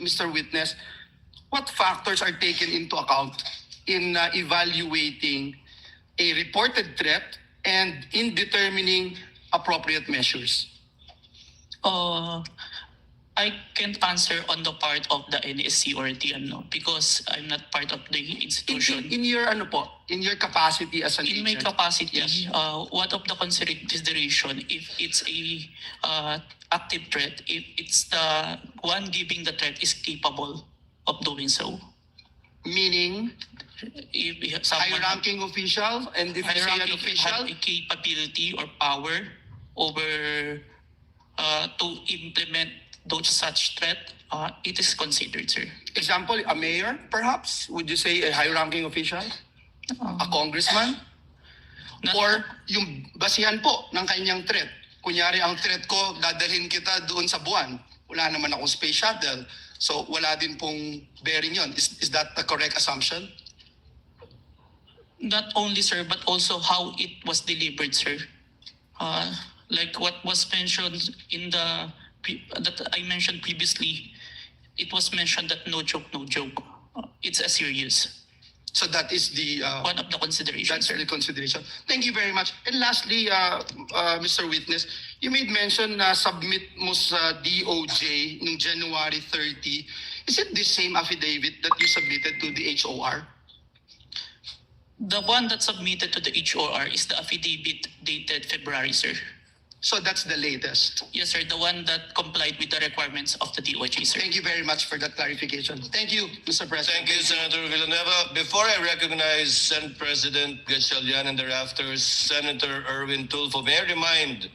Mr. Witness, what factors are taken into account in evaluating a reported threat and in determining appropriate measures? I can't answer on the part of the NSC or TNO because I'm not part of the institution. In your in your capacity as an In my agent? capacity, Yes. what of the consideration if it's a active threat, if it's the one giving the threat is capable of doing so? Meaning, If someone high-ranking official, and if you say an hierarchy official, have a capability or power over to implement those such threat, it is considered, sir. example, a mayor, perhaps? Would you say a high-ranking official? A congressman? Not- Or yung basihan po ng kanyang threat? Kunyari, ang threat ko, dadalhin kita doon sa buwan. Wala naman akong space shuttle. So, wala din pong bearing yon. Is that the correct assumption? Not only, sir, but also how it was delivered, sir. Like what was mentioned in that I mentioned previously, it was mentioned that no joke, no joke. It's a serious. So that is the One of the considerations, that's sir. the consideration. Thank you very much. And lastly, Mr. Witness, you made mention na submit mo sa DOJ noong January 30. Is it the same affidavit that you submitted to the HOR? The one that submitted to the HOR is the affidavit dated February, sir. So that's the latest. Yes, sir, the one that complied with the requirements of the DOJ, sir. Thank you very much for that clarification. Thank you, Mr. President. Thank you, Senator Villanueva. Before I recognize Senate President Gatchalian and thereafter Senator Erwin Tulfo, may I remind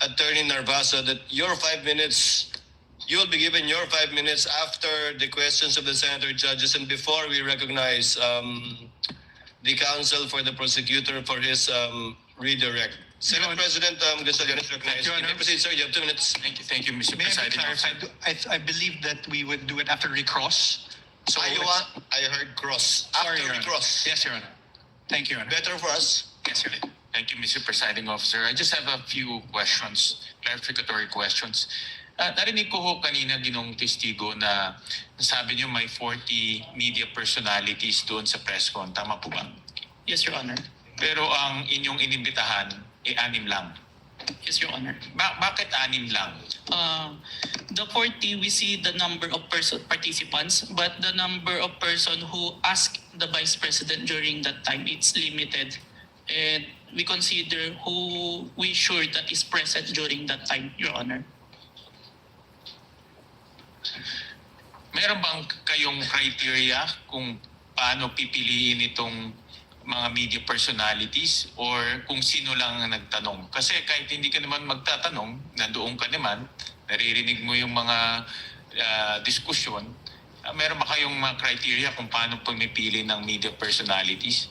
Attorney Narvasa that your 5 minutes, you will be given your 5 minutes after the questions of the senator judges and before we recognize the counsel for the prosecutor for his redirect. Senate President Gatchalian is recognized. Your You may Honor. proceed, sir. You have 2 minutes. Thank you, Mr. May I Presiding clarify? Officer. I believe that we would do it after recross. So I heard cross. Sorry, After Your we Honor. cross. Yes, Your Honor. Thank you, Your Honor. Better for us. Yes, Your Honor. Thank you, Mr. Presiding Officer. I just have a few questions, clarificatory questions. Narinig ko ho kanina ginong testigo na nasabi niyo may 40 media personalities doon sa press con. Tama po ba? Yes, Your Honor. Pero ang inyong inimbitahan ay 6 lang. Yes, Your Honor. Bakit 6 lang? The 40, we see the number of participants, but the number of person who asked the Vice President during that time, it's limited. And we consider who we sure that is present during that time, Your Honor. Meron bang kayong criteria kung paano pipiliin itong mga media personalities or kung sino lang ang nagtanong? Kasi kahit hindi ka naman magtatanong, nandoon ka naman, naririnig mo yung mga diskusyon, meron ba kayong mga criteria kung paano pumipili ng media personalities?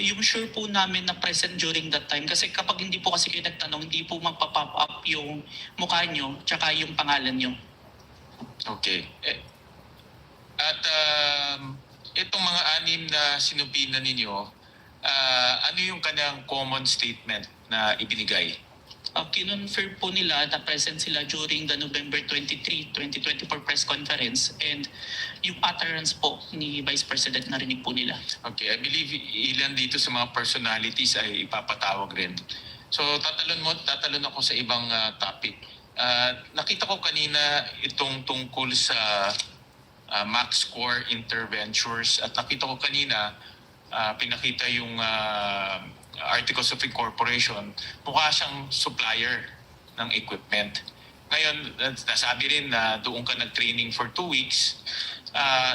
Yung sure po namin na present during that time, kasi kapag hindi po kasi kayo nagtanong, hindi po magpa-pop up yung mukha nyo tsaka yung pangalan nyo. Okay. At itong mga 6 na sinupina ninyo, ano yung kanyang common statement na ibinigay? Kinonfirm po nila na present sila during the November 23, 2024 press conference, and yung utterance po ni Vice President narinig po nila. Okay, I believe ilan dito sa mga personalities ay ipapatawag rin. So tatalon ako sa ibang topic. Nakita ko kanina itong tungkol sa max score interventures at nakita ko kanina pinakita yung Articles of Incorporation, mukha siyang supplier ng equipment. Ngayon, nasabi rin na doon ka nag-training for 2 weeks.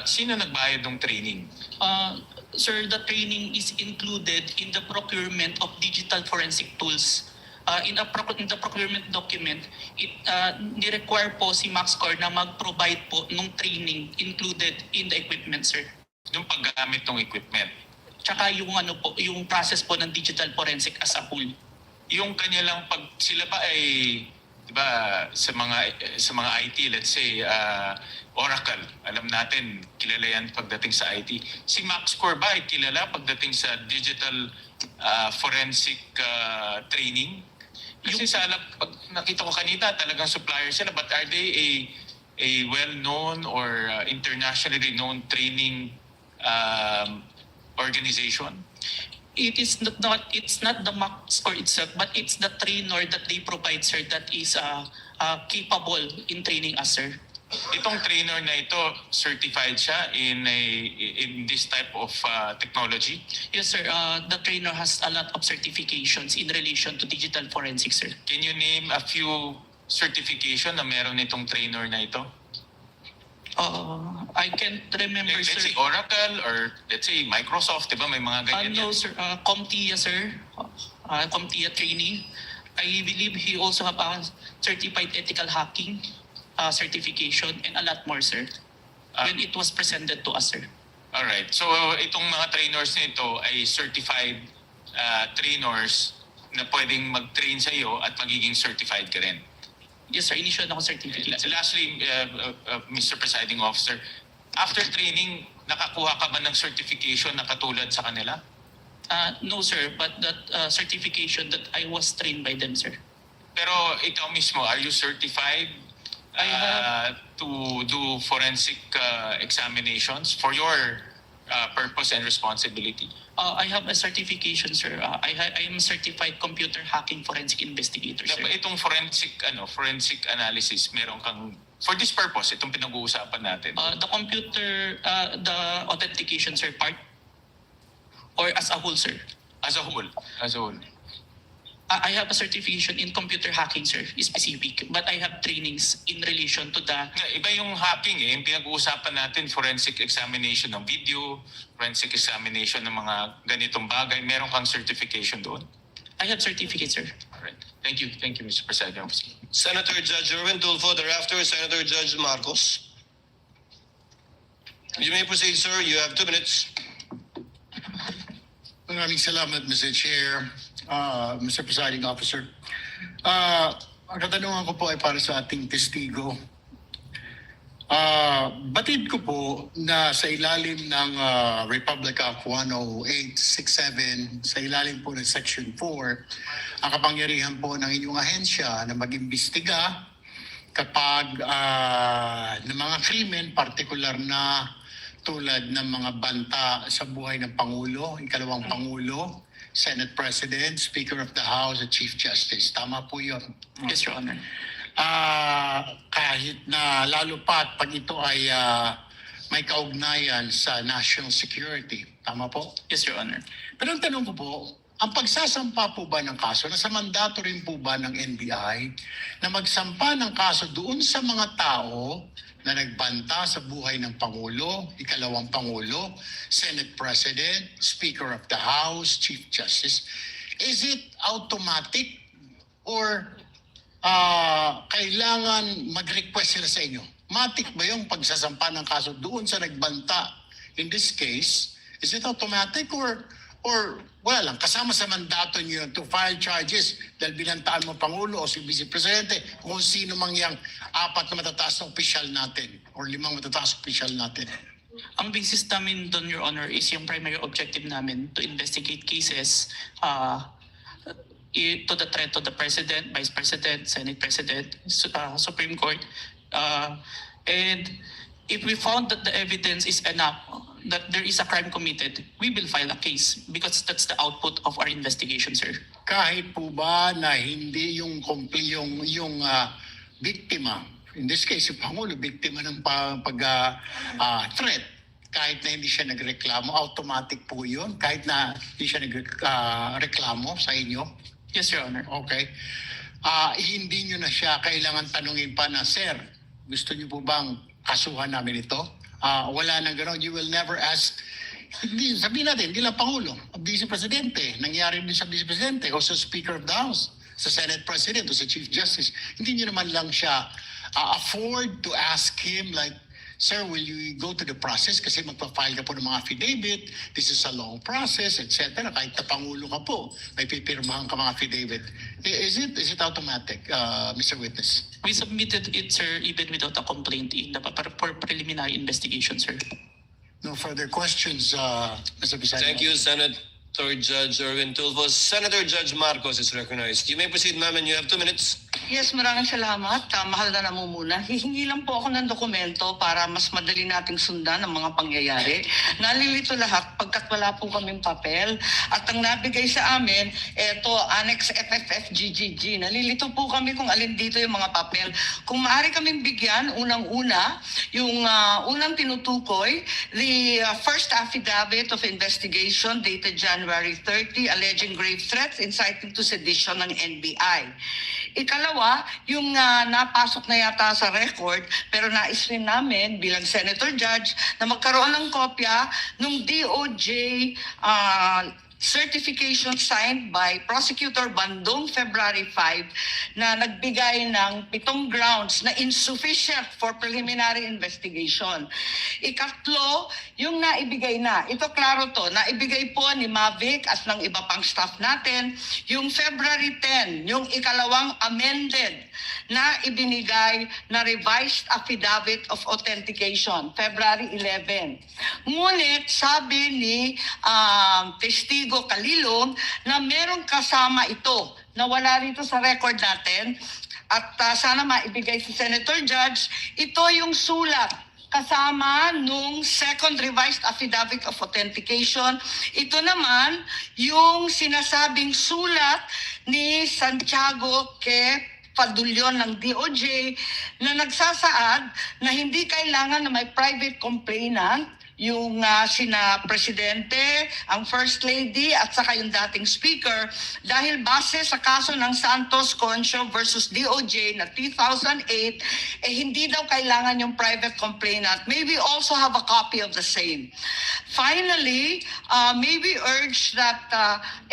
Sino nagbayad ng training? Sir, the training is included in the procurement of digital forensic tools. In the procurement document, ni-require po si MaxCore na mag-provide po ng training included in the equipment, sir. Yung paggamit ng equipment. Tsaka yung yung process po ng digital forensic as a whole. Yung kanya lang pag sila ba ay 'di ba, sa mga IT, let's say Oracle, alam natin kilala yan pagdating sa IT. Si MaxCore ba ay kilala pagdating sa digital forensic training? Kasi pag nakita ko kanina, talagang supplier sila, but are they a well-known or internationally known training organization? It's not the max score itself, but it's the trainer that they provide, sir, that is capable in training us, sir. Itong trainer na ito, certified siya in this type of technology? Yes, sir. The trainer has a lot of certifications in relation to digital forensics, sir. Can you name a few certification na meron itong trainer na ito? I can't remember, Let's sir. say Oracle or let's say Microsoft, diba? May mga ganyan No, yan. sir. CompTIA, sir. CompTIA training. I believe he also have a certified ethical hacking certification and a lot more, sir. When it was presented to us, sir. Alright. So itong mga trainers nito ay certified trainers na pwedeng mag-train sa iyo at magiging certified ka rin. Yes, sir. Initial ako certificate. Lastly, Mr. Presiding Officer, after training, nakakuha ka ba ng certification na katulad sa kanila? No, sir. But that certification that I was trained by them, sir. Pero ikaw mismo, are you certified to do forensic examinations for your purpose and responsibility? I have a certification, sir. I am a certified computer hacking forensic investigator, sir. Itong forensic analysis, meron kang, for this purpose, itong pinag-uusapan natin. The computer, the authentication, sir, part? Or as a whole, sir? As a whole. I have a certification in computer hacking, sir, specific. But I have trainings in relation to the... Iba yung hacking yung pinag-uusapan natin, forensic examination ng video, forensic examination ng mga ganitong bagay. Meron kang certification doon? I have certificate, sir. Alright. Thank you, Mr. President. Senator Judge Erwin Tulfo, thereafter Senator Judge Marcos. You may proceed, sir. You have 2 minutes. Maraming salamat, Mr. Chair, Mr. Presiding Officer. Ang katanungan ko po ay para sa ating testigo. Batid ko po na sa ilalim ng Republic Act 10867, sa ilalim po ng Section 4, ang kapangyarihan po ng inyong ahensya na mag-imbestiga kapag ng mga krimen, partikular na tulad ng mga banta sa buhay ng Pangulo, ikalawang Pangulo, Senate President, Speaker of the House, at Chief Justice. Tama po yun. Yes, Your Honor. Kahit na lalo pat pag ito ay may kaugnayan sa national security. Tama po? Yes, Your Honor. Pero ang tanong ko po, ang pagsasampa po ba ng kaso, nasa mandato rin po ba ng NBI na magsampa ng kaso doon sa mga tao na nagbanta sa buhay ng Pangulo, ikalawang Pangulo, Senate President, Speaker of the House, Chief Justice? Is it automatic or kailangan mag-request sila sa inyo? Matic ba yung pagsasampa ng kaso doon sa nagbanta? In this case, is it automatic or wala lang, kasama sa mandato niyo to file charges dahil binantaan mo Pangulo o si Vice Presidente kung sino mang yang 4 na matataas na opisyal natin or 5 matataas na opisyal natin? Ang basis namin doon, Your Honor, is yung primary objective namin to investigate cases to the threat to the President, Vice President, Senate President, Supreme Court. And if we found that the evidence is enough that there is a crime committed, we will file a case because that's the output of our investigation, sir. Kahit po ba na hindi yung biktima, in this case, yung Pangulo, biktima ng threat, kahit na hindi siya nagreklamo, automatic po yun? Kahit na hindi siya nagreklamo sa inyo? Yes, Your Honor. Okay. Hindi nyo na siya kailangan tanungin pa na, Sir, gusto nyo po bang kasuhan namin ito? Wala nang gano'n. You will never ask. Sabihin natin, hindi lang Pangulo, Vice Presidente. Nangyari din sa Vice Presidente o sa Speaker of the House, sa Senate President o sa Chief Justice. Hindi nyo naman lang siya afford to ask him like, sir, will you go to the process kasi magpa-file ka po ng mga affidavit, this is a long process, etc. Kahit na Pangulo ka po, may pipirmahan ka mga affidavit. Is it automatic, Mr. Witness? We submitted it, sir, even without a complaint in the for preliminary investigation, sir. No further questions, Mr. President. Thank you, Senator Judge Erwin Tulfo. Senator Judge Marcos is recognized. You may proceed, ma'am, and you have 2 minutes. Yes, maraming salamat. Mahal na namumuna. Hihingi lang po ako ng dokumento para mas madali nating sundan ang mga pangyayari. Nalilito lahat pagkat wala po kaming papel. At ang nabigay sa amin, eto, Annex FFFGGG. Nalilito po kami kung alin dito yung mga papel. Kung maaari kaming bigyan, unang-una, yung unang tinutukoy, the first affidavit of investigation dated January 30, alleging grave threats inciting to sedition ng NBI. Ikalawa, yung napasok na yata sa record, pero nais rin namin bilang Senator Judge na magkaroon ng kopya ng DOJ certification signed by Prosecutor Bandung February 5 na nagbigay ng 7 grounds na insufficient for preliminary investigation. Ikatlo, yung naibigay na. Ito klaro to, naibigay po ni Mavic at ng iba pang staff natin yung February 10, yung ikalawang amended na ibinigay na revised affidavit of authentication, February 11. Ngunit sabi ni testigo Kalilong na merong kasama ito na wala rito sa record natin at sana maibigay si Senator Judge, ito yung sulat kasama nung second revised affidavit of authentication. Ito naman yung sinasabing sulat ni Santiago Padulyon ng DOJ na nagsasaad na hindi kailangan na may private complainant yung sina Presidente, ang First Lady at saka yung dating Speaker dahil base sa kaso ng Santos Concho versus DOJ na 2008, hindi daw kailangan yung private complainant. May we also have a copy of the same. Finally, may we urge that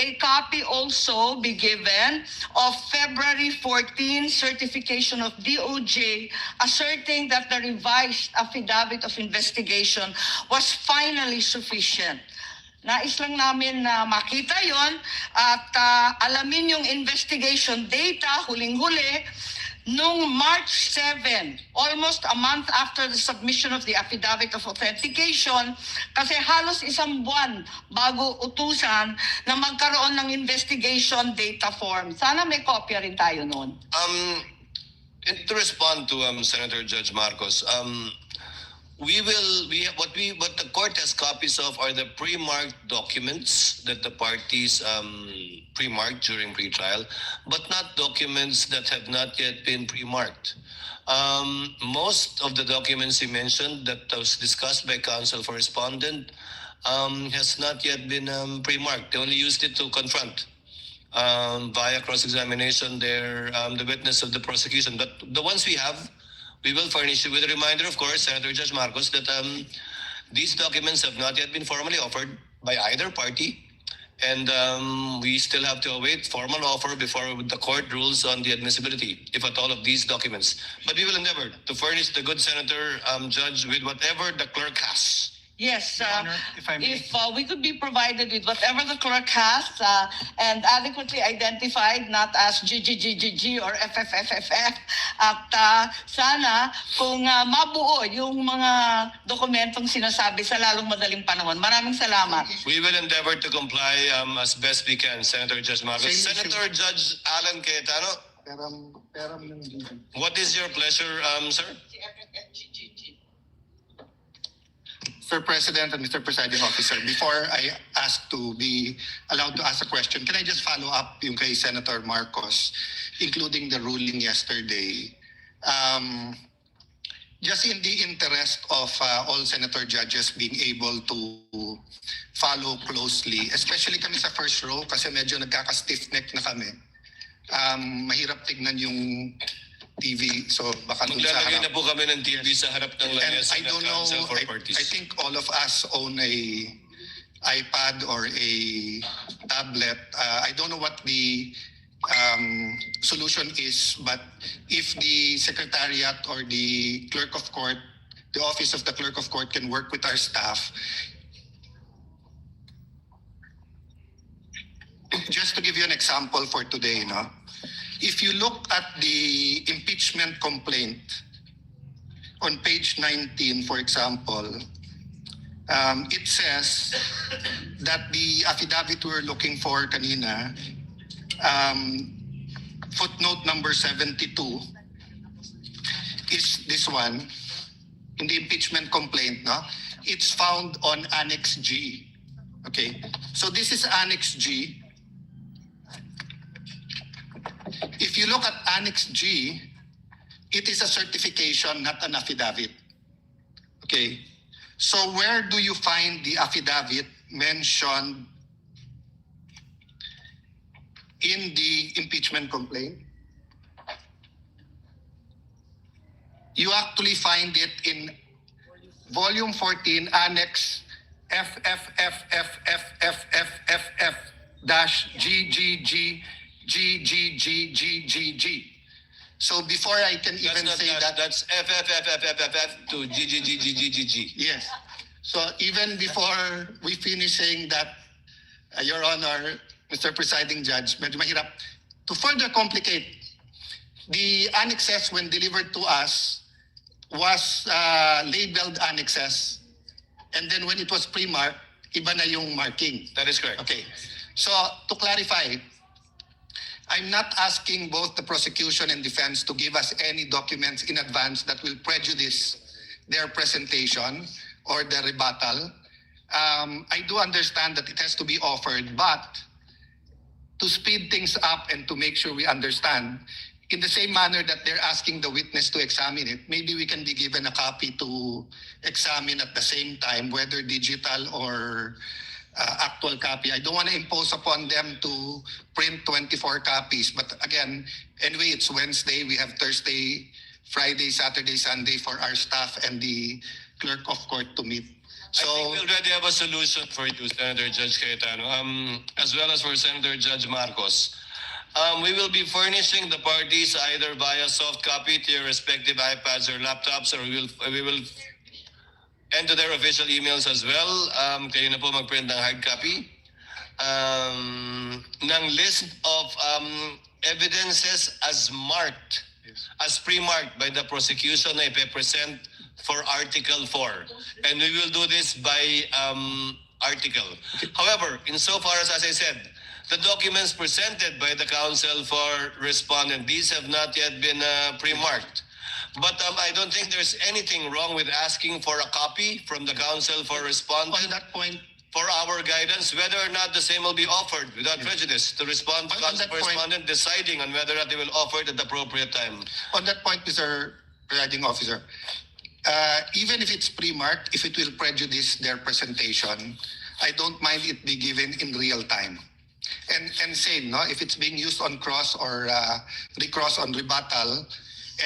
a copy also be given of February 14 certification of DOJ asserting that the revised affidavit of investigation was finally sufficient. Nais lang namin na makita yon at alamin yung investigation data, huling-huli, nung March 7, almost a month after the submission of the affidavit of authentication, kasi halos 1 buwan bago utusan na magkaroon ng investigation data form. Sana may kopya rin tayo noon. To respond to Senator Judge Marcos, what the court has copies of are the pre-marked documents that the parties pre-marked during pre-trial, but not documents that have not yet been pre-marked. Most of the documents he mentioned that was discussed by counsel for respondent has not yet been pre-marked. They only used it to confront via cross-examination the witness of the prosecution. But the ones we have, we will furnish you with a reminder, of course, Senator Judge Marcos, that these documents have not yet been formally offered by either party. And we still have to await formal offer before the court rules on the admissibility, if at all, of these documents. But we will endeavor to furnish the good Senator Judge with whatever the clerk has. Yes, Honor, if I may. if we could be provided with whatever the clerk has and adequately identified, not as GGGGG or FFFFF, at sana kung mabuo yung mga dokumentong sinasabi sa lalong madaling panahon. Maraming salamat. We will endeavor to comply as best we can, Senator Judge Marcos. Same issue. Senator Judge Alan Cayetano, what is your pleasure, sir? Mr. President and Mr. Presiding Officer, before I ask to be allowed to ask a question, can I just follow up yung kay Senator Marcos, including the ruling yesterday? Just in the interest of all Senator judges being able to follow closely, especially kami sa first row kasi medyo nagkaka-stiff neck na kami. Mahirap tignan yung TV, so baka dun sa Maglalagay harap. na po kami ng TV sa harap ng And layas I ng don't know, counsel for parties. I think all of us own a iPad or a tablet. I don't know what the solution is, but if the Secretariat or the Clerk of Court the Office of the Clerk of Court can work with our staff. Just to give you an example for today, no? If you look at the impeachment complaint on page 19, for example, it says that the affidavit we're looking for kanina, footnote number 72, is this one. In the impeachment complaint, no? It's found on Annex G. Okay, so this is Annex G. If you look at Annex G, it is a certification, not an affidavit. Okay, so where do you find the affidavit mentioned in the impeachment complaint? You actually find it in Volume 14, Annex FFFFFFF-GGGGGGGGG. So before I can even say that, That's FFFFFF to GGGGGG. yes. So even before we finish saying that, Your Honor, Mr. Presiding Judge, medyo mahirap. To further complicate, the annexes when delivered to us was labeled annexes. And then when it was pre-marked, iba na yung marking. That is correct. Okay. So to clarify, I'm not asking both the prosecution and defense to give us any documents in advance that will prejudice their presentation or the rebuttal. I do understand that it has to be offered, but to speed things up and to make sure we understand, in the same manner that they're asking the witness to examine it, maybe we can be given a copy to examine at the same time, whether digital or actual copy. I don't want to impose upon them to print 24 copies. But again, anyway, it's Wednesday. We have Thursday, Friday, Saturday, Sunday for our staff and the clerk of court to meet. So, I think we already have a solution for you, Senator Judge Cayetano, as well as for Senator Judge Marcos. We will be furnishing the parties either via soft copy to your respective iPads or laptops, or we will enter their official emails as well. Kayo na po mag-print ng hard copy ng list of evidences as marked, as pre-marked by the prosecution na ipe-present for Article 4. And we will do this by article. However, insofar as I said, the documents presented by the counsel for respondent, these have not yet been pre-marked. But I don't think there's anything wrong with asking for a copy from the counsel for respondent on that point, for our guidance, whether or not the same will be offered without prejudice to respond to On counsel that for point- respondent, deciding on whether or not they will offer it at the appropriate time. on that point, Mr. Presiding Officer, even if it's pre-marked, if it will prejudice their presentation, I don't mind it be given in real time. And same, no? If it's being used on cross or recross on rebuttal,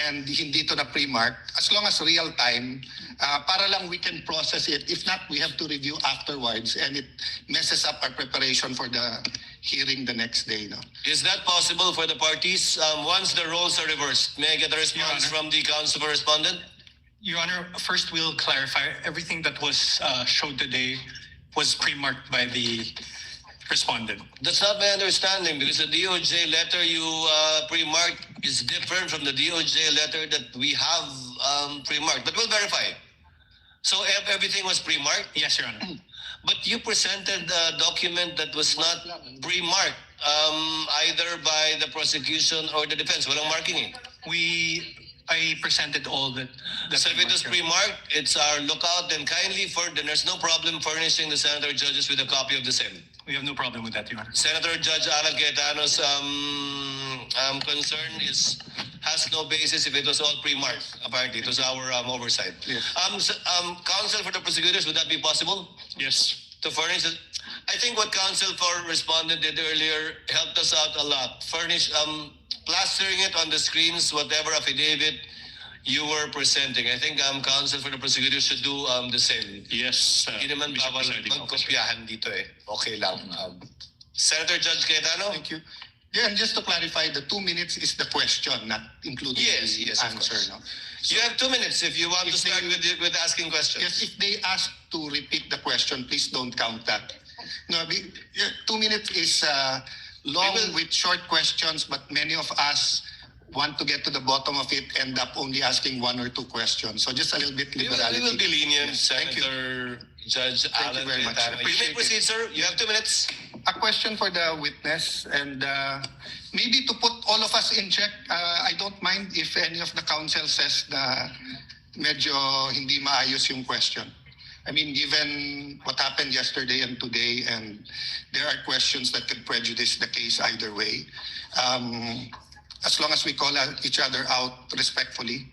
and hindi to na pre-mark, as long as real time, para lang we can process it. If not, we have to review afterwards, and it messes up our preparation for the hearing the next day. No? Is that possible for the parties once the roles are reversed? May I get a response Your Honor. from the counsel for respondent? Your Honor, first we'll clarify everything that was showed today was pre-marked by the respondent. That's not my understanding, because the DOJ letter you pre-marked is different from the DOJ letter that we have pre-marked. But we'll verify. So everything was pre-marked? Yes, Your Honor. But you presented a document that was not pre-marked either by the prosecution or the defense. Walang marking eh. I presented all the So if it was pre-marked, Your Honor. pre-marked, it's our lookout, then kindly then there's no problem furnishing the senator judges with a copy of the same. We have no problem with that, Your Honor. Senator Judge Alan Cayetano's concern has no basis if it was all pre-marked. Apparently, it was our oversight. Yes. Counsel for the prosecutors, would that be possible Yes. to furnish it? I think what counsel for respondent did earlier helped us out a lot. Furnish, plastering it on the screens, whatever affidavit you were presenting. I think counsel for the prosecutors should do the same. Yes, Hindi naman Mr. bawal Presiding Officer. magkopyahan dito eh. Okay lang. Senator Judge Cayetano? Thank you. Yeah, and just to clarify, the 2 minutes is the question, not including Yes, the yes, of answer. course. No? You have 2 minutes if you want to If start they- with asking questions. Yes, if they ask to repeat the question, please don't count that. No, 2 minutes is long We will- with short questions, but many of us want to get to the bottom of it, end up only asking 1 or 2 questions. So just a little bit We liberality. will be lenient, Yes, thank you. Senator Judge you Alan very much. Cayetano. You may Appreciate proceed, sir. You have 2 minutes. A question for the witness, and maybe to put all of us in check, I don't mind if any of the counsel says na medyo hindi maayos yung question. I mean, given what happened yesterday and today, and there are questions that could prejudice the case either way, as long as we call each other out respectfully,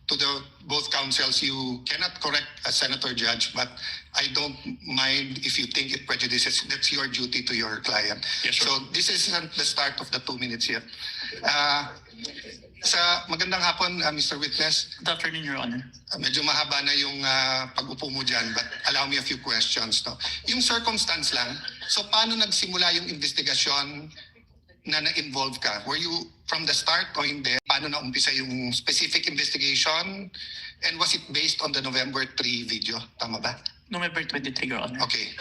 to the both counsels, you cannot correct a senator judge, but I don't mind if you think it prejudices. That's your duty to your client. Yes, sir. So this isn't the start of the 2 minutes yet. Sa magandang hapon, Mr. Witness. Good afternoon, Your Honor. Medyo mahaba na yung pag-upo mo dyan, but allow me a few questions. No? Yung circumstance lang, so paano nagsimula yung investigasyon na na-involve ka? Were you from the start o hindi? Paano na-umpisa yung specific investigation? And was it based on the November 3 video? Tama ba? November 23, Your Honor. Okay.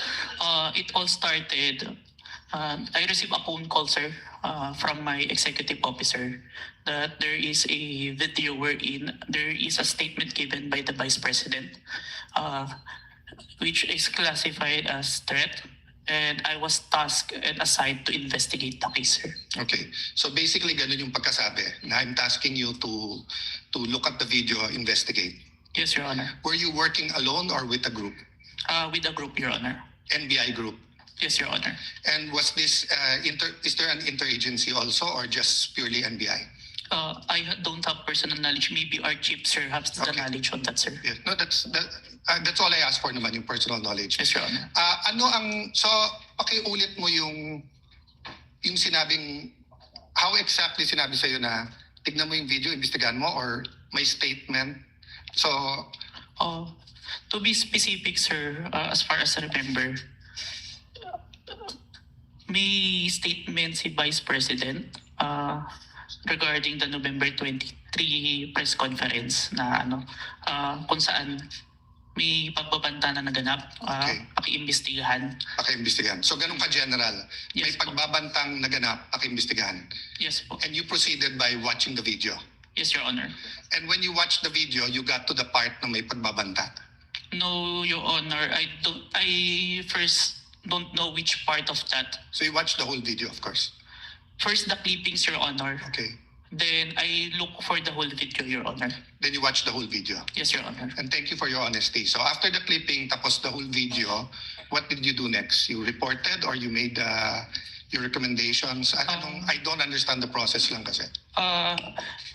It all started, I received a phone call, sir, from my executive officer that there is a video wherein there is a statement given by the Vice President, which is classified as threat. And I was tasked and assigned to investigate the case, sir. Okay. So basically, ganun yung pagkasabi na I'm tasking you to look at the video, investigate. Yes, Your Honor. Were you working alone or with a group? With a group, Your Honor. NBI group? Yes, Your Honor. And was this, is there an interagency also or just purely NBI? I don't have personal knowledge. Maybe our chief, sir, has the Okay. knowledge on that, sir. Yes. No, that's all I asked for naman, yung personal knowledge. Yes, Your Honor. So, pakiulit mo yung sinabing, how exactly sinabi sa'yo na tignan mo yung video, imbestigahan mo, or may statement? So, To be specific, sir, as far as I remember, may statement si Vice President regarding the November 23 press conference na kung saan may pagbabanta na naganap, Okay. pakiimbestigahan. pakiimbestigahan. So, ganun ka-general. May Yes po. pagbabantang naganap, pakiimbestigahan. Yes po. And you proceeded by watching the video. Yes, Your Honor. And when you watched the video, you got to the part na may pagbabanta. No, Your Honor, I first don't know which part of that. So, you watched the whole video, of course. First, the clippings, Your Honor. Okay. Then I look for the whole video, Your Honor. Then you watched the whole video. Yes, Your Honor. And thank you for your honesty. So after the clipping, tapos the whole video, what did you do next? You reported or you made your recommendations? I don't understand the process lang kasi.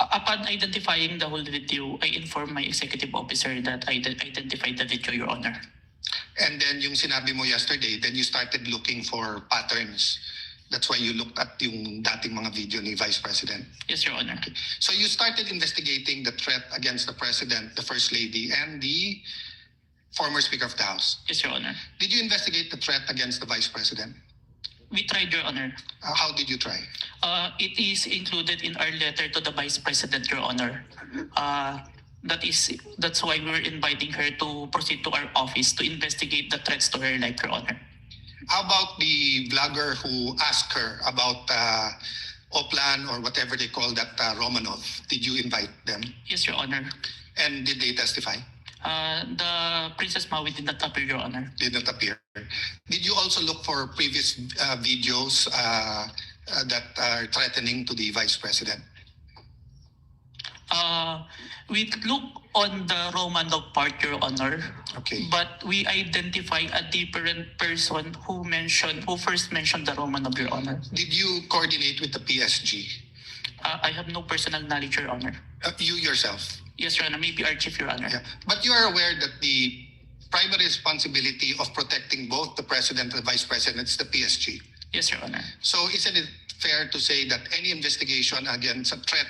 Upon identifying the whole video, I informed my executive officer that I identified the video, Your Honor. And then yung sinabi mo yesterday, then you started looking for patterns. That's why you looked at yung dating mga video ni Vice President. Yes, Your Honor. So you started investigating the threat against the President, the First Lady, and the former Speaker of the House. Yes, Your Honor. Did you investigate the threat against the Vice President? We tried, Your Honor. How did you try? It is included in our letter to the Vice President, Your Honor. That's why we're inviting her to proceed to our office to investigate the threats to her life, Your Honor. How about the vlogger who asked her about Oplan or whatever they call that Romanov? Did you invite them? Yes, Your Honor. And did they testify? The Princess Maui did not appear, Your Honor. Did not appear. Did you also look for previous videos that are threatening to the Vice President? We look on the Romanov part, Your Honor. Okay. But we identify a different person who first mentioned the Romanov, Your Honor. Did you coordinate with the PSG? I have no personal knowledge, Your Honor. You yourself? Yes, Your Honor. Maybe our chief, Your Honor. Yeah. But you are aware that the primary responsibility of protecting both the President and the Vice President is the PSG? Yes, Your Honor. So isn't it fair to say that any investigation against a threat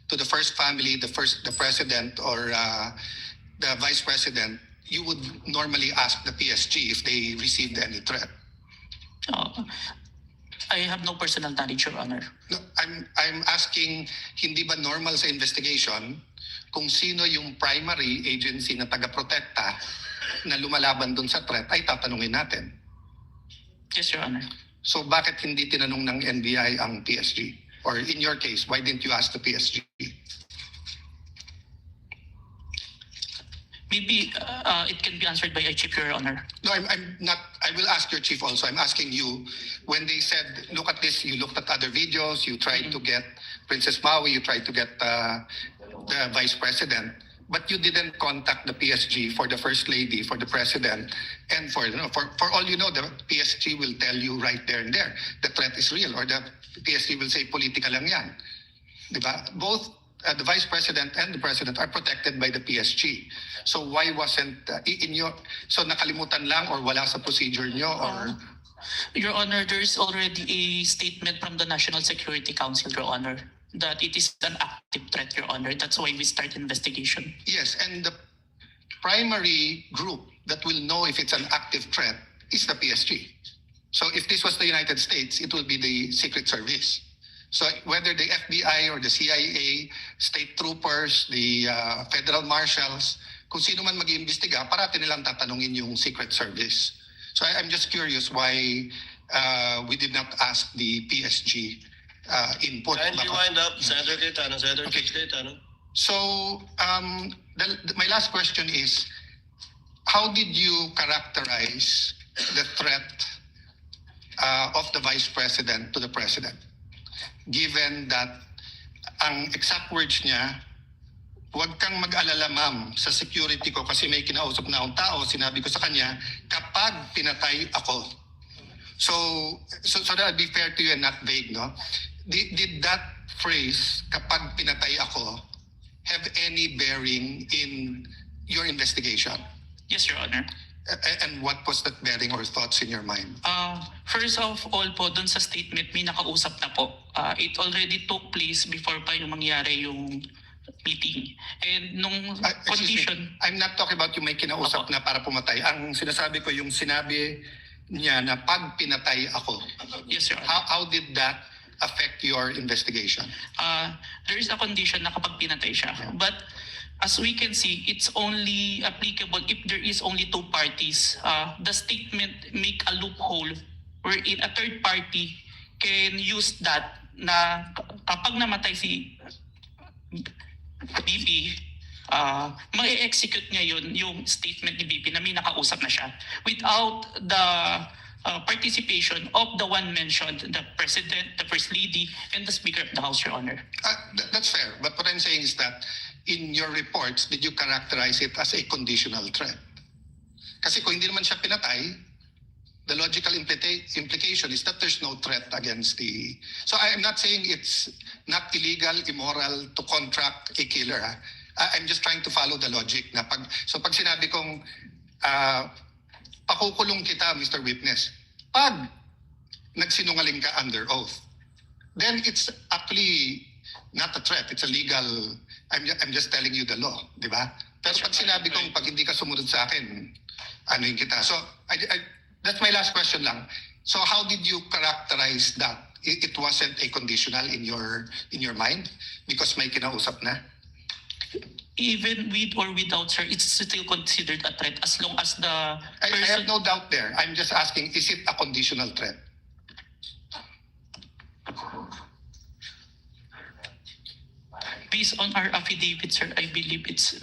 to the first family, the president or the vice president, you would normally ask the PSG if they received any threat? I have no personal knowledge, Your Honor. No, I'm asking, hindi ba normal sa investigation kung sino yung primary agency na taga-protekta na lumalaban dun sa threat ay tatanungin natin. Yes, Your Honor. So bakit hindi tinanong ng NBI ang PSG? Or in your case, why didn't you ask the PSG? Maybe it can be answered by a chief, Your Honor. No, I'm not. I will ask your chief also. I'm asking you, when they said, look at this, you looked at other videos, you tried to get Princess Maui, you tried to get the vice president, but you didn't contact the PSG for the first lady, for the president, and for all you know, the PSG will tell you right there and there, the threat is real, or the PSG will say, politika lang yan. Diba? Both the vice president and the president are protected by the PSG. So why wasn't so nakalimutan lang or wala sa procedure nyo or? Your Honor, there is already a statement from the National Security Council, Your Honor, that it is an active threat, Your Honor. That's why we start investigation. Yes, and the primary group that will know if it's an active threat is the PSG. So if this was the United States, it will be the Secret Service. So whether the FBI or the CIA, state troopers, the federal marshals, kung sino man mag-iimbestiga, parati nilang tatanungin yung Secret Service. So I'm just curious why we did not ask the PSG input. Kindly wind up, Senator Cayetano. Senator Cayetano. So my last question is, how did you characterize the threat of the Vice President to the President? Given that ang exact words niya, huwag kang mag-alala ma'am sa security ko kasi may kinausap na akong tao, sinabi ko sa kanya, kapag pinatay ako. So that I'll be fair to you and not vague, no? Did that phrase, kapag pinatay ako, have any bearing in your investigation? Yes, Your Honor. And what was that bearing or thoughts in your mind? First of all po, dun sa statement, may nakausap na po. It already took place before pa yung mangyari yung meeting. And nung condition... Me, I'm not talking about yung may kinausap na para pumatay. Ang sinasabi ko, yung sinabi niya na pag pinatay ako. Yes, Your Honor. How did that affect your investigation? There is a condition na kapag pinatay siya. But as we can see, it's only applicable if there is only two parties. The statement make a loophole wherein a third party can use that na kapag namatay si BP, ma-execute niya yun yung statement ni BP na may nakausap na siya without the participation of the one mentioned, the President, the First Lady, and the Speaker of the House, Your Honor. That's fair. But what I'm saying is that in your reports, did you characterize it as a conditional threat? Kasi kung hindi naman siya pinatay, the logical implication is that there's no threat against the... So I'm not saying it's not illegal, immoral to contract a killer. I'm just trying to follow the logic. Na pag sinabi kong pakukulong kita, Mr. Witness, pag nagsinungaling ka under oath, then it's actually not a threat. It's a legal... I'm just telling you the law, di ba? Pero pag sinabi kong pag hindi ka sumunod sa akin, ano yung kita? So that's my last question lang. So how did you characterize that? It wasn't a conditional in your mind because may kinausap na? Even with or without, sir, it's still considered a threat as long as the I have no doubt there. I'm just asking, is it a conditional threat? Based on our affidavit, sir, I believe it's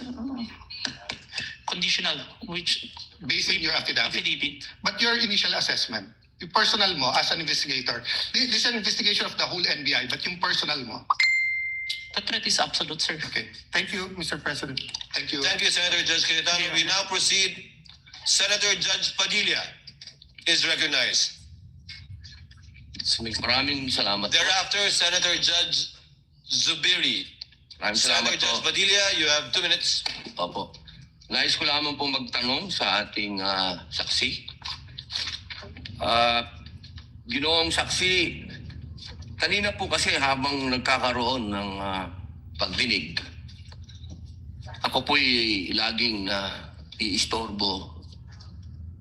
conditional, which... Based on your affidavit? Affidavit. But your initial assessment, yung personal mo as an investigator, this is an investigation of the whole NBI, but yung personal mo? The threat is absolute, sir. Okay. Thank you, Mr. President. Thank you. Thank you, Senator Judge Cayetano. We now proceed. Senator Judge Padilla is recognized. Maraming salamat. Thereafter, Senator Judge Zubiri. Maraming salamat Senator Judge Padilla, you have 2 minutes. Opo. Nais ko lamang po magtanong sa ating saksi. Ginoong saksi, kanina po kasi habang nagkakaroon ng pagdinig, ako po'y laging iistorbo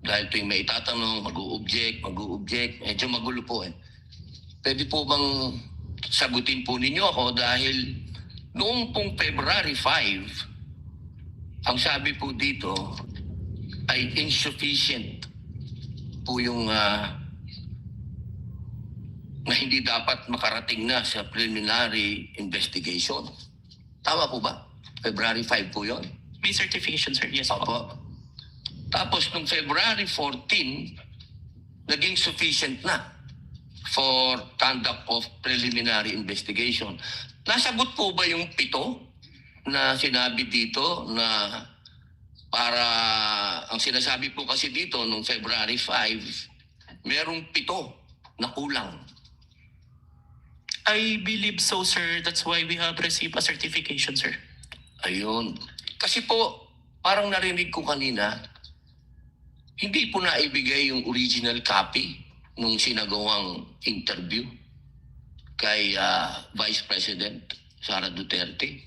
dahil tuwing may itatanong, mag-u-object, medyo magulo po eh. pwede po bang sagutin po ninyo ako dahil noong pong February 5, ang sabi po dito ay insufficient po yung na hindi dapat makarating na sa preliminary investigation. Tama po ba? February 5 po yon. May certification, sir. Yes po. Opo. Tapos nung February 14, naging sufficient na for conduct of preliminary investigation. Nasagot po ba yung 7 na sinabi dito na para, ang sinasabi po kasi dito nung February 5, merong 7 na kulang. I believe so, sir. That's why we have received a certification, sir. Ayun. Kasi po, parang narinig ko kanina, hindi po naibigay yung original copy nung sinagawang interview kay Vice President Sara Duterte.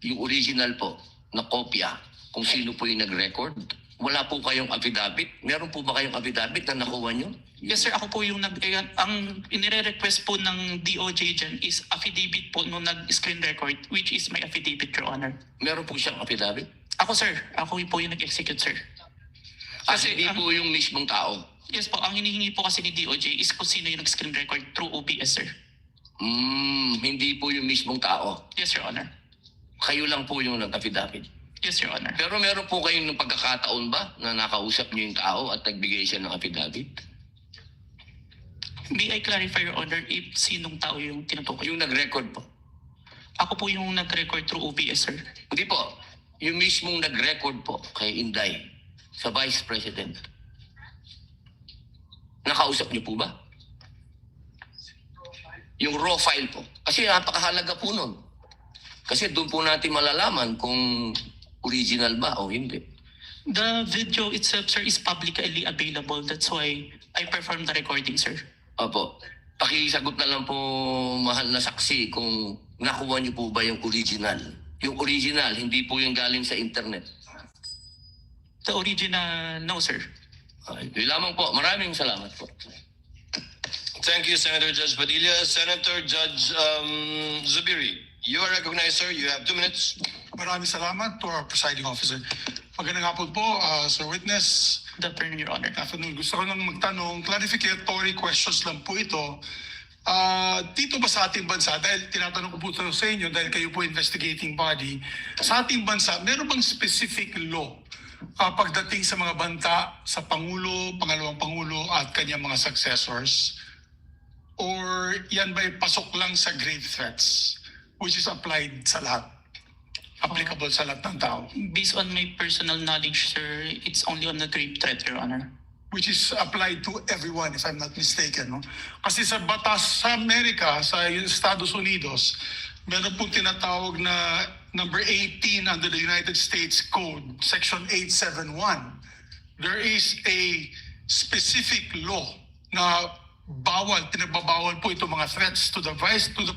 Yung original po na kopya kung sino po yung nag-record. Wala po kayong affidavit? Meron po ba kayong affidavit na nakuha nyo? Yes, sir. Ako po yung ang inire-request po ng DOJ dyan is affidavit po nung nag-screen record, which is my affidavit, Your Honor. Meron po siyang affidavit? Ako, sir. Ako po yung nag-execute, sir. Kasi hindi po yung mismong tao? Yes po. Ang hinihingi po kasi ni DOJ is kung sino yung nag-screen record through OBS, sir. Hindi po yung mismong tao? Yes, Your Honor. Kayo lang po yung nag-affidavit? Yes, Your Honor. Pero meron po kayong pagkakataon ba na nakausap niyo yung tao at nagbigay siya ng affidavit? May I clarify, Your Honor, if sinong tao yung tinutukoy? Yung nag-record po? Ako po yung nag-record through OBS, sir. Hindi po. Yung mismong nag-record po kay Inday sa Vice President. Nakausap niyo po ba? Yung raw file po. Kasi napakahalaga po nun. Kasi doon po natin malalaman kung original ba o hindi. The video itself, sir, is publicly available. That's why I performed the recording, sir. Opo. Pakisagot na lang po, mahal na saksi, kung nakuha niyo po ba yung original. Yung original, hindi po yung galing sa internet. The original, no, sir. Okay. Yun lamang po. Maraming salamat po. Thank you, Senator Judge Padilla. Senator Judge Zubiri, you are recognized, sir. You have 2 minutes. Maraming salamat to our presiding officer. Magandang hapon po, Sir Witness. Good afternoon, Your Honor. Afternoon. Gusto ko lang magtanong, clarificatory questions lang po ito. Dito ba sa ating bansa, dahil tinatanong ko po ito sa inyo, dahil kayo po investigating body, sa ating bansa, meron bang specific law pagdating sa mga banta sa Pangulo, Pangalawang Pangulo at kanyang mga successors? Or yan ba'y pasok lang sa grave threats, which is applied sa lahat? Applicable sa lahat ng tao? Based on my personal knowledge, sir, it's only on the grave threat, Your Honor. Which is applied to everyone, if I'm not mistaken. No? Kasi sa batas sa Amerika, sa Estados Unidos, meron pong tinatawag na number 18 under the United States Code, Section 871. There is a specific law na pinagbabawal po itong mga threats to the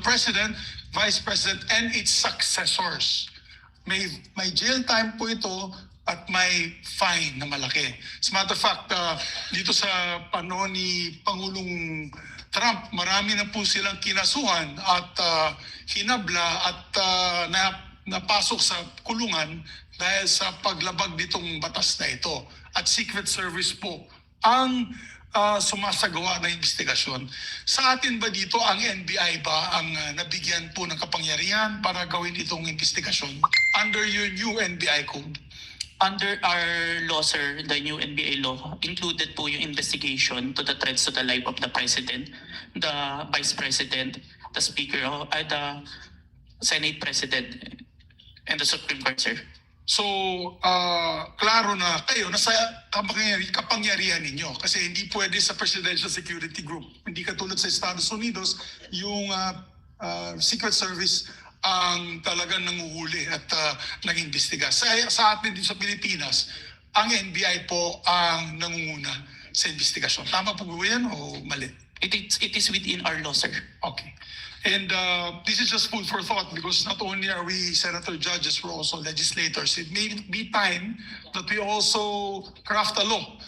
President, Vice President, and its successors. May jail time po ito at may fine na malaki. As a matter of fact, dito sa panahon ni Pangulong Trump, marami na po silang kinasuhan at hinabla at napasok sa kulungan dahil sa paglabag nitong batas na ito. At Secret Service po ang sumasagawa ng investigasyon. Sa atin ba dito, ang NBI ba ang nabigyan po ng kapangyarihan para gawin itong investigasyon under your new NBI code? Under our law, sir, the new NBA law, included po yung investigation to the threats to the life of the President, the Vice President, the Speaker, the Senate President, and the Supreme Court, sir. So, klaro na kayo, nasa kapangyarihan ninyo. Kasi hindi pwede sa Presidential Security Group. Hindi katulad sa Estados Unidos, yung Secret Service ang talagang nanguhuli at nag-imbestiga. Sa atin din sa Pilipinas, ang NBI po ang nangunguna sa investigasyon. Tama po ba yan o mali? It is within our law, sir. Okay. And this is just food for thought because not only are we senator judges, we're also legislators. It may be time that we also craft a law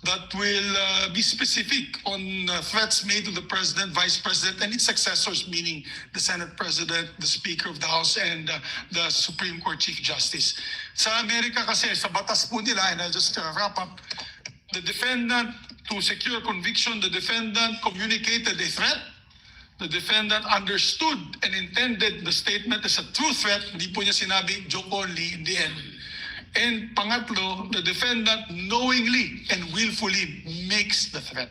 that will be specific on threats made to the President, Vice President, and its successors, meaning the Senate President, the Speaker of the House, and the Supreme Court Chief Justice. Sa Amerika kasi, sa batas po nila, and I'll just wrap up, the defendant, to secure conviction, the defendant communicated a threat. The defendant understood and intended the statement as a true threat. Hindi po niya sinabi joke only in the end. And pangatlo, the defendant knowingly and willfully makes the threat.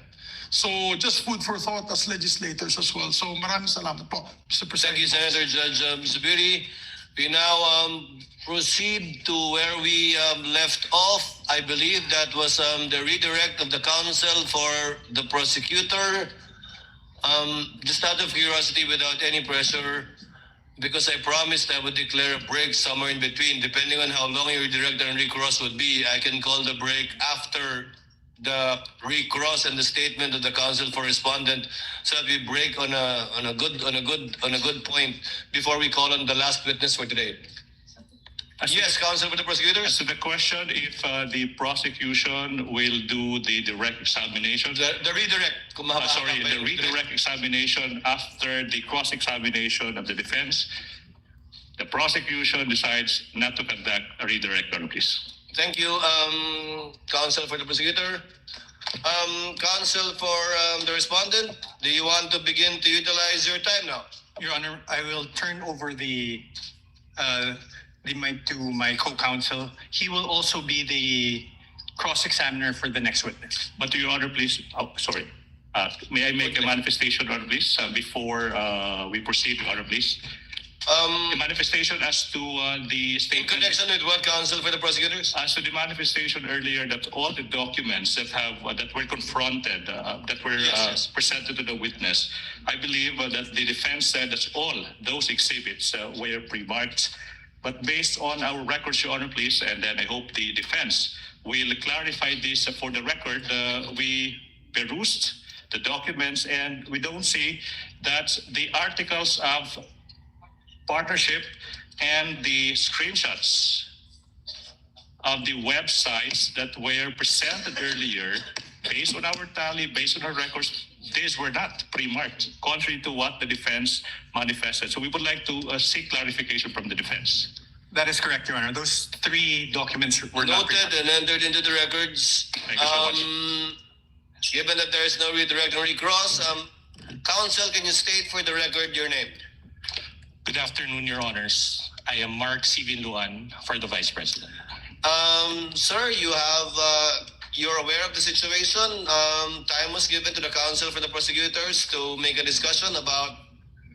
So just food for thought as legislators as well. So maraming salamat po, Mr. President. Thank you, Senator Judge Mr. Biri. We now proceed to where we left off. I believe that was the redirect of the counsel for the prosecutor. Just out of curiosity, without any pressure, because I promised I would declare a break somewhere in between, depending on how long your redirect and recross would be. I can call the break after the recross and the statement of the counsel for respondent, so that we break on a good point before we call on the last witness for today. Yes, counsel for the prosecutor. So the question, if the prosecution will do the direct examination. The redirect. Sorry, the redirect examination after the cross-examination of the defense. The prosecution decides not to conduct a redirect, Your Honor, please. Thank you, counsel for the prosecutor. Counsel for the respondent, do you want to begin to utilize your time now? Your Honor, I will turn over the mic to my co-counsel. He will also be the cross-examiner for the next witness. But Your Honor, please, may I make a manifestation, Your Honor, please, before we proceed, Your Honor, please? The manifestation as to the In statement. connection with what, counsel for the prosecutors? As to the manifestation earlier, that all the documents that were confronted, that were Yes. presented to the witness, I believe that the defense said that all those exhibits were pre-marked. But based on our records, Your Honor, please, and then I hope the defense will clarify this for the record. We perused the documents and we don't see that the articles of partnership and the screenshots of the websites that were presented earlier, based on our tally, based on our records, these were not pre-marked, contrary to what the defense manifested. So we would like to seek clarification from the defense. That is correct, Your Honor. Those three documents were not Noted and entered into the records. Thank you so much. Given that there is no redirect and recross, counsel, can you state for the record your name? Good afternoon, Your Honors. I am Mark Sivinluan for the Vice President. Sir, you're aware of the situation. Time was given to the counsel for the prosecutors to make a discussion about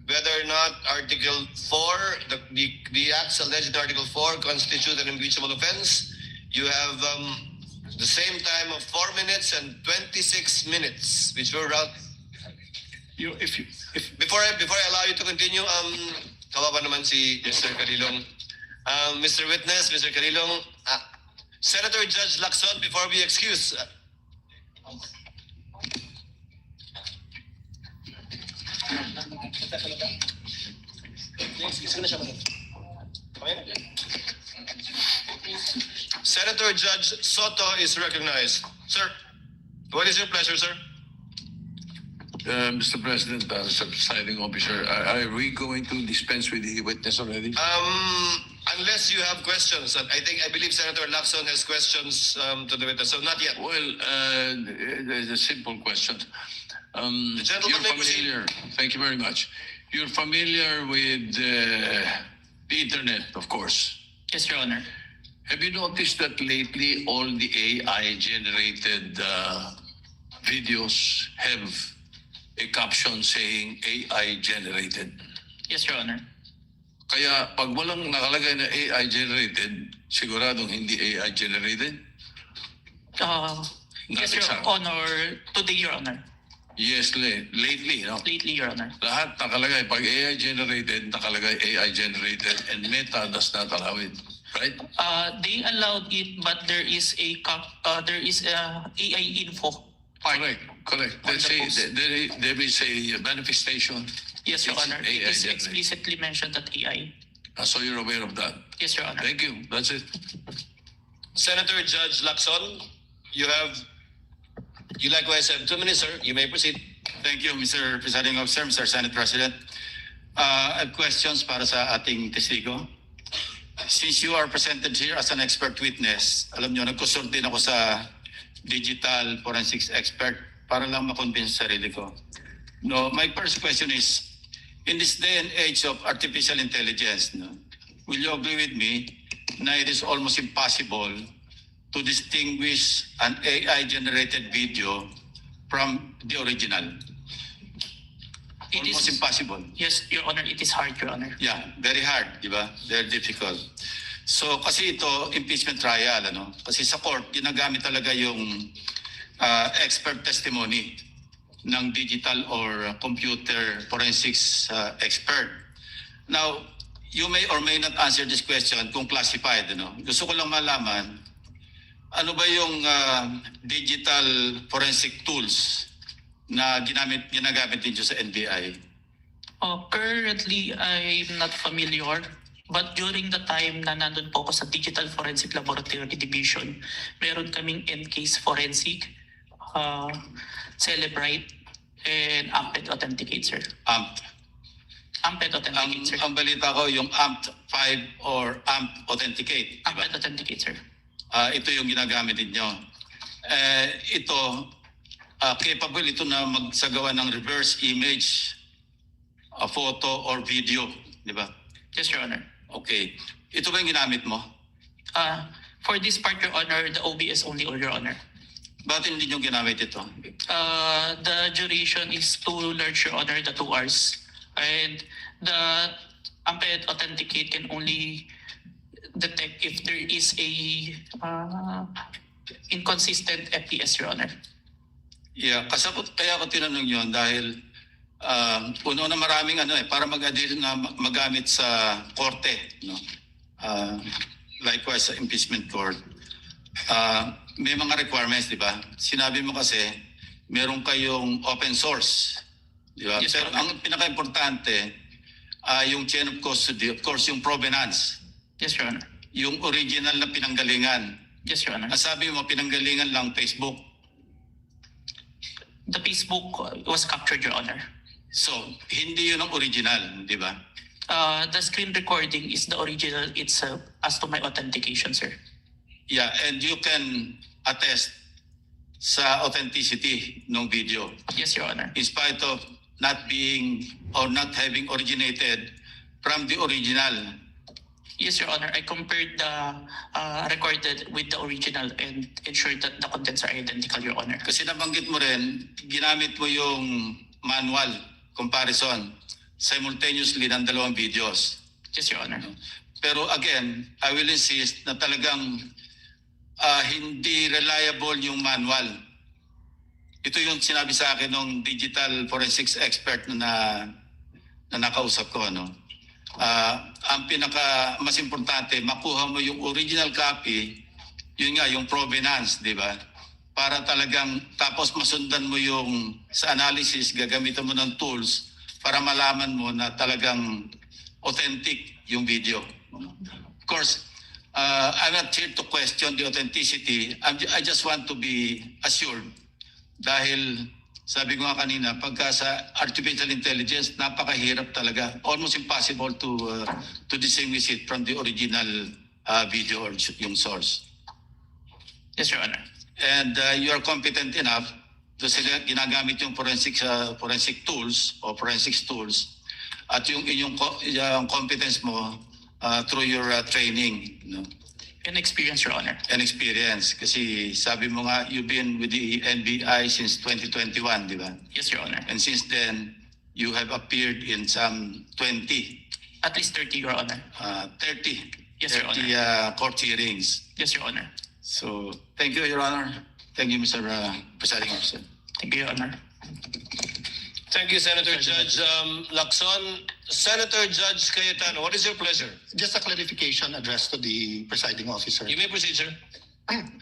whether or not Article 4, the acts alleged in Article 4 constitute an impeachable offense. You have the same time of 4 minutes and 26 minutes, which were around. Before I allow you to continue, kawawa naman si Mr. Carilong. Mr. Witness, Mr. Carilong, Senator Judge Lacson, before we excuse. Senator Judge Soto is recognized. Sir, what is your pleasure, sir? Mr. President, Mr. Presiding Officer, are we going to dispense with the witness already? Unless you have questions, and I believe Senator Lacson has questions to the witness, so not yet. Well, there's a simple question. The gentleman may proceed. Thank you very much. You're familiar with the internet, of course. Yes, Your Honor. Have you noticed that lately all the AI-generated videos have a caption saying AI-generated? Yes, Your Honor. Kaya pag walang nakalagay na AI-generated, siguradong hindi AI-generated? Yes, Your exact. Honor. Today, Your Honor. Yes, lately, no? Lately, Your Honor. Lahat nakalagay. Pag AI-generated, nakalagay AI-generated, and Meta does not allow it. Right? They allowed it, but there is a AI info. Correct. Let's say there is a manifestation. Yes, Your It's Honor. AI It is generated. explicitly mentioned that AI. So you're aware of that. Yes, Your Honor. Thank you. That's it. Senator Judge Lacson, you have You likewise have 2 minutes, sir. You may proceed. Thank you, Mr. Presiding Officer, Mr. Senate President. I have questions para sa ating testigo. Since you are presented here as an expert witness, alam nyo, nagkusort din ako sa digital forensics expert para lang makonvince sarili ko. No, my first question is, in this day and age of artificial intelligence, no, will you agree with me na it is almost impossible to distinguish an AI-generated video from the original? It Almost is- impossible. Yes, Your Honor, it is hard, Your Honor. Yeah, very hard, di ba? Very difficult. So kasi ito, impeachment trial, ano? Kasi sa court, ginagamit talaga yung expert testimony ng digital or computer forensics expert. Now, you may or may not answer this question kung classified, ano? Gusto ko lang malaman, ano ba yung digital forensic tools na ginagamit din sa NBI? Currently, I'm not familiar. But during the time na nandun po ako sa Digital Forensic Laboratory Division, meron kaming N-Case Forensic, Celebrite, and Amped Authenticate, sir. Amped Authenticate, sir. Ang balita ko, yung AMP5 or AMP Authenticate. Amped Authenticate, sir. Ito yung ginagamit ninyo. Ito, capable ito na magsagawa ng reverse image, a photo or video, di ba? Yes, Your Honor. Okay. Ito ba yung ginamit mo? For this part, Your Honor, the OBS only, Your Honor. Bakit hindi nyo ginamit ito? The duration is too large, Your Honor, the 2 hours. And the Amped Authenticate can only detect if there is a inconsistent FPS, Your Honor. Yeah, kaya ko tinanong yun dahil puno na maraming para magamit sa korte, no? Likewise sa impeachment court. May mga requirements, di ba? Sinabi mo kasi meron kayong open source, di ba? Yes, Pero sir. ang pinaka-importante yung chain of custody, of course, yung provenance, Yes, Your Honor. yung original na pinanggalingan. Yes, Your Honor. Ang sabi mo, pinanggalingan lang Facebook. The Facebook was captured, Your Honor. So, hindi yun ang original, di ba? The screen recording is the original itself as to my authentication, sir. Yeah, and you can attest sa authenticity ng video Yes, Your Honor. in spite of not being or not having originated from the original. Yes, Your Honor. I compared the recorded with the original and ensured that the contents are identical, Your Honor. Kasi nabanggit mo rin, ginamit mo yung manual comparison simultaneously ng dalawang videos. Yes, Your Honor. Pero again, I will insist na talagang hindi reliable yung manual. Ito yung sinabi sa akin ng digital forensics expert na nakausap ko, no? Ang pinaka mas importante, makuha mo yung original copy, yun nga, yung provenance, di ba? Para talagang, tapos masundan mo yung sa analysis, gagamitan mo ng tools para malaman mo na talagang authentic yung video. Of course, I'm not here to question the authenticity. I just want to be assured dahil sabi ko nga kanina, pagka sa artificial intelligence, napakahirap talaga. Almost impossible to distinguish it from the original video or yung source. Yes, Your Honor. And you are competent enough to ginagamit yung forensic tools o forensics tools at yung inyong yung competence mo through your training, no? And experience, Your Honor. And experience. Kasi sabi mo nga, you've been with the NBI since 2021, di ba? Yes, Your Honor. And since then, you have appeared in some 20, At least 30, Your Honor. 30, Yes, Your 30 court hearings. Yes, Your Honor. So, thank you, Your Honor. Thank you, Mr. Presiding Officer. Thank you, Your Honor. Thank you, Senator Judge Lacson. Senator Judge Cayetano, what is your pleasure? Just a clarification addressed to the presiding officer. You may proceed, sir.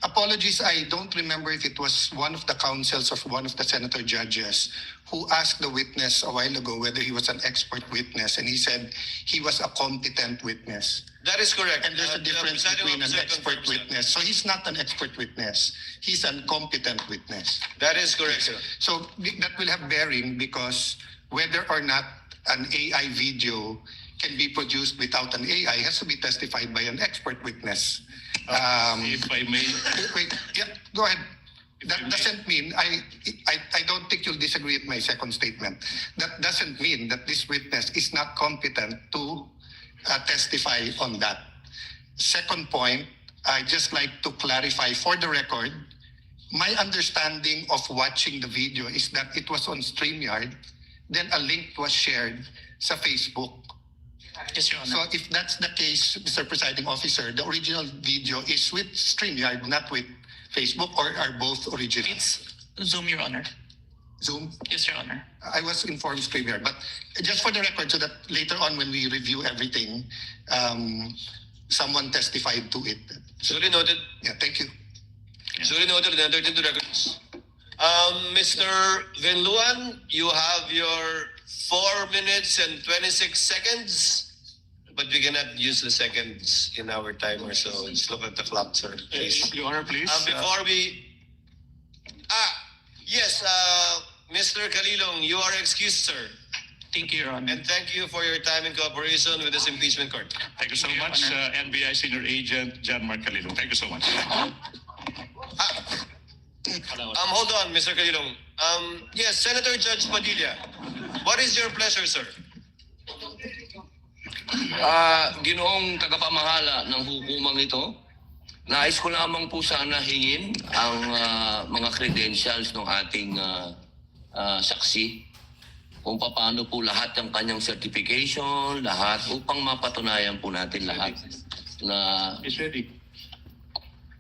Apologies, I don't remember if it was one of the counsels or one of the senator judges who asked the witness a while ago whether he was an expert witness, and he said he was a competent witness. That is correct. And there's a difference Presiding between an Officer expert confirms that. witness. So he's not an expert witness. He's an competent witness. That is correct, sir. So that will have bearing because whether or not an AI video can be produced without an AI has to be testified by an expert witness. If I may, Wait, yeah, go ahead. That doesn't mean, I don't think you'll disagree with my second statement. That doesn't mean that this witness is not competent to testify on that. Second point, I just like to clarify for the record, my understanding of watching the video is that it was on StreamYard, then a link was shared sa Facebook. Yes, Your Honor. So if that's the case, Mr. Presiding Officer, the original video is with StreamYard, not with Facebook, or are both original? It's Zoom, Your Honor. Zoom? Yes, Your Honor. I was informed StreamYard, but just for the record, so that later on when we review everything, someone testified to it. Duly noted. Yeah, thank you. Duly noted and entered into records. Mr. Vinluan, you have your 4 minutes and 26 seconds. But we cannot use the seconds in our timer, so just look at the clock, sir. Please. Your Honor, please. Before we... Yes, Mr. Kalilong, you are excused, sir. Thank you, Your Honor. And thank you for your time and cooperation with this impeachment court. Thank you so much, NBI Senior Agent John Mark Calilo. Thank you so much. Hold on, Mr. Kalilong. Yes, Senator Judge Padilla, what is your pleasure, sir? Ginoong tagapamahala ng hukumang ito, nais ko lamang po sana hingin ang mga credentials ng ating saksi kung paano po lahat ng kanyang certification, lahat upang mapatunayan po natin lahat na It's ready.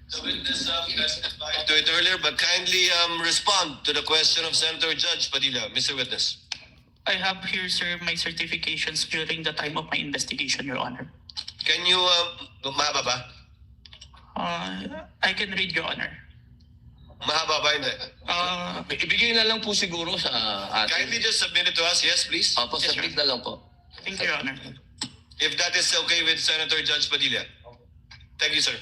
The witness testified to it earlier, but kindly respond to the question of Senator Judge Padilla. Mr. Witness. I have here, sir, my certifications during the time of my investigation, Your Honor. Can you, mahaba ba? I can read, Your Honor. Mahaba ba hindi? ibigay na lang po siguro sa atin. Kindly just submit it to us, yes, please. Opo, submit na lang po. Thank you, Your Honor. If that is okay with Senator Judge Padilla. Thank you, sir.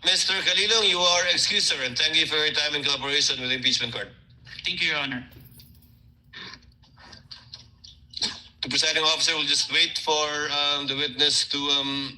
Mr. Kalilong, you are excused, sir, and thank you for your time and cooperation with the impeachment court. Thank you, Your Honor. The presiding officer will just wait for the witness to